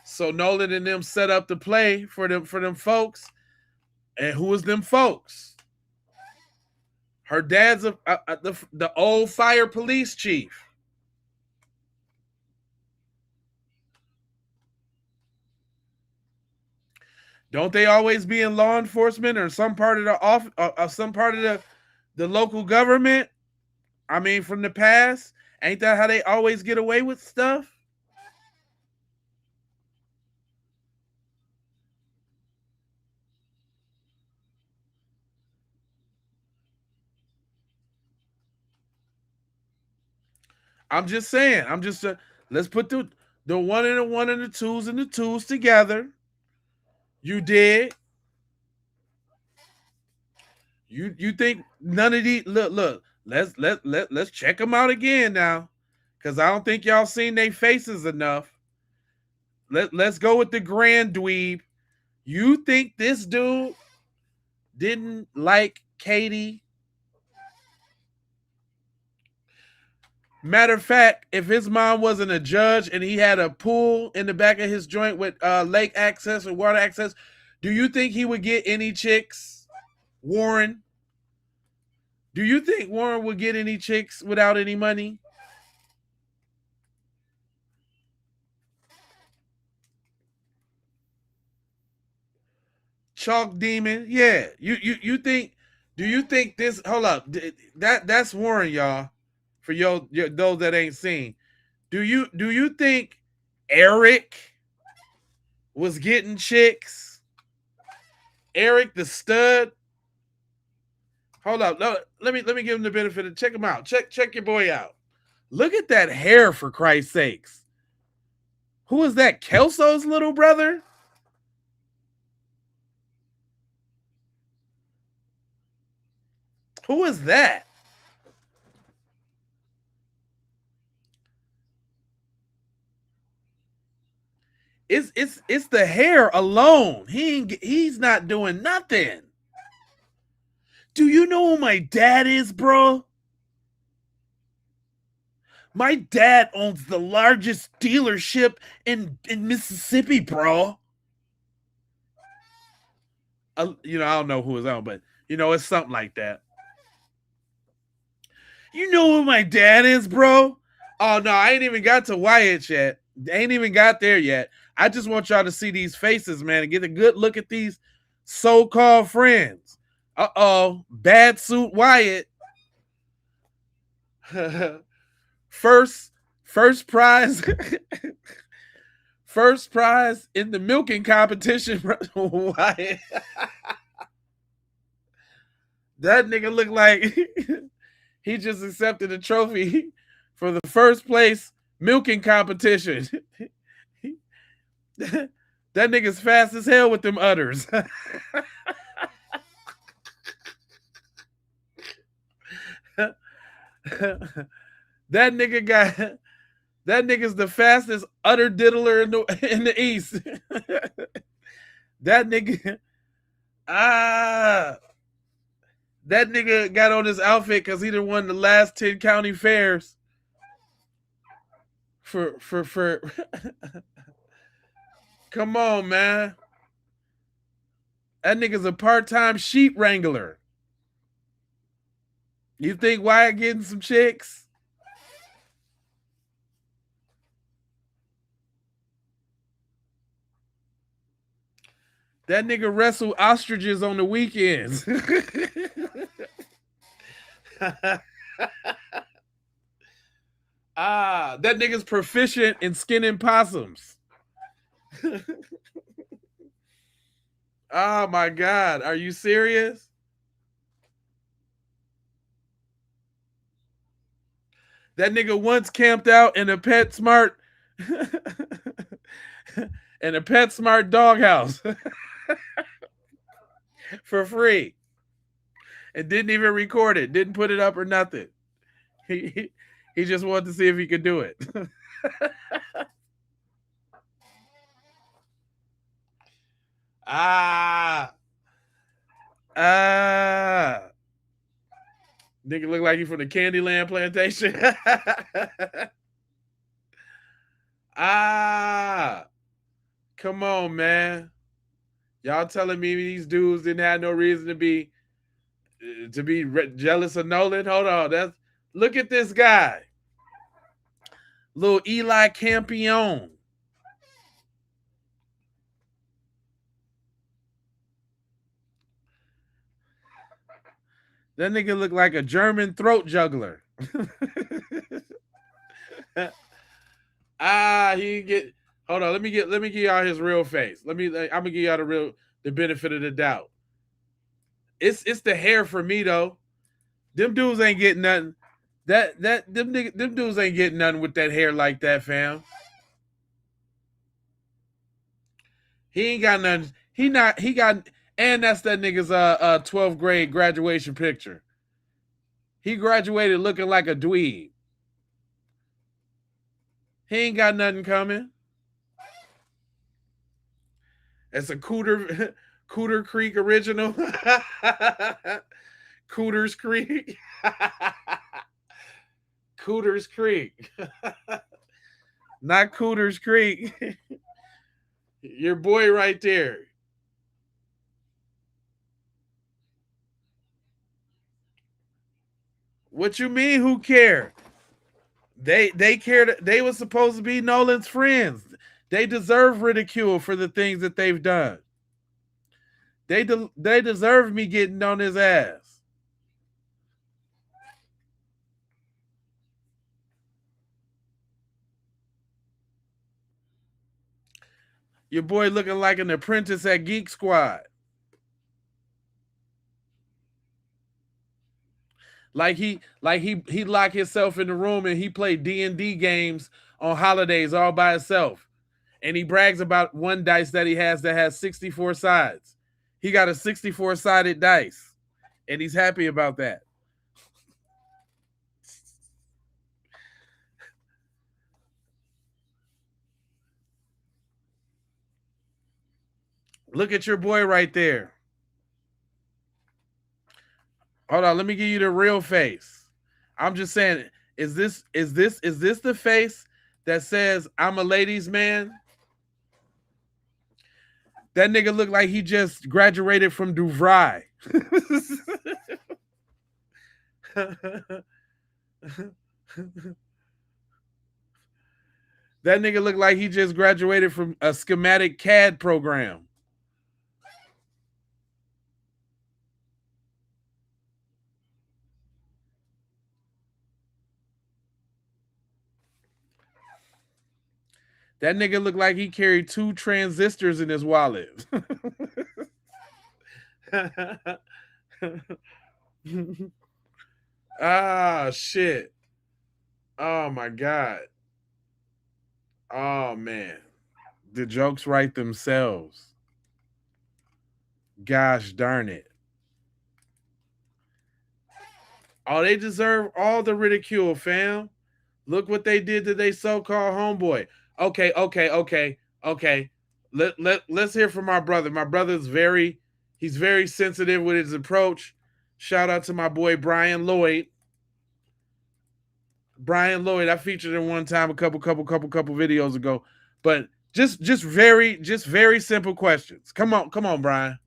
So Nolan and them set up the play for them folks. And who was them folks? Her dad's the old fire police chief. Don't they always be in law enforcement or some part of the local government? I mean, from the past, ain't that how they always get away with stuff? I'm just saying. Let's put the 1 and the 1 and the 2s and the 2s together. You did. You think none of these look, let's check them out again now. Cause I don't think y'all seen their faces enough. Let's go with the grand dweeb. You think this dude didn't like Katie? Matter of fact, if his mom wasn't a judge and he had a pool in the back of his joint with lake access or water access, do you think he would get any chicks? Warren, do you think Warren would get any chicks without any money? Chalk demon, yeah. You think? Do you think this? Hold up, that's Warren, y'all. For those that ain't seen, do you think Eric was getting chicks? Eric the stud. Hold up, let me give him the benefit of check him out. Check your boy out. Look at that hair, for Christ's sakes. Who is that? Kelso's little brother? Who is that? It's the hair alone. He's not doing nothing. Do you know who my dad is, bro? My dad owns the largest dealership in Mississippi, bro. I don't know who is on, but it's something like that. You know who my dad is, bro? Oh no, I ain't even got to Wyatt yet. Ain't even got there yet. I just want y'all to see these faces, man, and get a good look at these so-called friends. Uh-oh, bad suit Wyatt. First prize. First prize in the milking competition. Wyatt. That nigga look like he just accepted a trophy for the first place milking competition. That nigga's fast as hell with them udders. That nigga's the fastest udder diddler in the East. That nigga, that nigga got on his outfit because he done won the last 10 county fairs. For come on, man. That nigga's a part-time sheep wrangler. You think Wyatt getting some chicks? That nigga wrestled ostriches on the weekends. That nigga's proficient in skinning possums. Oh my God. Are you serious? That nigga once camped out in a PetSmart doghouse for free. And didn't even record it, didn't put it up or nothing. He just wanted to see if he could do it. Nigga look like he from the Candyland plantation. Come on, man. Y'all telling me these dudes didn't have no reason to be jealous of Nolan? Hold on, look at this guy. Little Eli Campion. That nigga look like a German throat juggler. He get. Hold on, let me give y'all his real face. I'm gonna give y'all the benefit of the doubt. It's the hair for me though. Them dudes ain't getting nothing. Them dudes ain't getting nothing with that hair like that, fam. He ain't got nothing. And that's that nigga's 12th grade graduation picture. He graduated looking like a dweeb. He ain't got nothing coming. It's a Cooter Creek original. Cooters Creek. Cooters Creek. Not Cooters Creek. Your boy right there. What you mean, who cared? They cared. They were supposed to be Nolan's friends. They deserve ridicule for the things that they've done. They deserve me getting on his ass. Your boy looking like an apprentice at Geek Squad. Like he locked himself in the room and he played D&D games on holidays all by himself. And he brags about one dice that he has that has 64 sides. He got a 64-sided dice. And he's happy about that. Look at your boy right there. Hold on, let me give you the real face. I'm just saying, is this the face that says I'm a ladies' man? That nigga look like he just graduated from DuVry. That nigga look like he just graduated from a schematic CAD program. That nigga looked like he carried 2 transistors in his wallet. Ah, shit. Oh, my God. Oh, man. The jokes write themselves. Gosh darn it. Oh, they deserve all the ridicule, fam. Look what they did to their so-called homeboy. Okay. Let's hear from my brother. My brother's he's very sensitive with his approach. Shout out to my boy Brian Lloyd. Brian Lloyd, I featured him one time a couple videos ago. But just very simple questions. Come on, Brian.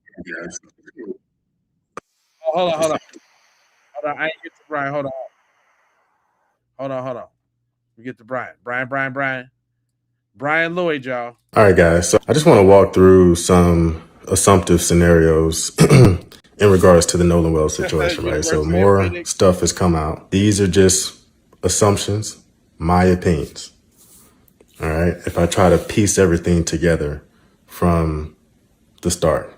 Oh, hold on. I ain't get to Brian. Hold on. We get to Brian. Brian Lloyd, y'all. All right, guys. So I just want to walk through some assumptive scenarios in regards to the Nolan Wells situation, right? So more stuff has come out. These are just assumptions, my opinions. All right. If I try to piece everything together from the start.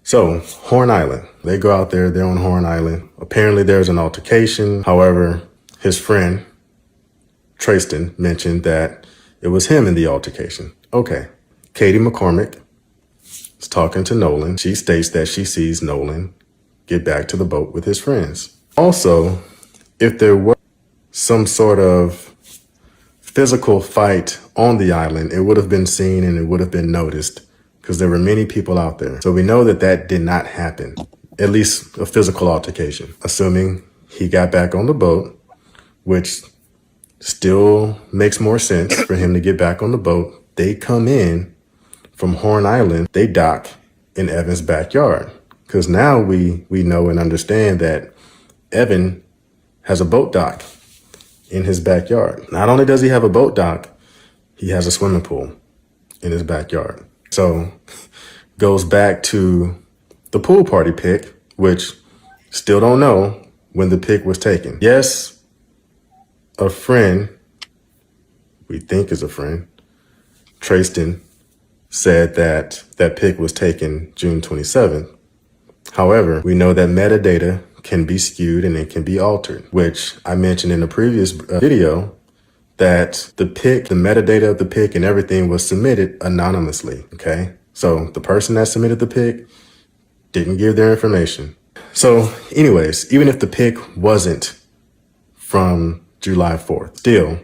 So Horn Island, they go out there, they're on Horn Island. Apparently there's an altercation. However, his friend, Tristan, mentioned that it was him in the altercation. Okay. Katie McCormick is talking to Nolan. She states that she sees Nolan get back to the boat with his friends. Also, if there were some sort of physical fight on the island, it would have been seen and it would have been noticed because there were many people out there. So we know that that did not happen, at least a physical altercation, assuming he got back on the boat, which still makes more sense for him to get back on the boat. They come in from Horn Island, they dock in Evan's backyard. Because now we know and understand that Evan has a boat dock in his backyard. Not only does he have a boat dock, he has a swimming pool in his backyard. So goes back to the pool party pic, which still don't know when the pic was taken. Yes, a friend, we think is a friend, Tristan, said that that pic was taken June 27th. However, we know that metadata can be skewed and it can be altered, which I mentioned in a previous video that the pic, the metadata of the pic and everything was submitted anonymously. Okay. So the person that submitted the pic didn't give their information. So anyways, even if the pic wasn't from July 4th, still,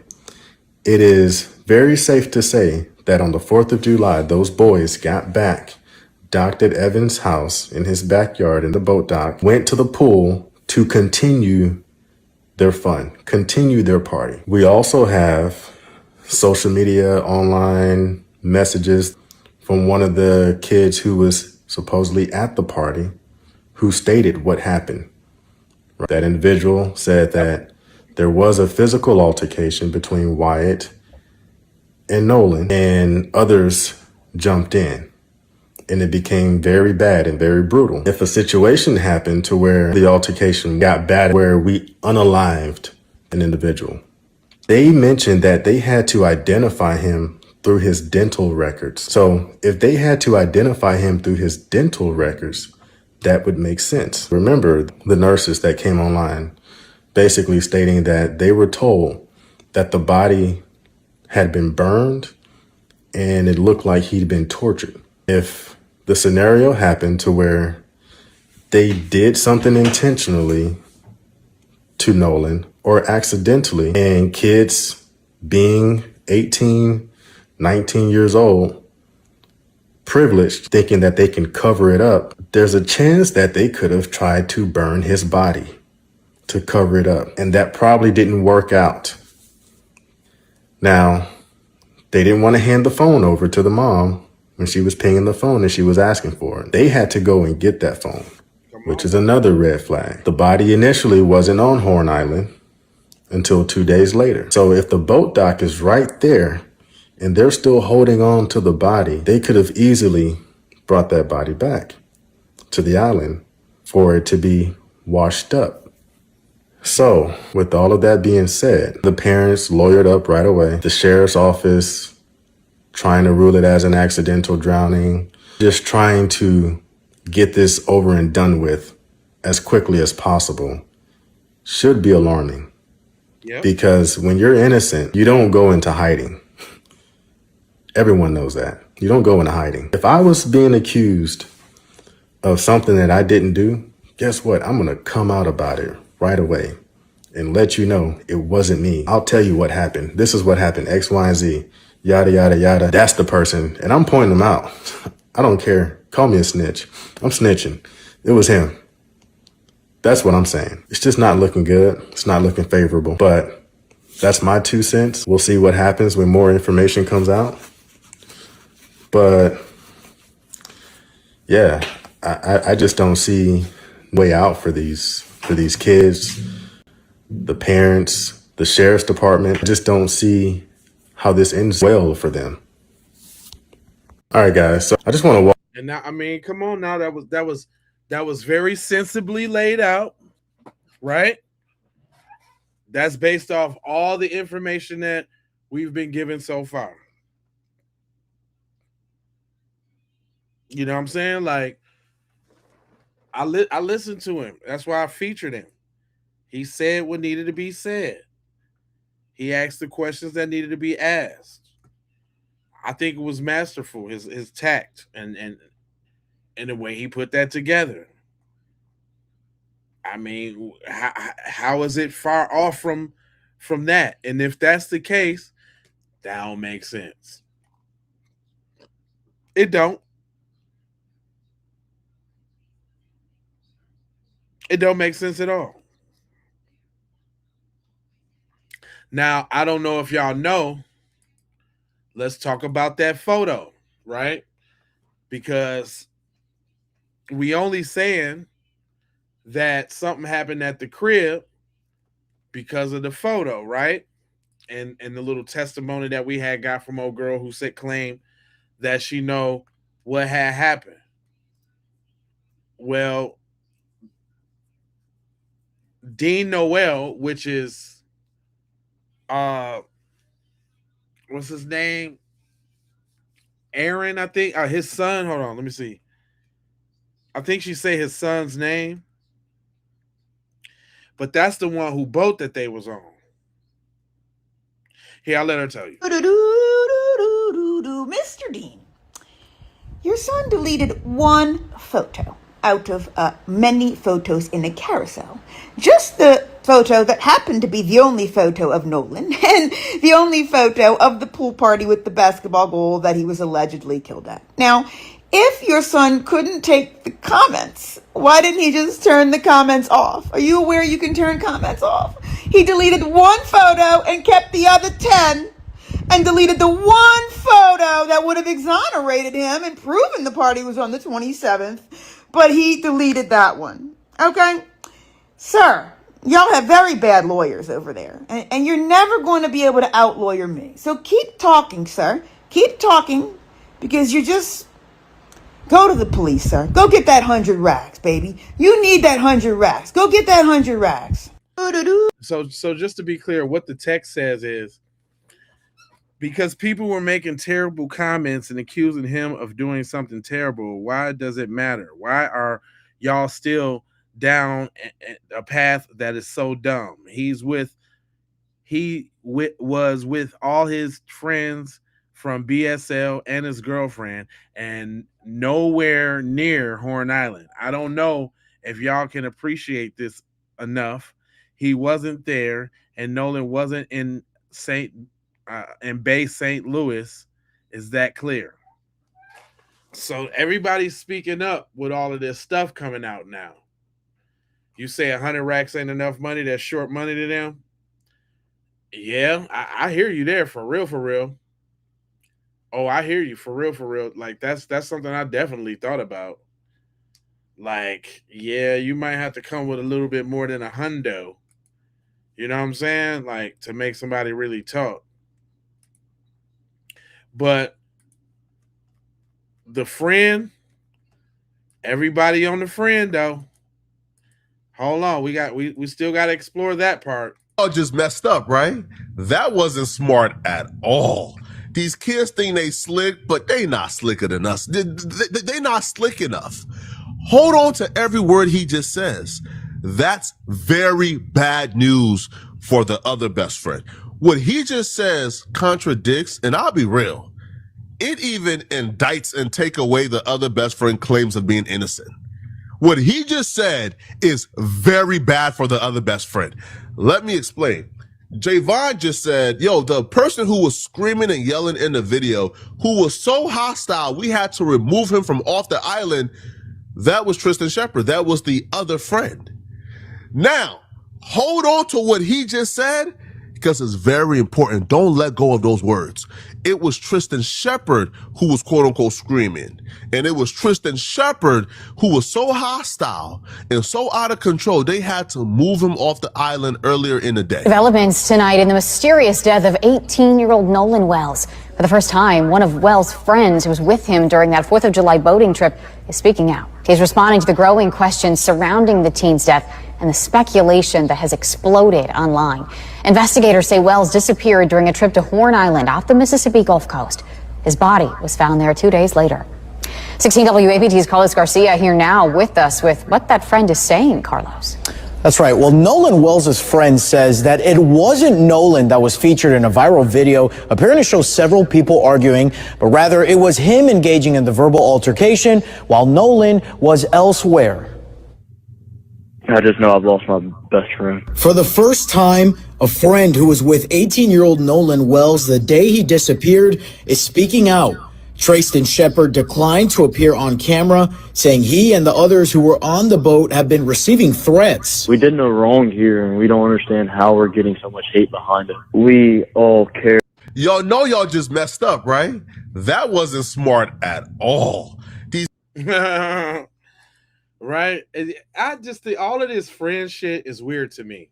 it is very safe to say that on the 4th of July, those boys got back, docked at Evan's house in his backyard in the boat dock, went to the pool to continue their fun, continue their party. We also have social media, online messages from one of the kids who was supposedly at the party who stated what happened. That individual said that there was a physical altercation between Wyatt and Nolan, and others jumped in, and it became very bad and very brutal. If a situation happened to where the altercation got bad, where we unalived an individual, they mentioned that they had to identify him through his dental records. So if they had to identify him through his dental records, that would make sense. Remember the nurses that came online basically stating that they were told that the body had been burned and it looked like he'd been tortured. If the scenario happened to where they did something intentionally to Nolan or accidentally, and kids being 18, 19 years old, privileged, thinking that they can cover it up, there's a chance that they could have tried to burn his body to cover it up. And that probably didn't work out. Now, they didn't want to hand the phone over to the mom when she was pinging the phone and she was asking for it. They had to go and get that phone, which is another red flag. The body initially wasn't on Horn Island until 2 days later. So if the boat dock is right there and they're still holding on to the body, they could have easily brought that body back to the island for it to be washed up. So with all of that being said, the parents lawyered up right away. The sheriff's office trying to rule it as an accidental drowning, just trying to get this over and done with as quickly as possible should be alarming. Yep. Because when you're innocent, you don't go into hiding. Everyone knows that. You don't go into hiding. If I was being accused of something that I didn't do, guess what? I'm going to come out about it right away and let you know it wasn't me. I'll tell you what happened. This is what happened. X, Y, and Z. Yada, yada, yada. That's the person. And I'm pointing them out. I don't care. Call me a snitch. I'm snitching. It was him. That's what I'm saying. It's just not looking good. It's not looking favorable. But that's my 2 cents. We'll see what happens when more information comes out. But yeah, I just don't see way out for these kids, the parents, the sheriff's department. I just don't see how this ends well for them. All right, guys. So I just want to walk. And now, I mean, come on now. That was very sensibly laid out, right? That's based off all the information that we've been given so far. You know what I'm saying? Like, I listened to him. That's why I featured him. He said what needed to be said. He asked the questions that needed to be asked. I think it was masterful, his tact and the way he put that together. I mean, how is it far off from that? And if that's the case, that don't make sense. It don't. It don't make sense at all. Now, I don't know if y'all know. Let's talk about that photo, right? Because we only saying that something happened at the crib because of the photo, right? And the little testimony that we had got from old girl who said claim that she know what had happened. Well, Dean Noel, which is what's his name? Aaron, I think. His son. Hold on, let me see. I think she say his son's name. but that's the one who boat that they was on. Here, I'll let her tell you. Mr. Dean, your son deleted one photo out of many photos in a carousel. Just the photo that happened to be the only photo of Nolan and the only photo of the pool party with the basketball goal that he was allegedly killed at. Now, if your son couldn't take the comments, why didn't he just turn the comments off? Are you aware you can turn comments off? He deleted one photo and kept the other 10 and deleted the one photo that would have exonerated him and proven the party was on the 27th, but he deleted that one. Okay? Sir, y'all have very bad lawyers over there, and you're never going to be able to out-lawyer me. So keep talking, sir. Keep talking, because you just... Go to the police, sir. Go get that 100 racks, baby. You need that 100 racks. Go get that 100 racks. So just to be clear, what the text says is, because people were making terrible comments and accusing him of doing something terrible, why does it matter? Why are y'all still down a path that is so dumb? He was with all his friends from BSL and his girlfriend, and nowhere near Horn Island. I don't know if y'all can appreciate this enough. He wasn't there, and Nolan wasn't in Bay St. Louis. Is that clear? So everybody's speaking up with all of this stuff coming out now. You say 100 racks ain't enough money, that's short money to them? Yeah, I hear you there, for real, for real. Oh, I hear you, for real, for real. Like, that's something I definitely thought about. Like, yeah, you might have to come with a little bit more than a hundo. You know what I'm saying? Like, to make somebody really talk. But the friend, everybody on the friend, though. Hold on, we still got to explore that part. Oh, just messed up, right? That wasn't smart at all. These kids think they slick, but they not slicker than us. They not slick enough. Hold on to every word he just says. That's very bad news for the other best friend. What he just says contradicts, and I'll be real, it even indicts and take away the other best friend claims of being innocent. What he just said is very bad for the other best friend. Let me explain. Javon just said, yo, the person who was screaming and yelling in the video, who was so hostile, we had to remove him from off the island. That was Tristan Shepard. That was the other friend. Now, hold on to what he just said, because it's very important. Don't let go of those words. It was Tristan Shepard who was quote unquote screaming. And it was Tristan Shepard who was so hostile and so out of control, they had to move him off the island earlier in the day. Developments tonight in the mysterious death of 18-year-old Nolan Wells. For the first time, one of Wells' friends who was with him during that 4th of July boating trip is speaking out. He's responding to the growing questions surrounding the teen's death and the speculation that has exploded online. Investigators say Wells disappeared during a trip to Horn Island off the Mississippi Gulf Coast. His body was found there 2 days later. 16 WAPT's Carlos Garcia here now with us with what that friend is saying, Carlos. That's right. Well, Nolan Wells' friend says that it wasn't Nolan that was featured in a viral video appearing to show several people arguing, but rather it was him engaging in the verbal altercation while Nolan was elsewhere. I just know I've lost my best friend. For the first time, a friend who was with 18-year-old Nolan Wells the day he disappeared is speaking out. Tristan Shepard declined to appear on camera, saying he and the others who were on the boat have been receiving threats. We did no wrong here, and we don't understand how we're getting so much hate behind it. We all care. Y'all know y'all just messed up, right? That wasn't smart at all. These right? I just think all of this friend shit is weird to me.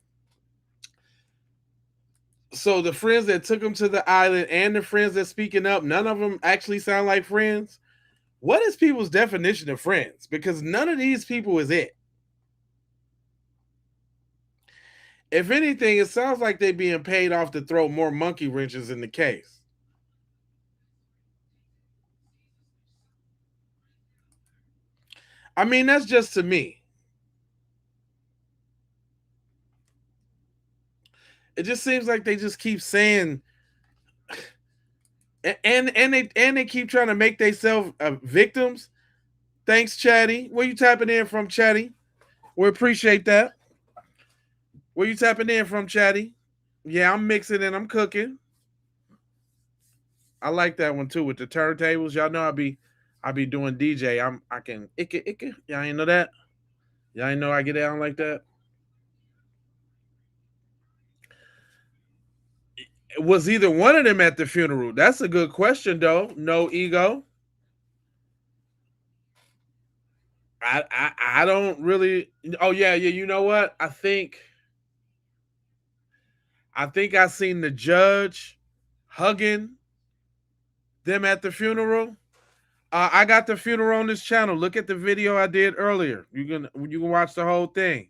So the friends that took him to the island and the friends that speaking up, none of them actually sound like friends. What is people's definition of friends? Because none of these people is it. If anything, it sounds like they're being paid off to throw more monkey wrenches in the case. I mean, that's just to me. It just seems like they just keep saying, and they keep trying to make themselves victims. Thanks, Chatty. Where you tapping in from, Chatty? We appreciate that. Where you tapping in from, Chatty? Yeah, I'm mixing and I'm cooking. I like that one too with the turntables. Y'all know I be doing DJ. Y'all ain't know that. Y'all ain't know I get down like that. Was either one of them at the funeral? That's a good question, though. No ego. I don't really. Oh yeah. You know what? I think I seen the judge hugging them at the funeral. I got the funeral on this channel. Look at the video I did earlier. You can watch the whole thing.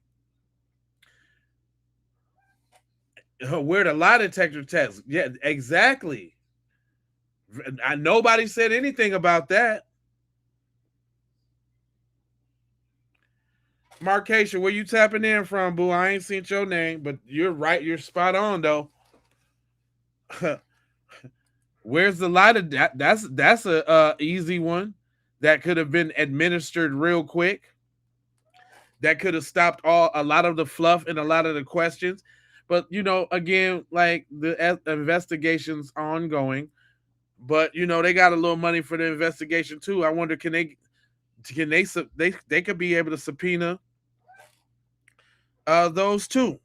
Where the lie detector test? Yeah, exactly. Nobody said anything about that. Marcation, where you tapping in from, boo? I ain't seen your name, but you're right. You're spot on, though. Where's the lie detector? That's a easy one that could have been administered real quick. That could have stopped a lot of the fluff and a lot of the questions. But, again, like the investigation's ongoing, but, they got a little money for the investigation too. I wonder, they could be able to subpoena those two.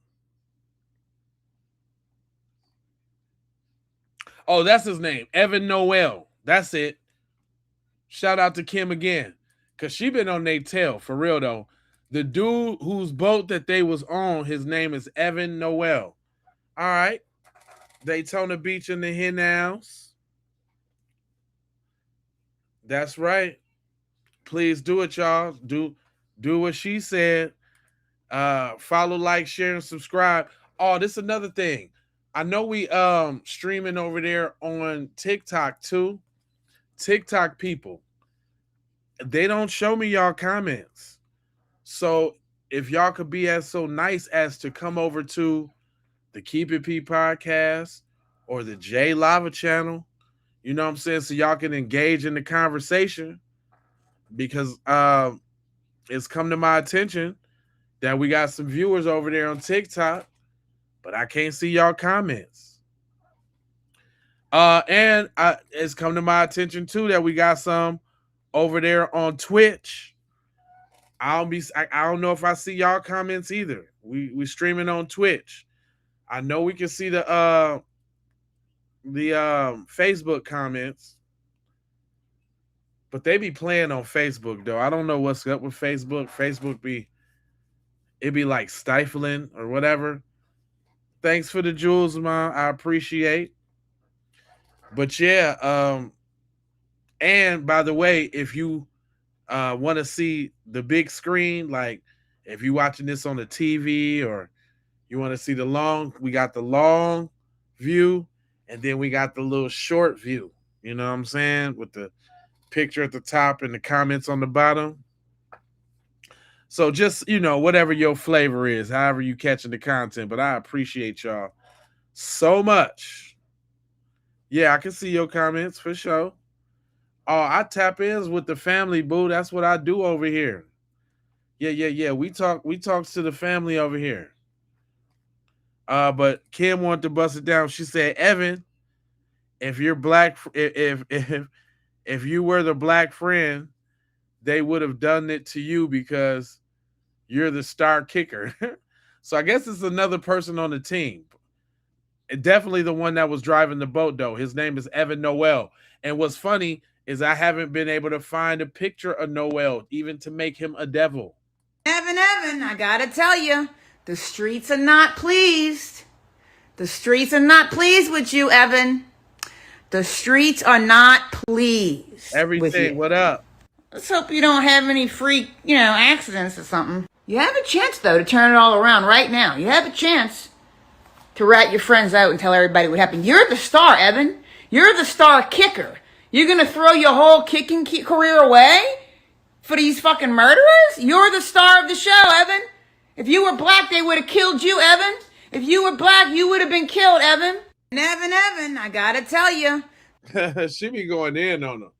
Oh, that's his name. Evan Noel. That's it. Shout out to Kim again. Cause she been on their tail for real though. The dude whose boat that they was on, his name is Evan Noel. All right. Daytona Beach in the hen house. That's right. Please do it, y'all. Do what she said. Follow, like, share, and subscribe. Oh, this is another thing. I know we streaming over there on TikTok too. TikTok people, they don't show me y'all comments. So if y'all could be so nice as to come over to the Keep It P podcast or the J Lava channel, you know what I'm saying? So y'all can engage in the conversation, because it's come to my attention that we got some viewers over there on TikTok, but I can't see y'all comments. And it's come to my attention too that we got some over there on Twitch. I don't know if I see y'all comments either. We streaming on Twitch. I know we can see the Facebook comments, but they be playing on Facebook though. I don't know what's up with Facebook. Facebook be like stifling or whatever. Thanks for the jewels, Mom. I appreciate. But yeah, and by the way, if you want to see the big screen, like if you're watching this on the TV or you want to see we got the long view, and then we got the little short view. You know what I'm saying? With the picture at the top and the comments on the bottom. So just, whatever your flavor is, however you catching the content, but I appreciate y'all so much. Yeah, I can see your comments for sure. Oh, I tap in with the family, boo. That's what I do over here. Yeah. We talk to the family over here. But Kim wanted to bust it down. She said, Evan, if you're black, if you were the black friend, they would have done it to you because you're the star kicker. So I guess it's another person on the team. And definitely the one that was driving the boat, though. His name is Evan Noel. And what's funny is I haven't been able to find a picture of Noel, even to make him a devil. Evan, I gotta tell you, the streets are not pleased. The streets are not pleased with you, Evan. The streets are not pleased. Everything, what up? Let's hope you don't have any freak, accidents or something. You have a chance, though, to turn it all around right now. You have a chance to rat your friends out and tell everybody what happened. You're the star, Evan. You're the star kicker. You're going to throw your whole kicking career away for these fucking murderers? You're the star of the show, Evan. If you were black, they would have killed you, Evan. If you were black, you would have been killed, Evan. And Evan, I gotta tell you. She be going in on them.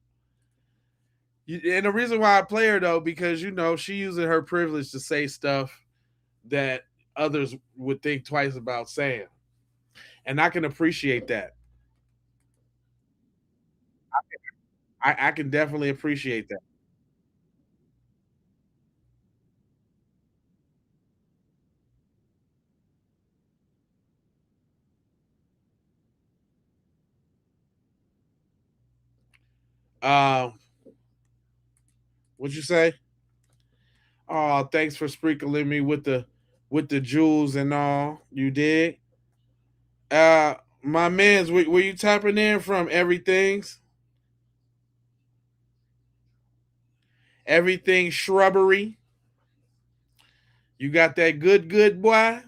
And the reason why I play her, though, because, you know, she using her privilege to say stuff that others would think twice about saying. And I can appreciate that. I can definitely appreciate that. What'd you say? Oh, thanks for sprinkling me with the jewels and all. You did. My man's, were you tapping in from everything shrubbery? You got that good boy?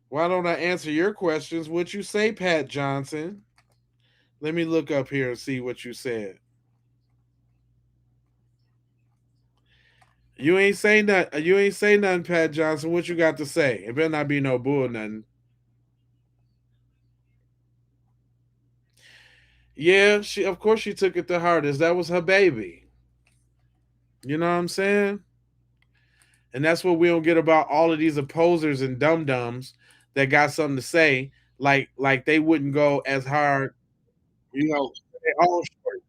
Why don't I answer your questions? What you say, Pat Johnson? Let me look up here and see what you said. You ain't say nothing. You ain't say nothing, Pat Johnson. What you got to say? It better not be no bull nothing. Yeah, of course she took it the hardest. That was her baby. You know what I'm saying? And that's what we don't get about all of these opposers and dum-dums that got something to say, like they wouldn't go as hard, you know, their own story.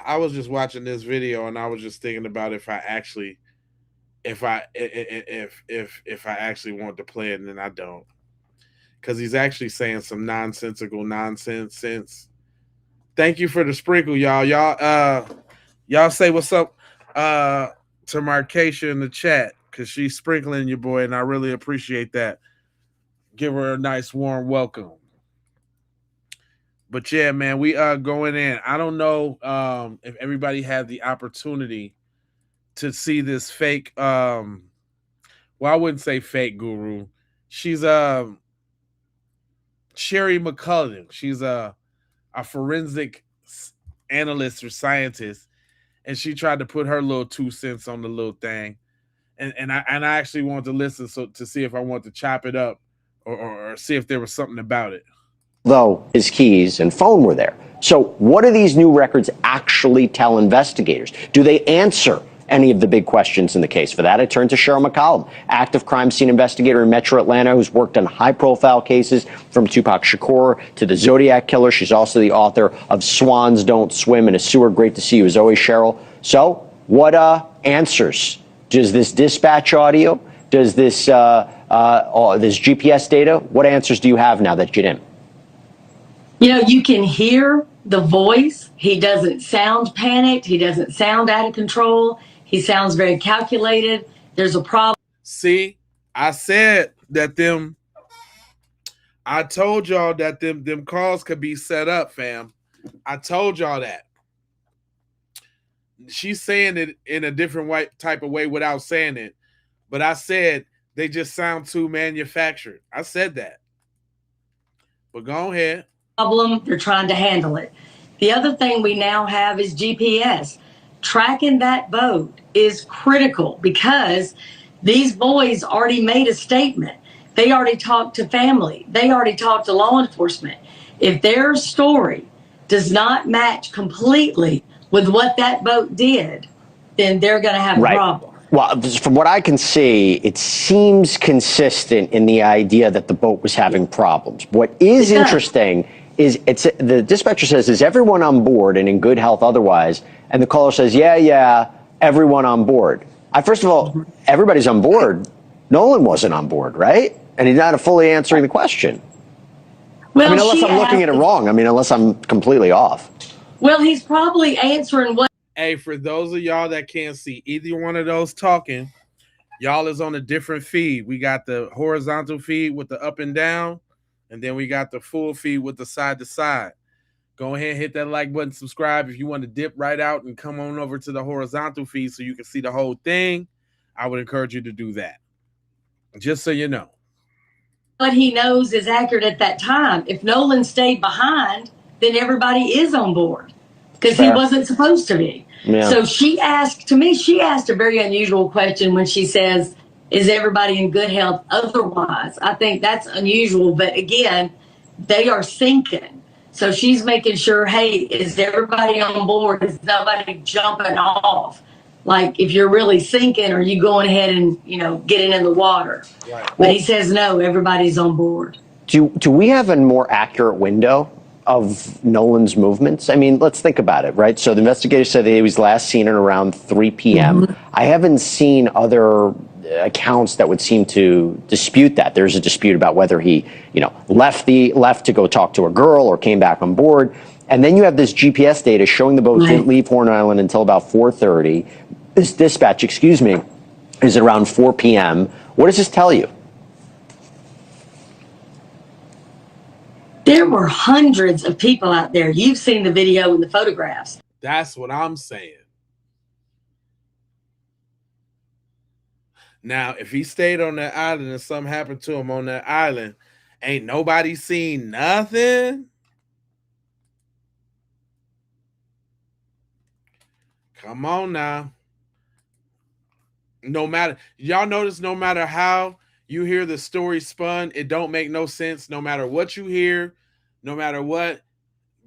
I was just watching this video and I was just thinking about if I actually want to play it, and then I don't. Because he's actually saying some nonsensical nonsense. Thank you for the sprinkle, y'all. Y'all say what's up to Markeisha in the chat, because she's sprinkling your boy, and I really appreciate that. Give her a nice warm welcome. But yeah, man, we are going in. I don't know if everybody had the opportunity to see this fake. Well, I wouldn't say fake guru. She's Sherry McCullough. She's a forensic analyst or scientist, and she tried to put her little 2 cents on the little thing. And I actually wanted to listen to see if I want to chop it up or see if there was something about it. Though his keys and phone were there. So what do these new records actually tell investigators? Do they answer any of the big questions in the case? For that, I turn to Cheryl McCollum, active crime scene investigator in Metro Atlanta, who's worked on high-profile cases from Tupac Shakur to the Zodiac Killer. She's also the author of Swans Don't Swim in a Sewer. Great to see you as always, Cheryl. So what answers does this dispatch audio, does this GPS data, what answers do you have now that you didn't? You know, you can hear the voice. He doesn't sound panicked. He doesn't sound out of control. He sounds very calculated. There's a problem. See, I said that I told y'all that them calls could be set up, fam. I told y'all that. She's saying it in a different type of way without saying it. But I said they just sound too manufactured. I said that. But go ahead. Problem. They're trying to handle it. The other thing we now have is GPS. Tracking that boat is critical because these boys already made a statement. They already talked to family. They already talked to law enforcement. If their story does not match completely with what that boat did, then they're going to have a problem. Well, from what I can see, it seems consistent in the idea that the boat was having problems. What is interesting is the dispatcher says, is everyone on board and in good health otherwise? And the caller says, yeah, everyone on board. First of all, everybody's on board. Nolan wasn't on board, right? And he's not fully answering the question. Well, I mean, unless I'm looking at it wrong. I mean, unless I'm completely off. Well, he's probably answering what. Hey, for those of y'all that can't see either one of those talking, Y'all is on a different feed. We got the horizontal feed with the up and down, and then we got the full feed with the side to side. Go ahead and hit that like button, subscribe. If you want to dip right out and come on over to the horizontal feed so you can see the whole thing, I would encourage you to do that. Just so you know. What he knows is accurate at that time. If Nolan stayed behind, then everybody is on board because he wasn't supposed to be. Yeah. So she asked a very unusual question when she says, is everybody in good health otherwise? I think that's unusual, but again, they are sinking. So she's making sure, hey, is everybody on board? Is nobody jumping off? Like if you're really sinking, are you going ahead and, getting in the water? Right. But he says, no, everybody's on board. Do we have a more accurate window of Nolan's movements? I mean, let's think about it, right? So the investigators said that he was last seen at around 3 p.m. I haven't seen other accounts that would seem to dispute that. There's a dispute about whether he, left to go talk to a girl or came back on board. And then you have this GPS data showing the boat didn't leave Horn Island until about 4:30. This dispatch, is around 4 p.m. What does this tell you? There were hundreds of people out there. You've seen the video and the photographs. That's what I'm saying. Now, if he stayed on that island and something happened to him on that island, ain't nobody seen nothing. Come on now. Y'all notice no matter how you hear the story spun, it don't make no sense. No matter what you hear, no matter what,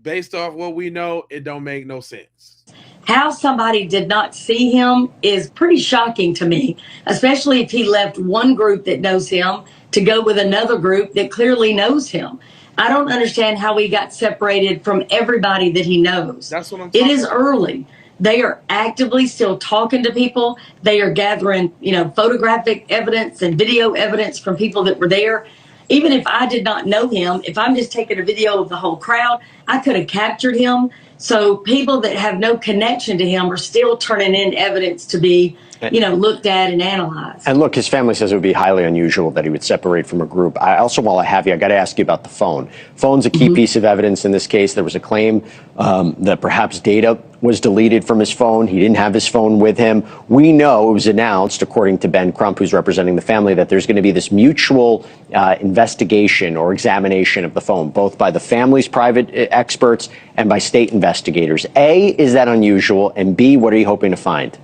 based off what we know, it don't make no sense. How somebody did not see him is pretty shocking to me, especially if he left one group that knows him to go with another group that clearly knows him. I don't understand how he got separated from everybody that he knows. That's what I'm talking about. It is early. They are actively still talking to people. They are gathering, photographic evidence and video evidence from people that were there. Even if I did not know him, if I'm just taking a video of the whole crowd, I could have captured him. So people that have no connection to him are still turning in evidence to be, looked at and analyzed. And look, his family says it would be highly unusual that he would separate from a group. I also, while I have you, I got to ask you about the phone. Phone's a key piece of evidence in this case. There was a claim that perhaps data was deleted from his phone. He didn't have his phone with him. We know it was announced, according to Ben Crump, who's representing the family, that there's going to be this mutual investigation or examination of the phone, both by the family's private experts and by state investigators. A, is that unusual? And B, what are you hoping to find?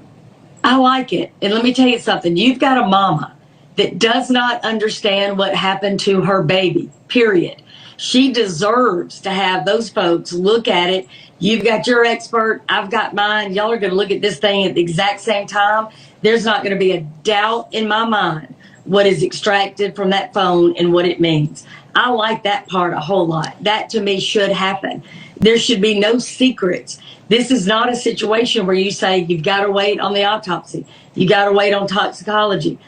I like it. And let me tell you something. You've got a mama that does not understand what happened to her baby, period. She deserves to have those folks look at it. You've got your expert. I've got mine. Y'all are going to look at this thing at the exact same time. There's not going to be a doubt in my mind what is extracted from that phone and what it means. I like that part a whole lot. That to me should happen. There should be no secrets. This is not a situation where you say you've got to wait on the autopsy. You got to wait on toxicology.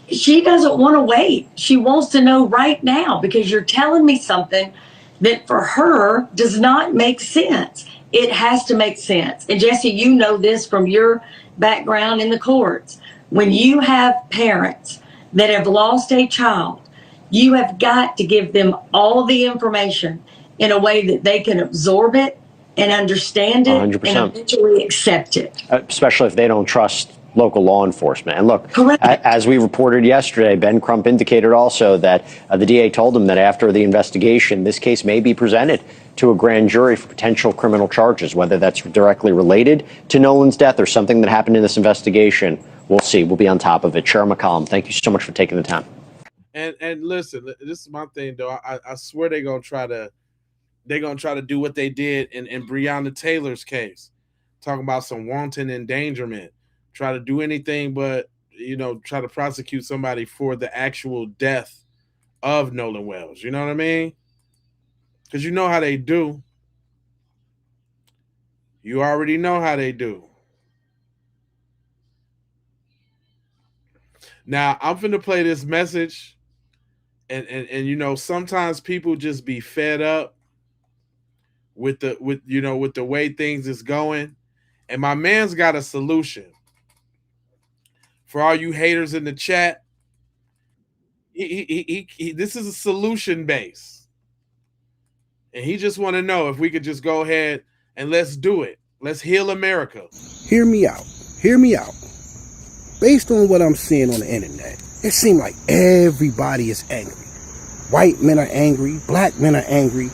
She doesn't want to wait. She wants to know right now because you're telling me something that for her does not make sense. It has to make sense. And Jesse, you know this from your background in the courts. When you have parents that have lost a child, you have got to give them all the information in a way that they can absorb it and understand it 100%. and eventually accept it. Especially if they don't trust local law enforcement. And look, as we reported yesterday, Ben Crump indicated also that the DA told him that after the investigation, this case may be presented to a grand jury for potential criminal charges, whether that's directly related to Nolan's death or something that happened in this investigation. We'll see. We'll be on top of it. Sharon McCollum, thank you so much for taking the time. And listen, this is my thing though. I swear they're gonna try to do what they did in Breonna Taylor's case, talking about some wanton endangerment, try to do anything but try to prosecute somebody for the actual death of Nolan Wells. You know what I mean? Because you know how they do. You already know how they do. Now I'm finna play this message, and sometimes people just be fed up with the way things is going, and my man's got a solution For all you haters in the chat, this is a solution base. And he just want to know if we could just go ahead and let's do it. Let's heal America. Hear me out. Hear me out. Based on what I'm seeing on the internet, it seems like everybody is angry. White men are angry. Black men are angry.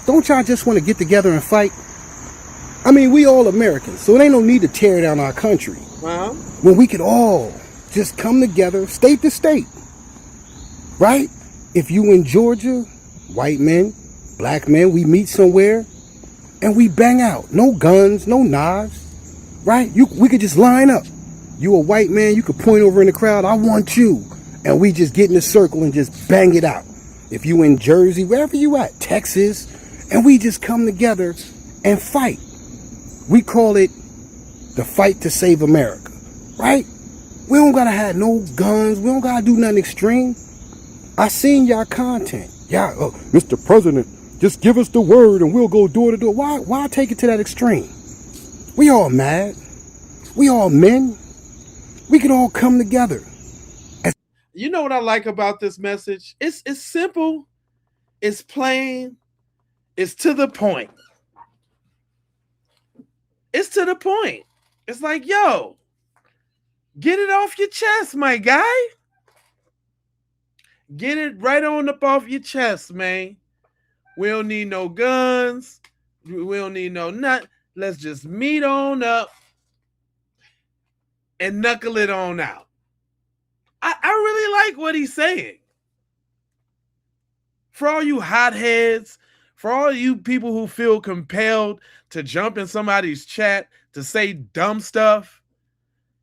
Don't y'all just want to get together and fight? I mean, we all Americans, so it ain't no need to tear down our country. When we could all just come together, state to state. Right? If you in Georgia, white men, black men, we meet somewhere and we bang out. No guns, no knives. Right? We could just line up. You a white man, you could point over in the crowd, I want you. And we just get in a circle and just bang it out. If you in Jersey, wherever you at, Texas, and we just come together and fight. We call it the fight to save America, right? We don't gotta have no guns. We don't gotta do nothing extreme. I seen y'all content. Y'all, Mr. President, just give us the word and we'll go door to door. Why take it to that extreme? We all mad. We all men. We can all come together. You know what I like about this message? It's simple. It's plain. It's to the point. It's to the point. It's like, yo, get it off your chest, my guy. Get it right on up off your chest, man. We don't need no guns. We don't need no nut. Let's just meet on up and knuckle it on out. I really like what he's saying. For all you hotheads, for all you people who feel compelled to jump in somebody's chat to say dumb stuff,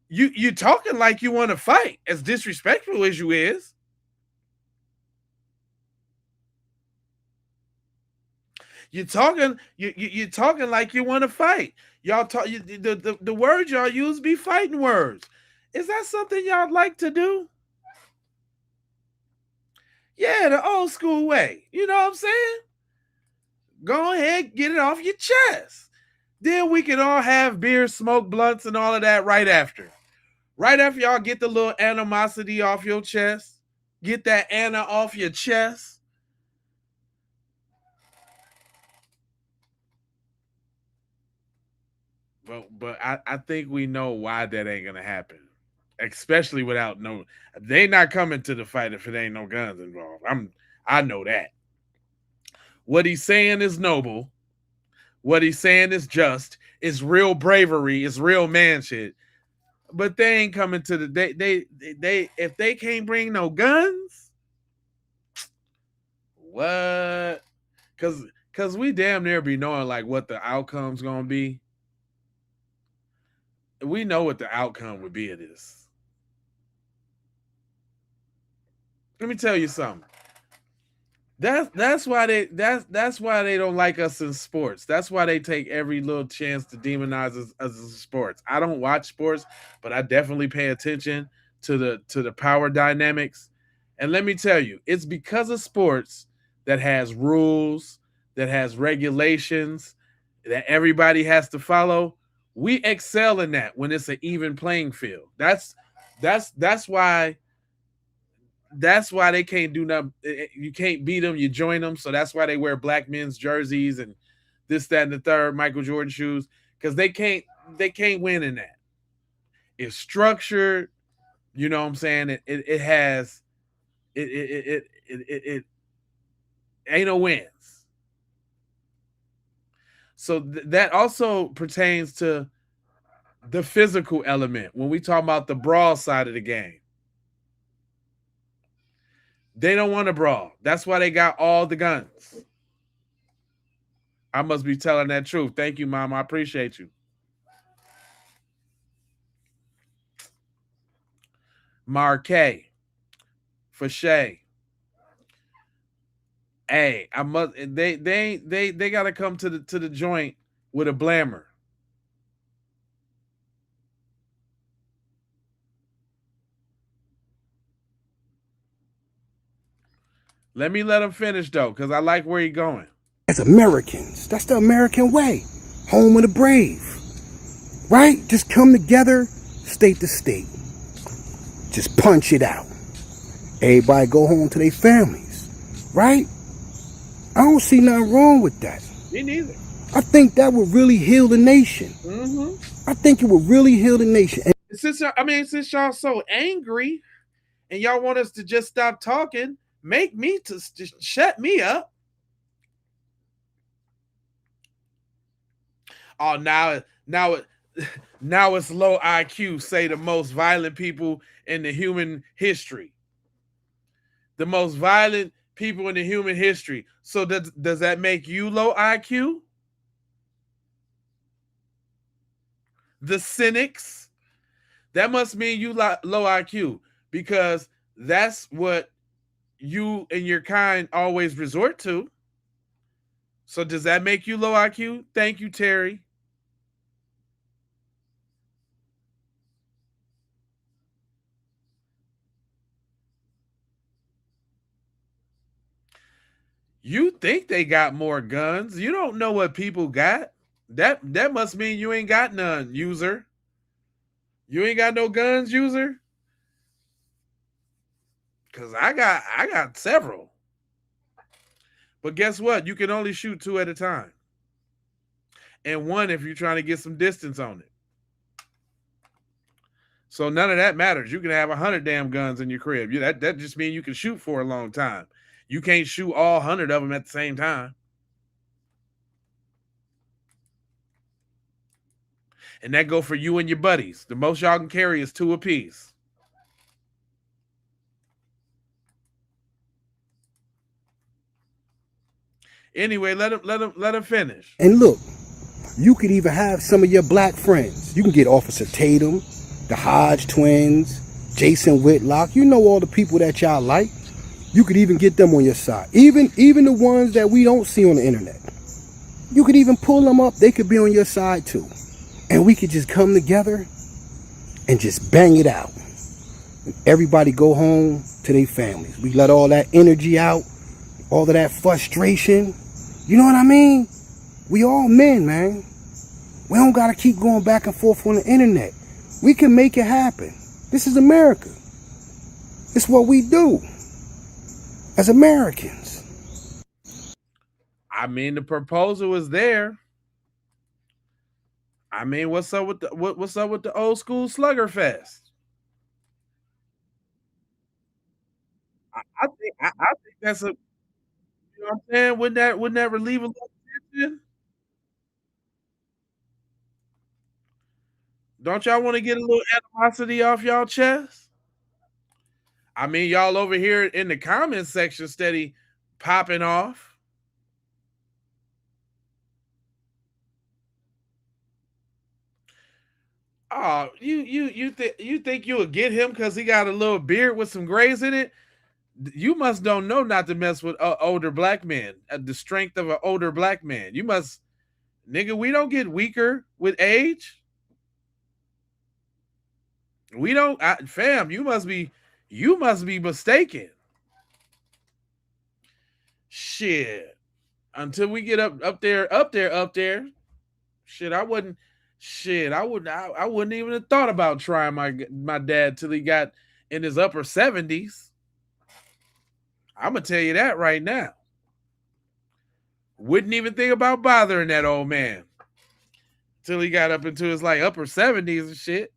you're talking like you want to fight, as disrespectful as you is. You're talking like you want to fight. Y'all talk the words y'all use be fighting words. Is that something y'all like to do? Yeah, the old school way. You know what I'm saying? Go ahead, get it off your chest. Then we can all have beer, smoke blunts, and all of that right after. Right after y'all get the little animosity off your chest. Get that Anna off your chest. But I think we know why that ain't gonna happen. Especially without they not coming to the fight if it ain't no guns involved. I know that. What he's saying is noble. What he's saying is just. It's real bravery. It's real man shit. But they ain't coming to the they if they can't bring no guns. What? Cause we damn near be knowing like what the outcome's gonna be. We know what the outcome would be of this. Let me tell you something. That's why they don't like us in sports. That's why they take every little chance to demonize us as sports. I don't watch sports, but I definitely pay attention to the power dynamics. And let me tell you, it's because of sports that has rules, that has regulations, that everybody has to follow. We excel in that when it's an even playing field. That's why they can't do nothing. You can't beat them, you join them. So that's why they wear black men's jerseys and this, that, and the third, Michael Jordan shoes, because they can't win in that. It's structured, you know what I'm saying? It has it ain't no wins. So that also pertains to the physical element when we talk about the brawl side of the game. They don't want to brawl. That's why they got all the guns. I must be telling that truth. Thank you, Mom. I appreciate you. Marquet. For Shay. Hey, I must. They gotta come to the joint with a blammer. Let him finish though, because I like where he's going. As Americans, that's the American way. Home of the brave. Right? Just come together, state to state. Just punch it out. Everybody go home to their families, right? I don't see nothing wrong with that. Me neither. I think that would really heal the nation. I think it would really heal the nation. And since y'all so angry and y'all want us to just stop talking, make me to just shut me up. Oh, now it's low IQ. Say the most violent people in the human history. The most violent people in the human history. So does that make you low IQ? The cynics? That must mean you low IQ, because that's what you and your kind always resort to. So does that make you low IQ? Thank you, Terry. You think they got more guns. You don't know what people got. That must mean you ain't got none, user. You ain't got no guns, user? Because I got several. But guess what? You can only shoot 2 at a time. And 1 if you're trying to get some distance on it. So none of that matters. You can have 100 damn guns in your crib. That just means you can shoot for a long time. You can't shoot all 100 of them at the same time. And that go for you and your buddies. The most y'all can carry is 2 apiece. Anyway, let him finish. And look, you could even have some of your black friends. You can get Officer Tatum, the Hodge twins, Jason Whitlock. You know all the people that y'all like. You could even get them on your side. Even the ones that we don't see on the internet. You could even pull them up. They could be on your side too. And we could just come together and just bang it out. And everybody go home to their families. We let all that energy out, all of that frustration. You know what I mean? We all men, man. We don't got to keep going back and forth on the internet. We can make it happen. This is America. It's what we do as Americans. I mean, the proposal is there. I mean, what's up with the old school slugger fest? I think that's a, you know what I'm saying? Wouldn't that relieve a little tension? Don't y'all want to get a little animosity off y'all chest? I mean, y'all over here in the comment section steady popping off. Oh, you think you would get him because he got a little beard with some grays in it? You must don't know not to mess with older black men. The strength of an older black man. You must, nigga. We don't get weaker with age. We don't, fam. You must be mistaken. Shit. Until we get up there. Shit, I wouldn't even have thought about trying my dad till he got in his upper 70s. I'm gonna tell you that right now. Wouldn't even think about bothering that old man till he got up into his like upper 70s and shit.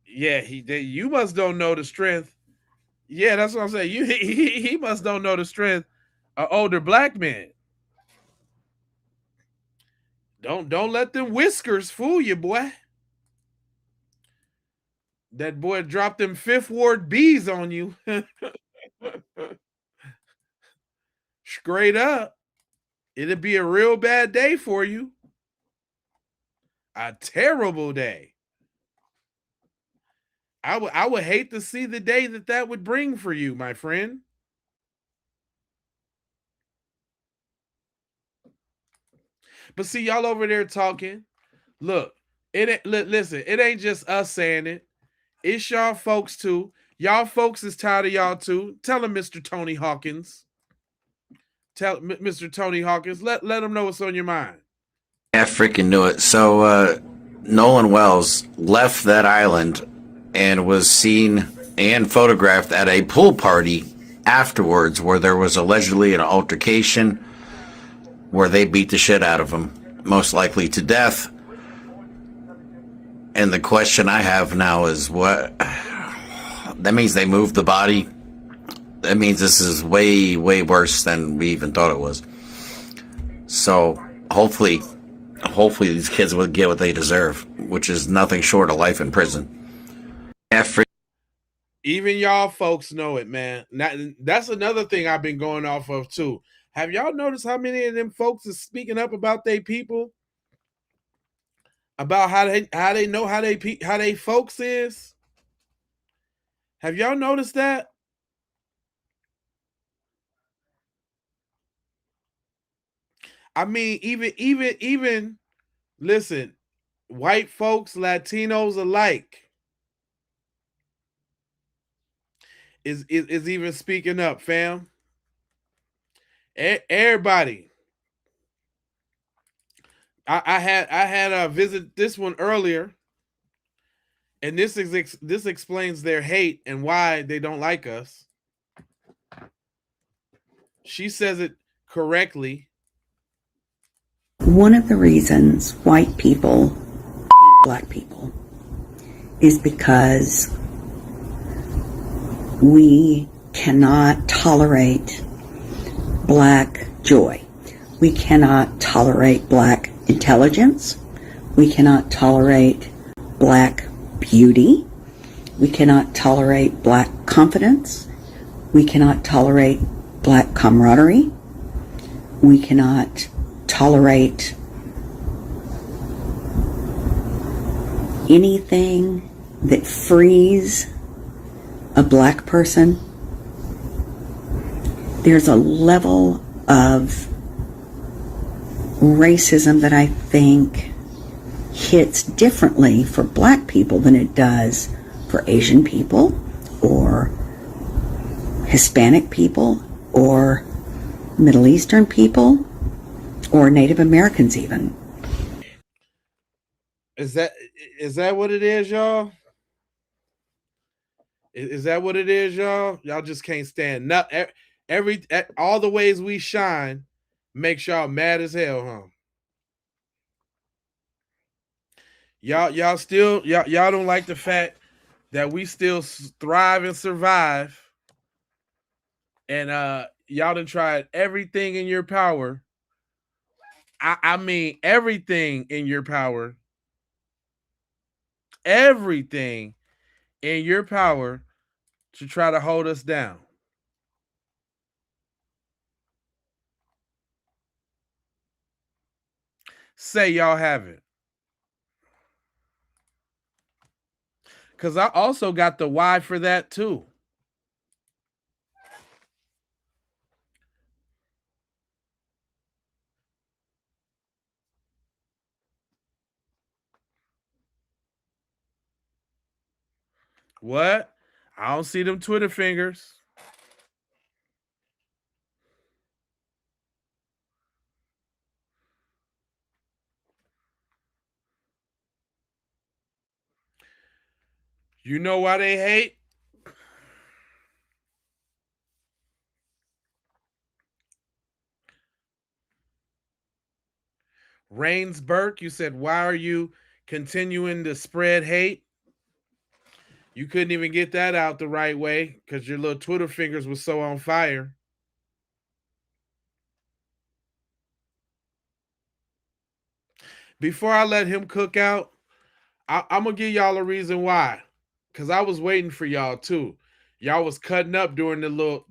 Yeah, you must don't know the strength. Yeah, that's what I'm saying. He must don't know the strength of older black men. Don't let them whiskers fool you, boy. That boy dropped them Fifth Ward bees on you. Straight up. It'd be a real bad day for you. A terrible day. I would hate to see the day that would bring for you, my friend. But see, y'all over there talking. Look, listen, it ain't just us saying it. It's y'all folks too. Y'all folks is tired of y'all too. Tell him, Mr. Tony Hawkins. Tell Mr. Tony Hawkins, let them know what's on your mind. I freaking knew it. So Nolan Wells left that island and was seen and photographed at a pool party afterwards where there was allegedly an altercation where they beat the shit out of him, most likely to death. And the question I have now is what? That means they moved the body. That means this is way, way worse than we even thought it was. So hopefully these kids will get what they deserve, which is nothing short of life in prison. Even y'all folks know it, man. That's another thing I've been going off of too. Have y'all noticed how many of them folks is speaking up about their people? About how they know how they folks is? Have y'all noticed that? I mean, even listen, white folks, Latinos alike is even speaking up, fam. Everybody. I had a visit this one earlier, and this explains their hate and why they don't like us. She says it correctly. One of the reasons white people hate black people is because we cannot tolerate black joy. We cannot tolerate black intelligence. We cannot tolerate black beauty. We cannot tolerate black confidence. We cannot tolerate black camaraderie. We cannot tolerate anything that frees a black person. There's a level of racism that I think hits differently for black people than it does for Asian people or Hispanic people or Middle Eastern people or Native Americans even. Is that what it is, y'all? Is that what it is, y'all? Y'all just can't stand all the ways we shine makes y'all mad as hell, huh? Y'all don't like the fact that we still thrive and survive, and y'all done tried everything in your power. I mean everything in your power. Everything in your power to try to hold us down. Say y'all haven't. Because I also got the why for that too. What? I don't see them Twitter fingers. You know why they hate? Rains Burke, you said, why are you continuing to spread hate? You couldn't even get that out the right way because your little Twitter fingers were so on fire. Before I let him cook out, I'm going to give y'all a reason why. Because I was waiting for y'all too. Y'all was cutting up during the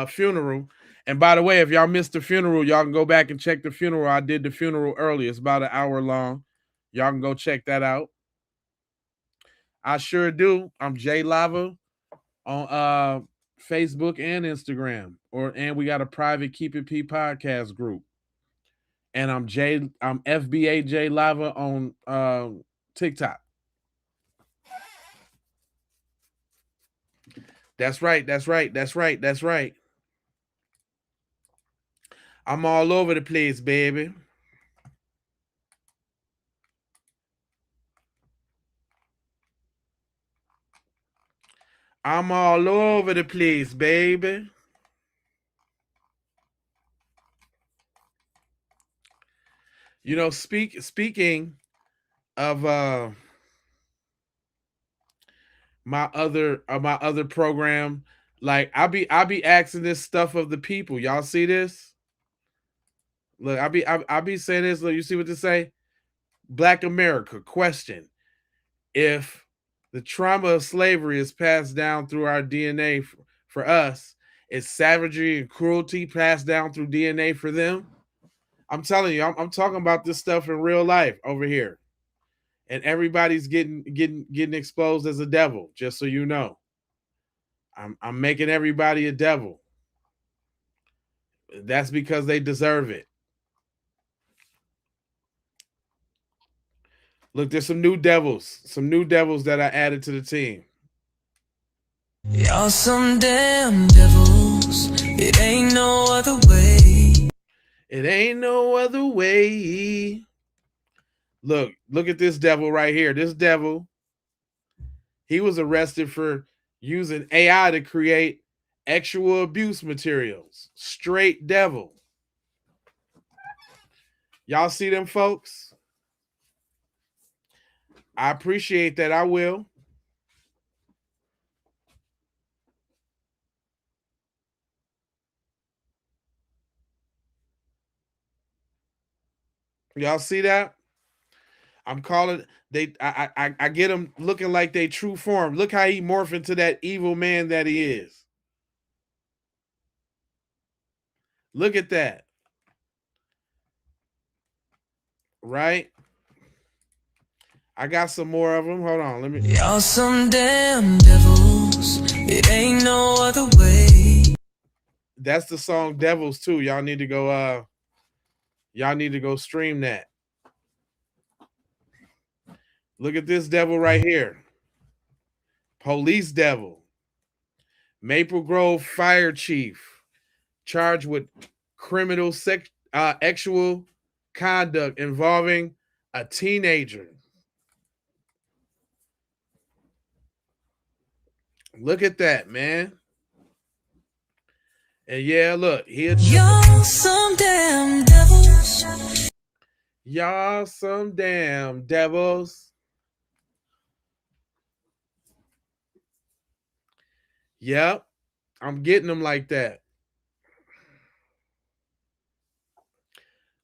funeral. And by the way, if y'all missed the funeral, y'all can go back and check the funeral. I did the funeral early. It's about an hour long. Y'all can go check that out. I sure do. I'm Jay Lava on Facebook and Instagram. And we got a private Keep It P podcast group. And I'm FBA J Lava on TikTok. That's right. I'm all over the place, baby. I'm all over the place, baby. You know, speaking of my other program, like I be asking this stuff of the people. Y'all see this? Look, I be saying this. Look, you see what they say? Black America question: if the trauma of slavery is passed down through our DNA for us, is savagery and cruelty passed down through DNA for them? I'm telling you, I'm talking about this stuff in real life over here, and everybody's getting exposed as a devil. Just so you know, I'm making everybody a devil. That's because they deserve it. Look, there's some new devils that I added to the team. Y'all some damn devils. It ain't no other way. It ain't no other way. Look at this devil right here. This devil, he was arrested for using AI to create sexual abuse materials. Straight devil. Y'all see them, folks? I appreciate that. I will. Y'all see that? I'm calling they. I get them looking like they true form. Look how he morphed into that evil man that he is. Look at that. Right? I got some more of them. Hold on. Let me. Y'all some damn devils. It ain't no other way. That's the song Devils too. Y'all need to go stream that. Look at this devil right here. Police devil. Maple Grove fire chief charged with criminal sexual conduct involving a teenager. Look at that, man. And yeah, look, y'all some damn devils. Y'all some damn devils. Yep, I'm getting them like that.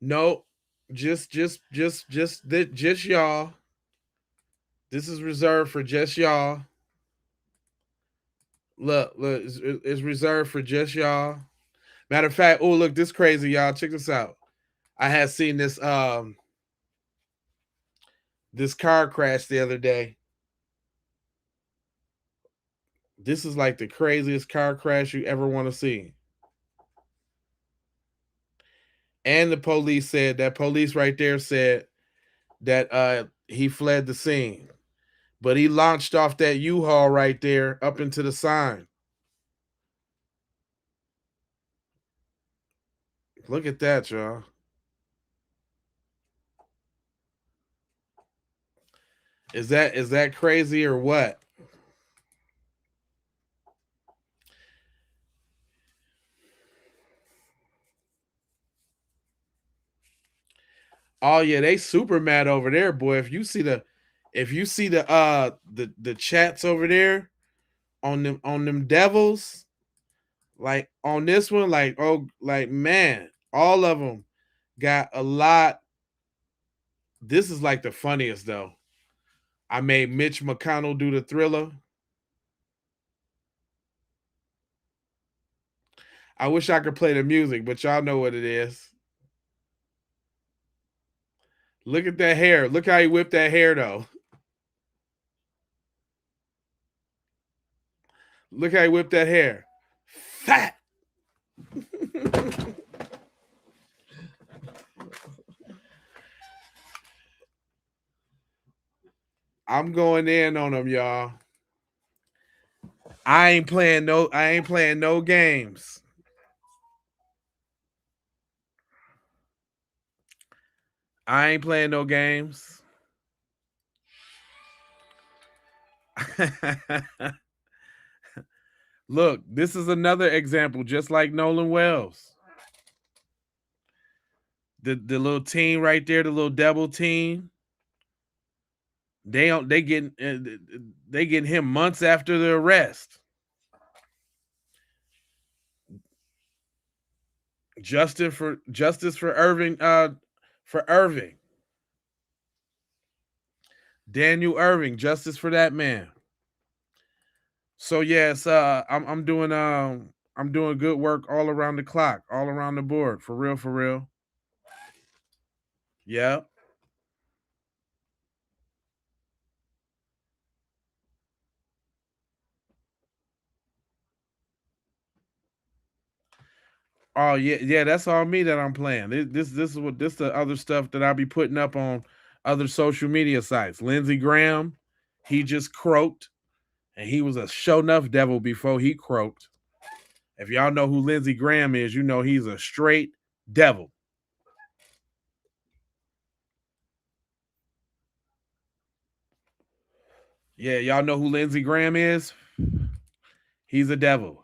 No, just y'all. This is reserved for just y'all. Look, it's reserved for just y'all. Matter of fact, oh look, this crazy, y'all. Check this out. I had seen this this car crash the other day. This is like the craziest car crash you ever want to see. And the police right there said that he fled the scene. But he launched off that U-Haul right there up into the sign. Look at that, y'all. Is that crazy or what? Oh yeah, they super mad over there, boy. If you see the chats over there on them devils, like on this one, like man, all of them got a lot. This is like the funniest though. I made Mitch McConnell do the Thriller. I wish I could play the music, but y'all know what it is. Look at that hair. Look how he whipped that hair though. Look how he whipped that hair. Fat. I'm going in on them, y'all. I ain't playing no games. I ain't playing no games. Look, this is another example, just like Nolan Wells. The little team right there, the little devil team. They getting him months after the arrest. Justice for Irving, Daniel Irving, justice for that man. So yes, I'm doing good work all around the clock, all around the board, for real. Yeah. Oh yeah, that's all me that I'm playing. This is the other stuff that I'll be putting up on other social media sites. Lindsey Graham, he just croaked, and he was a show enough devil before he croaked. If y'all know who Lindsey Graham is, you know he's a straight devil. Yeah, y'all know who Lindsey Graham is? He's a devil.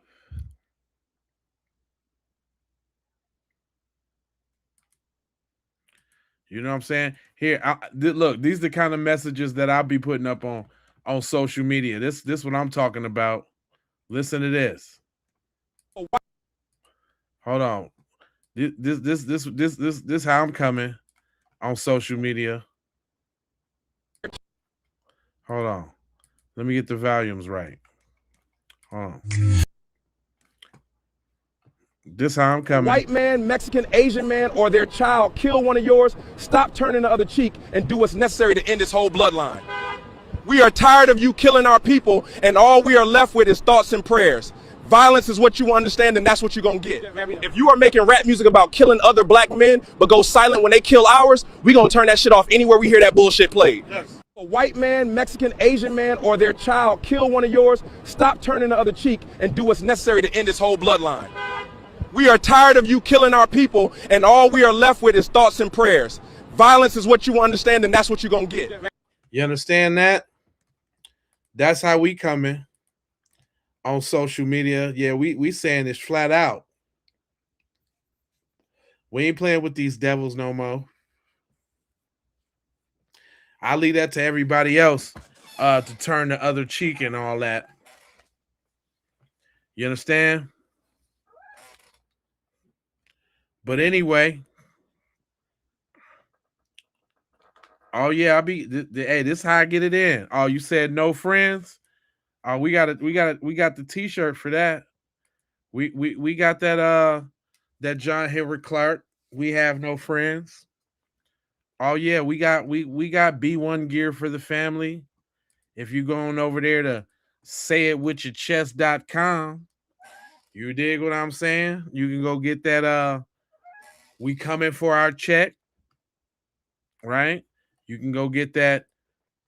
You know what I'm saying? Here, look, these are the kind of messages that I'll be putting up on social media. This what I'm talking about. Listen to this. Hold on. This how I'm coming on social media. Hold on. Let me get the volumes right. Hold on. This how I'm coming. White man, Mexican, Asian man, or their child kill one of yours, stop turning the other cheek and do what's necessary to end this whole bloodline. We are tired of you killing our people, and all we are left with is thoughts and prayers. Violence is what you understand, and that's what you're gonna get. If you are making rap music about killing other black men, but go silent when they kill ours, we gonna turn that shit off anywhere we hear that bullshit played. Yes. A white man, Mexican, Asian man, or their child kill one of yours, stop turning the other cheek and do what's necessary to end this whole bloodline. We are tired of you killing our people, and all we are left with is thoughts and prayers. Violence is what you understand, and that's what you're gonna get. You understand that? That's how we coming on social media. Yeah, we saying this flat out. We ain't playing with these devils no more. I leave that to everybody else to turn the other cheek and all that. You understand? But anyway, oh yeah, hey, this is how I get it in. Oh, you said no friends? Oh, we got the t-shirt for that. We got that John Henry Clark. We have no friends. Oh yeah, we got B1 gear for the family. If you going over there to sayitwithyourchest.com, you dig what I'm saying? You can go get that we coming for our check, right? You can go get that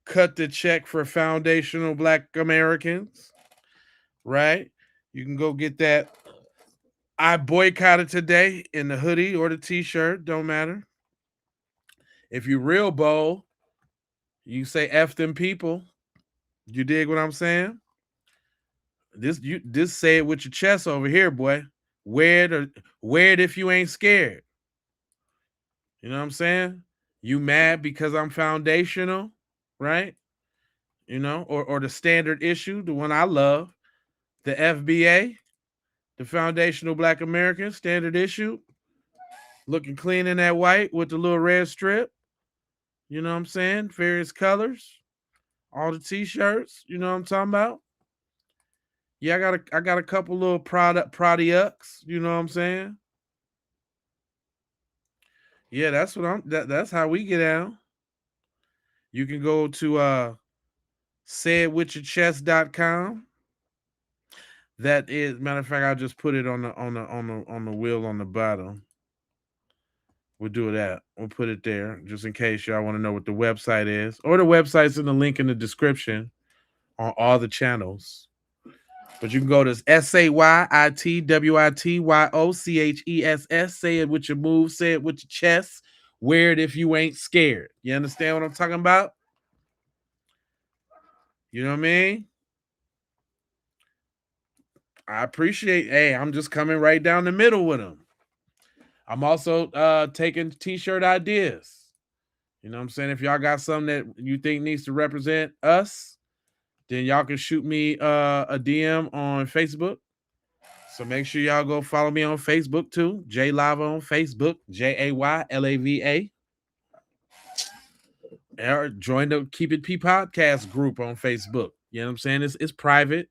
cut the check for foundational Black Americans, right? You can go get that I boycotted today in the hoodie or the t-shirt, don't matter. If you real bold, you say F them people. You dig what I'm saying? This say it with your chest over here, boy. Wear it if you ain't scared. You know what I'm saying? You mad because I'm foundational, right? You know, or the standard issue, the one I love, the FBA, the Foundational Black American standard issue, looking clean in that white with the little red strip. You know what I'm saying? Various colors, all the t-shirts. You know what I'm talking about? Yeah, I got a couple little products. You know what I'm saying? Yeah, that's what that's how we get out. You can go to sayitwithyourchest.com. That is, matter of fact, I'll just put it on the wheel on the bottom. We'll do that. We'll put it there just in case y'all want to know what the website is. Or the website's in the link in the description on all the channels. But you can go to SAYITWITYOCHESS. Say it with your move, say it with your chest. Wear it if you ain't scared. You understand what I'm talking about? You know what I mean? I appreciate, hey, I'm just coming right down the middle with them. I'm also taking t-shirt ideas. You know what I'm saying? If y'all got something that you think needs to represent us, then y'all can shoot me a DM on Facebook. So make sure y'all go follow me on Facebook too. J Lava on Facebook, JAYLAVA. Or join the Keep It P podcast group on Facebook. You know what I'm saying? It's private.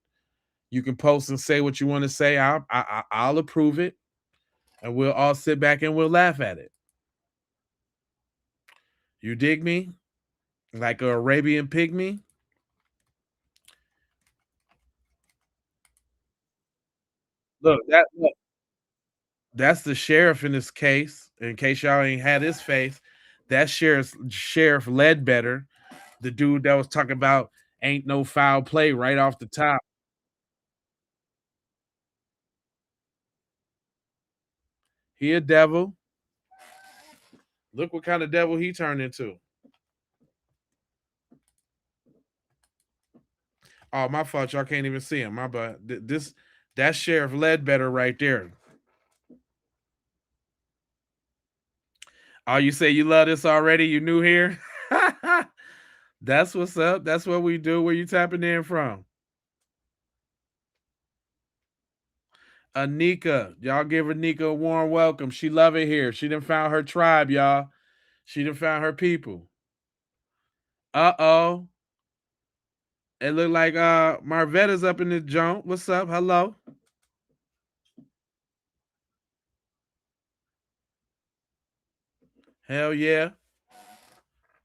You can post and say what you want to say. I'll approve it, and we'll all sit back and we'll laugh at it. You dig me? Like a Arabian pygmy? Look, that's the sheriff in this case. In case y'all ain't had his face, that's Sheriff Ledbetter, the dude that was talking about ain't no foul play right off the top. He a devil. Look what kind of devil he turned into. Oh, my fault. Y'all can't even see him. My bad. That's Sheriff Ledbetter right there. Oh, you say you love this already? You new here? That's what's up. That's what we do. Where you tapping in from? Anika. Y'all give Anika a warm welcome. She love it here. She done found her tribe, y'all. She done found her people. Uh-oh. It look like Marvetta's up in the joint. What's up? Hello. Hell yeah.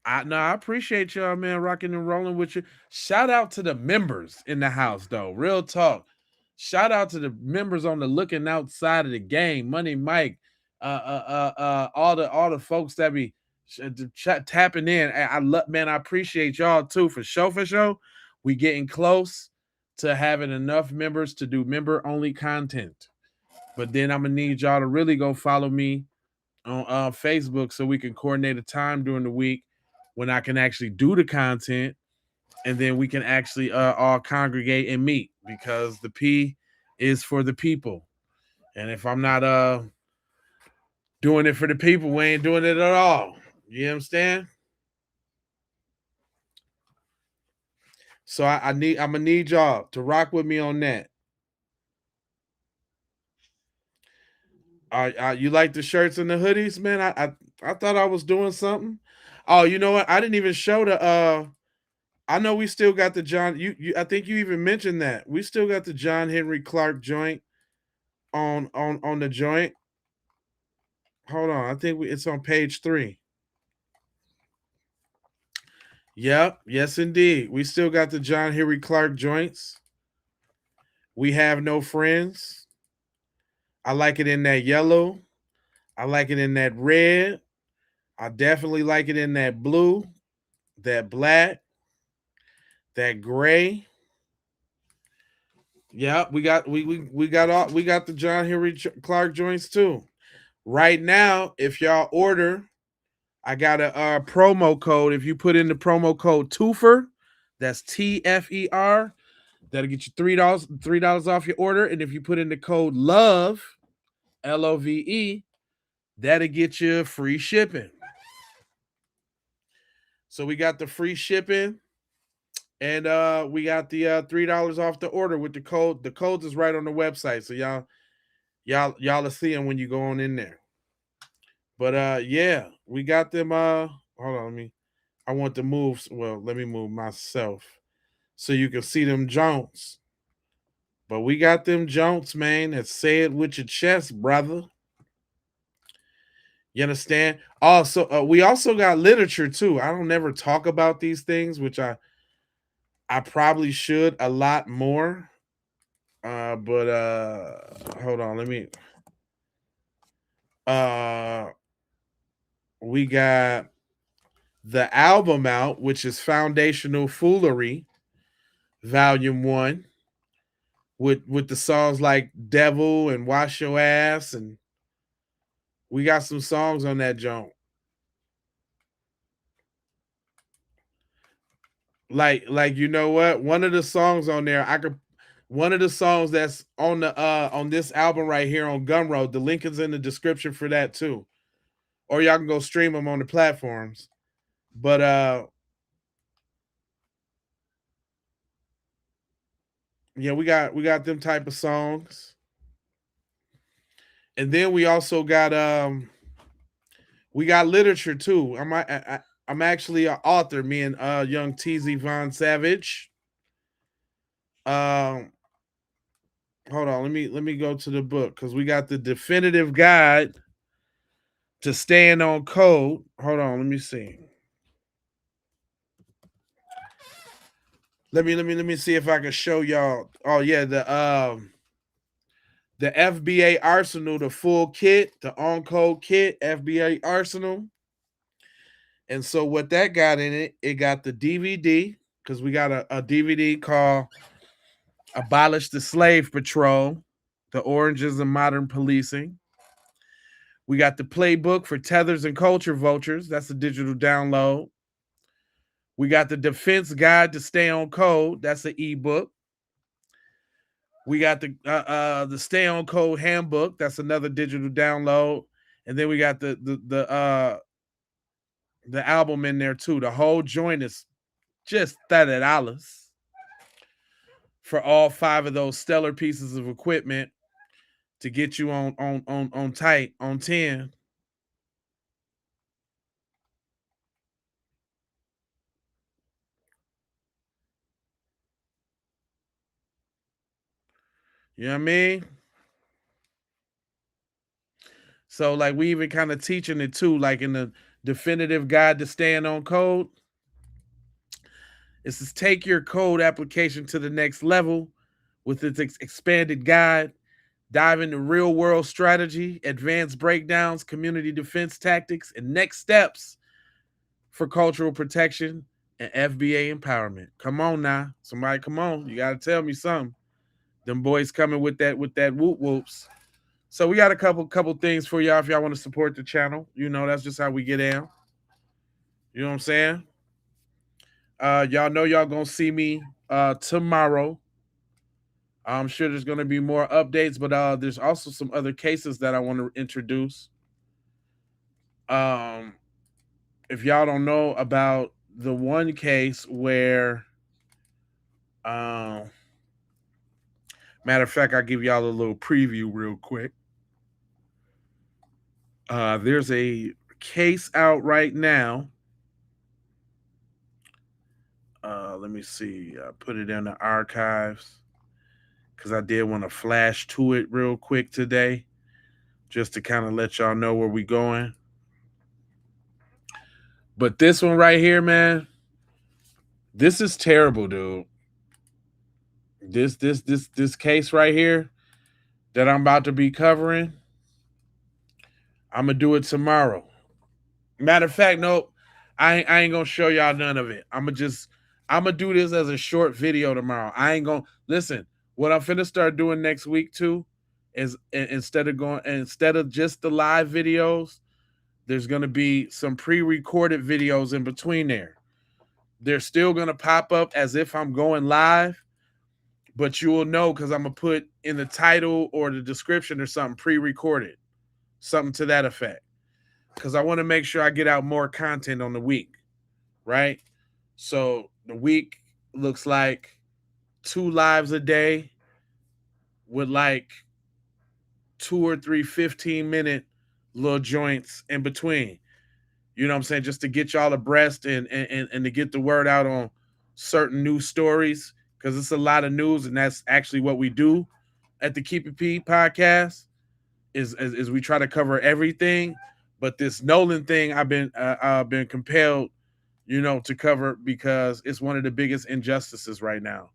I appreciate y'all, man, rocking and rolling with you. Shout out to the members in the house, though. Real talk. Shout out to the members on the looking outside of the game. Money Mike, all the folks that be tapping in. I love, man. I appreciate y'all too for show. We getting close to having enough members to do member only content. But then I'm gonna need y'all to really go follow me on Facebook so we can coordinate a time during the week when I can actually do the content, and then we can actually all congregate and meet, because the P is for the people. And if I'm not doing it for the people, we ain't doing it at all. You understand? So I'm gonna need y'all to rock with me on that. You like the shirts and the hoodies, man? I thought I was doing something. Oh, you know what? I didn't even show the I know we still got the John. You I think you even mentioned that. We still got the John Henry Clark joint on the joint. Hold on. I think it's on page 3. Yep. Yes, indeed. We still got the John Henry Clark joints. We Have No Friends. I like it in that yellow. I like it in that red. I definitely like it in that blue, that black, that gray. Yeah, we got the John Henry Clark joints too. Right now, if y'all order, I got a promo code. If you put in the promo code TUFER, that's TFER, that'll get you $3 off your order. And if you put in the code LOVE, LOVE, that'll get you free shipping. So we got the free shipping, and we got the $3 off the order with the code. The code is right on the website, so y'all are seeing when you go on in there. But yeah, we got them. Hold on, I want to move. Well, let me move myself so you can see them Jones. But we got them Jones, man, that say it with your chest, brother. You understand? Also, we also got literature too. I don't never talk about these things, which I probably should a lot more. But hold on, let me. We got the album out, which is Foundational Foolery, Volume 1, with the songs like Devil and Wash Your Ass, and we got some songs on that joint. like you know what? One of the songs on there, one of the songs that's on this album right here on Gumroad, the link is in the description for that too. Or y'all can go stream them on the platforms. But yeah, we got them type of songs. And then we also got we got literature too. I'm actually an author, me and young TZ Von Savage. Hold on, let me go to the book because we got the definitive guide to staying on code. Hold on, let me see. Let me see if I can show y'all. Oh yeah, the FBA Arsenal, the full kit, the on code kit, FBA Arsenal. And so what that got in it, it got the DVD because we got a DVD called Abolish the Slave Patrol, the Oranges of Modern Policing. We got the playbook for Tethers and Culture Vultures. That's a digital download. We got the Defense Guide to Stay on Code. That's an ebook. We got the Stay on Code Handbook. That's another digital download. And then we got the album in there too. The whole joint is just $30 for all 5 of those stellar pieces of equipment to get you on tight on 10. You know what I mean? So like we even kind of teaching it too, like in the definitive guide to staying on code. It says take your code application to the next level with its expanded guide. Dive into real world strategy, advanced breakdowns, community defense tactics, and next steps for cultural protection and FBA empowerment. Come on now. Somebody come on. You gotta tell me something. Them boys coming with that whoop whoops. So we got a couple things for y'all if y'all want to support the channel. You know, that's just how we get down. You know what I'm saying? Y'all know y'all gonna see me tomorrow. I'm sure there's gonna be more updates, but there's also some other cases that I want to introduce. If y'all don't know about the one case where matter of fact, I'll give y'all a little preview real quick. There's a case out right now. Let me see. I put it in the archives because I did want to flash to it real quick today just to kind of let y'all know where we going. But this one right here, man, this is terrible, dude. This case right here that I'm about to be covering, I'm gonna do it tomorrow. Matter of fact, nope, I ain't gonna show y'all none of it. I'm gonna do this as a short video tomorrow. I ain't gonna listen. What I'm finna start doing next week too is instead of just the live videos, there's gonna be some pre-recorded videos in between there. They're still gonna pop up as if I'm going live, but you will know because I'm gonna put in the title or the description or something pre-recorded, something to that effect. Because I want to make sure I get out more content on the week, right? So the week looks like 2 lives a day with like 2 or 3 15-minute little joints in between. You know what I'm saying? Just to get y'all abreast and to get the word out on certain news stories, because it's a lot of news, and that's actually what we do at the Keep It P podcast is we try to cover everything. But this Nolan thing, I've been compelled, you know, to cover because it's one of the biggest injustices right now.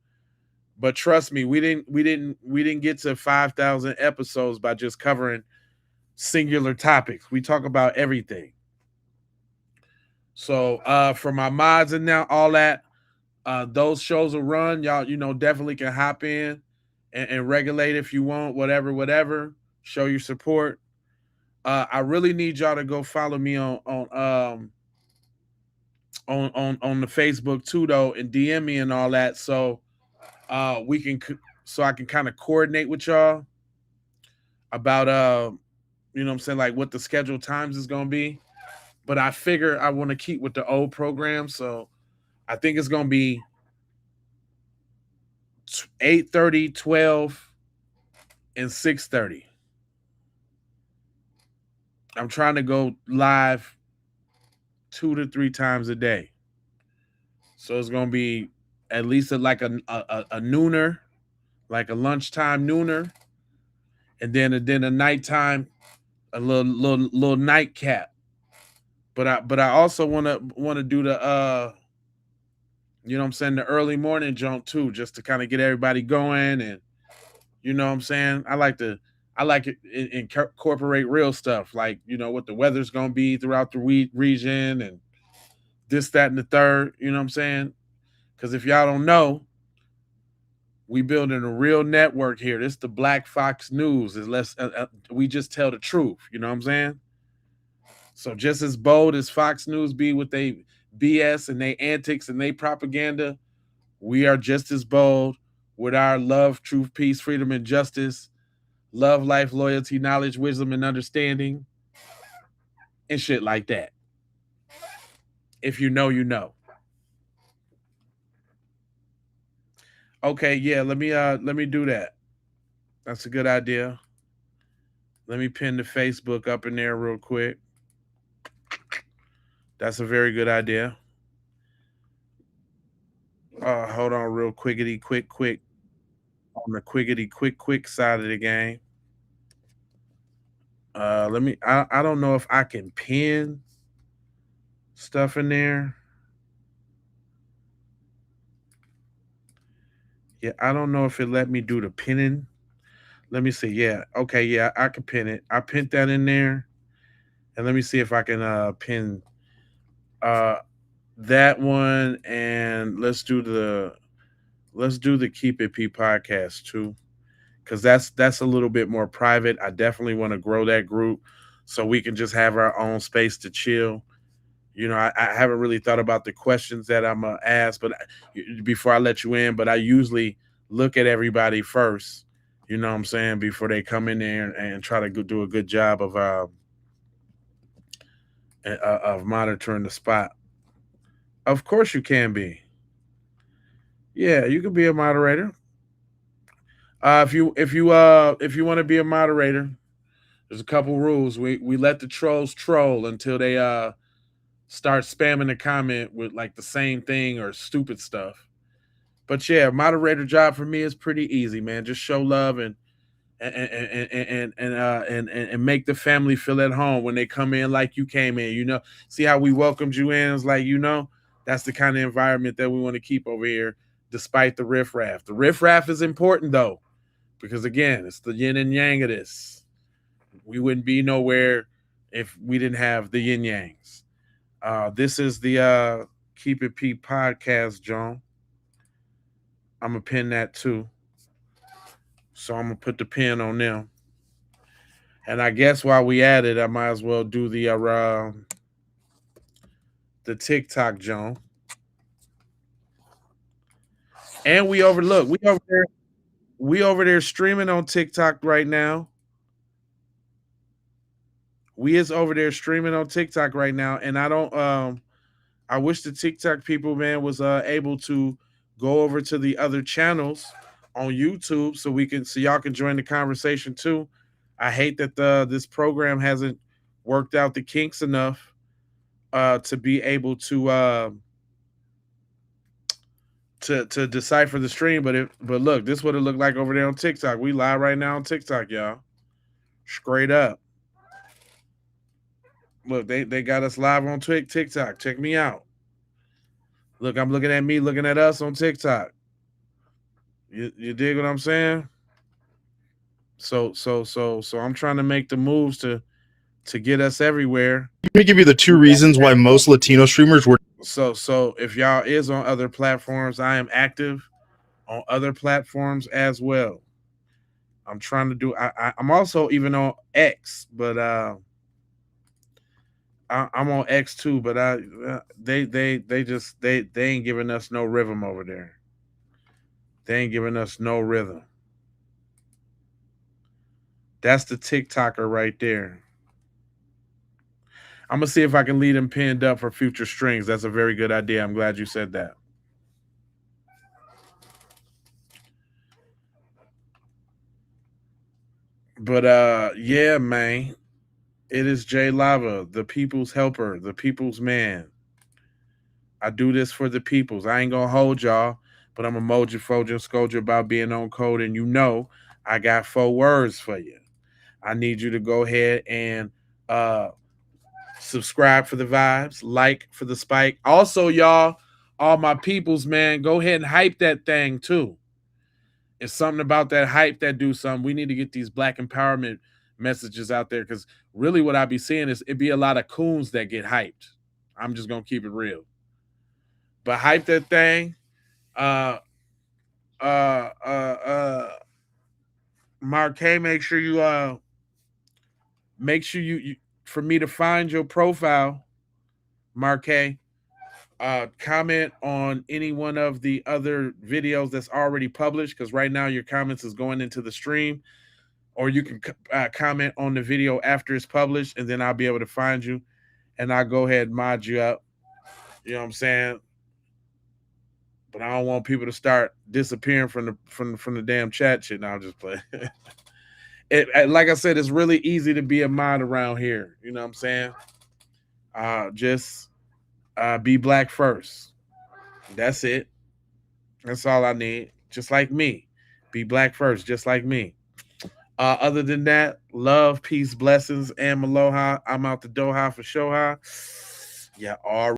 But trust me, we didn't get to 5,000 episodes by just covering singular topics. We talk about everything. So for my mods and now all that, those shows will run. Y'all, you know, definitely can hop in and regulate if you want, whatever. Show your support. I really need y'all to go follow me on on the Facebook too though, and DM me and all that, so we can so I can kind of coordinate with y'all about you know what I'm saying, like what the scheduled times is gonna be. But I figure I want to keep with the old program, so I think it's gonna be 8:30, 12, and 6:30. I'm trying to go live 2 to 3 times a day. So it's gonna be at least like a nooner, like a lunchtime nooner, and then a nighttime, a little nightcap. But I also want to do the you know what I'm saying, the early morning jump too, just to kind of get everybody going, and you know what I'm saying. I like it incorporate real stuff, like you know what the weather's gonna be throughout the region and this, that, and the third. You know what I'm saying? Because if y'all don't know, we building a real network here. This is the Black Fox News. We just tell the truth. You know what I'm saying? So just as bold as Fox News be with they BS and they antics and they propaganda, we are just as bold with our love, truth, peace, freedom, and justice, love, life, loyalty, knowledge, wisdom, and understanding, and shit like that. If you know, you know. Okay, yeah, let me do that. That's a good idea. Let me pin the Facebook up in there real quick. That's a very good idea. Hold on real quick on the quick side of the game. I don't know if I can pin stuff in there. Yeah, I don't know if it let me do the pinning. Let me see. Yeah. Okay, yeah, I can pin it. I pinned that in there. And let me see if I can pin that one, and let's do the Keep It P podcast too, because that's a little bit more private. I definitely want to grow that group so we can just have our own space to chill. You know, I haven't really thought about the questions that I'm gonna ask, but before I let you in, but I usually look at everybody first. You know what I'm saying, before they come in there and try to do a good job of monitoring the spot. Of course you can be. Yeah, you can be a moderator. If you want to be a moderator, there's a couple rules. We let the trolls troll until they start spamming the comment with like the same thing or stupid stuff. But yeah, moderator job for me is pretty easy, man. Just show love and make the family feel at home when they come in like you came in. You know, see how we welcomed you in? It's like, you know, that's the kind of environment that we want to keep over here, despite the riffraff. The riffraff is important though, because again, it's the yin and yang of this. We wouldn't be nowhere if we didn't have the yin yangs. This is the Keep It P podcast, John. I'm gonna pin that too. So I'm gonna put the pin on them. And I guess while we at it, I might as well do the TikTok, John. And we over there streaming on TikTok right now. We is over there streaming on TikTok right now, and I wish the TikTok people, man, was able to go over to the other channels on YouTube so y'all can join the conversation too. I hate that this program hasn't worked out the kinks enough to be able to decipher the stream. But look, this is what it looked like over there on TikTok. We live right now on TikTok, y'all. Straight up. Look, they got us live on TikTok. Check me out. Look, I'm looking at me, looking at us on TikTok. You dig what I'm saying? So I'm trying to make the moves to get us everywhere. Let me give you the 2 reasons why most Latino streamers were. So if y'all is on other platforms, I am active on other platforms as well. I'm trying to do. I'm also even on X, but I'm on X too, but they ain't giving us no rhythm over there. They ain't giving us no rhythm. That's the TikToker right there. I'm gonna see if I can leave him pinned up for future strings. That's a very good idea. I'm glad you said that. But yeah, man. It is Jay Lava, the people's helper, the people's man. I do this for the peoples. I ain't gonna hold y'all, but I'm a moja, foja, scold you about being on code, and you know I got 4 words for you. I need you to go ahead and subscribe for the vibes, like for the spike. Also, y'all, all my peoples, man, go ahead and hype that thing too. It's something about that hype that do something. We need to get these black empowerment messages out there, because really what I be seeing is it be a lot of coons that get hyped. I'm just gonna keep it real. But hype that thing. Marquet, make sure you for me to find your profile, Marquet, comment on any one of the other videos that's already published, because right now your comments is going into the stream, or you can comment on the video after it's published, and then I'll be able to find you, and I'll go ahead and mod you up. You know what I'm saying? But I don't want people to start disappearing from the damn chat shit. Now I'll just play. Like I said, it's really easy to be a mod around here. You know what I'm saying? Just be black first. That's it. That's all I need. Just like me. Be black first, just like me. Other than that, love, peace, blessings, and aloha. I'm out the Doha for Shoha. Yeah, all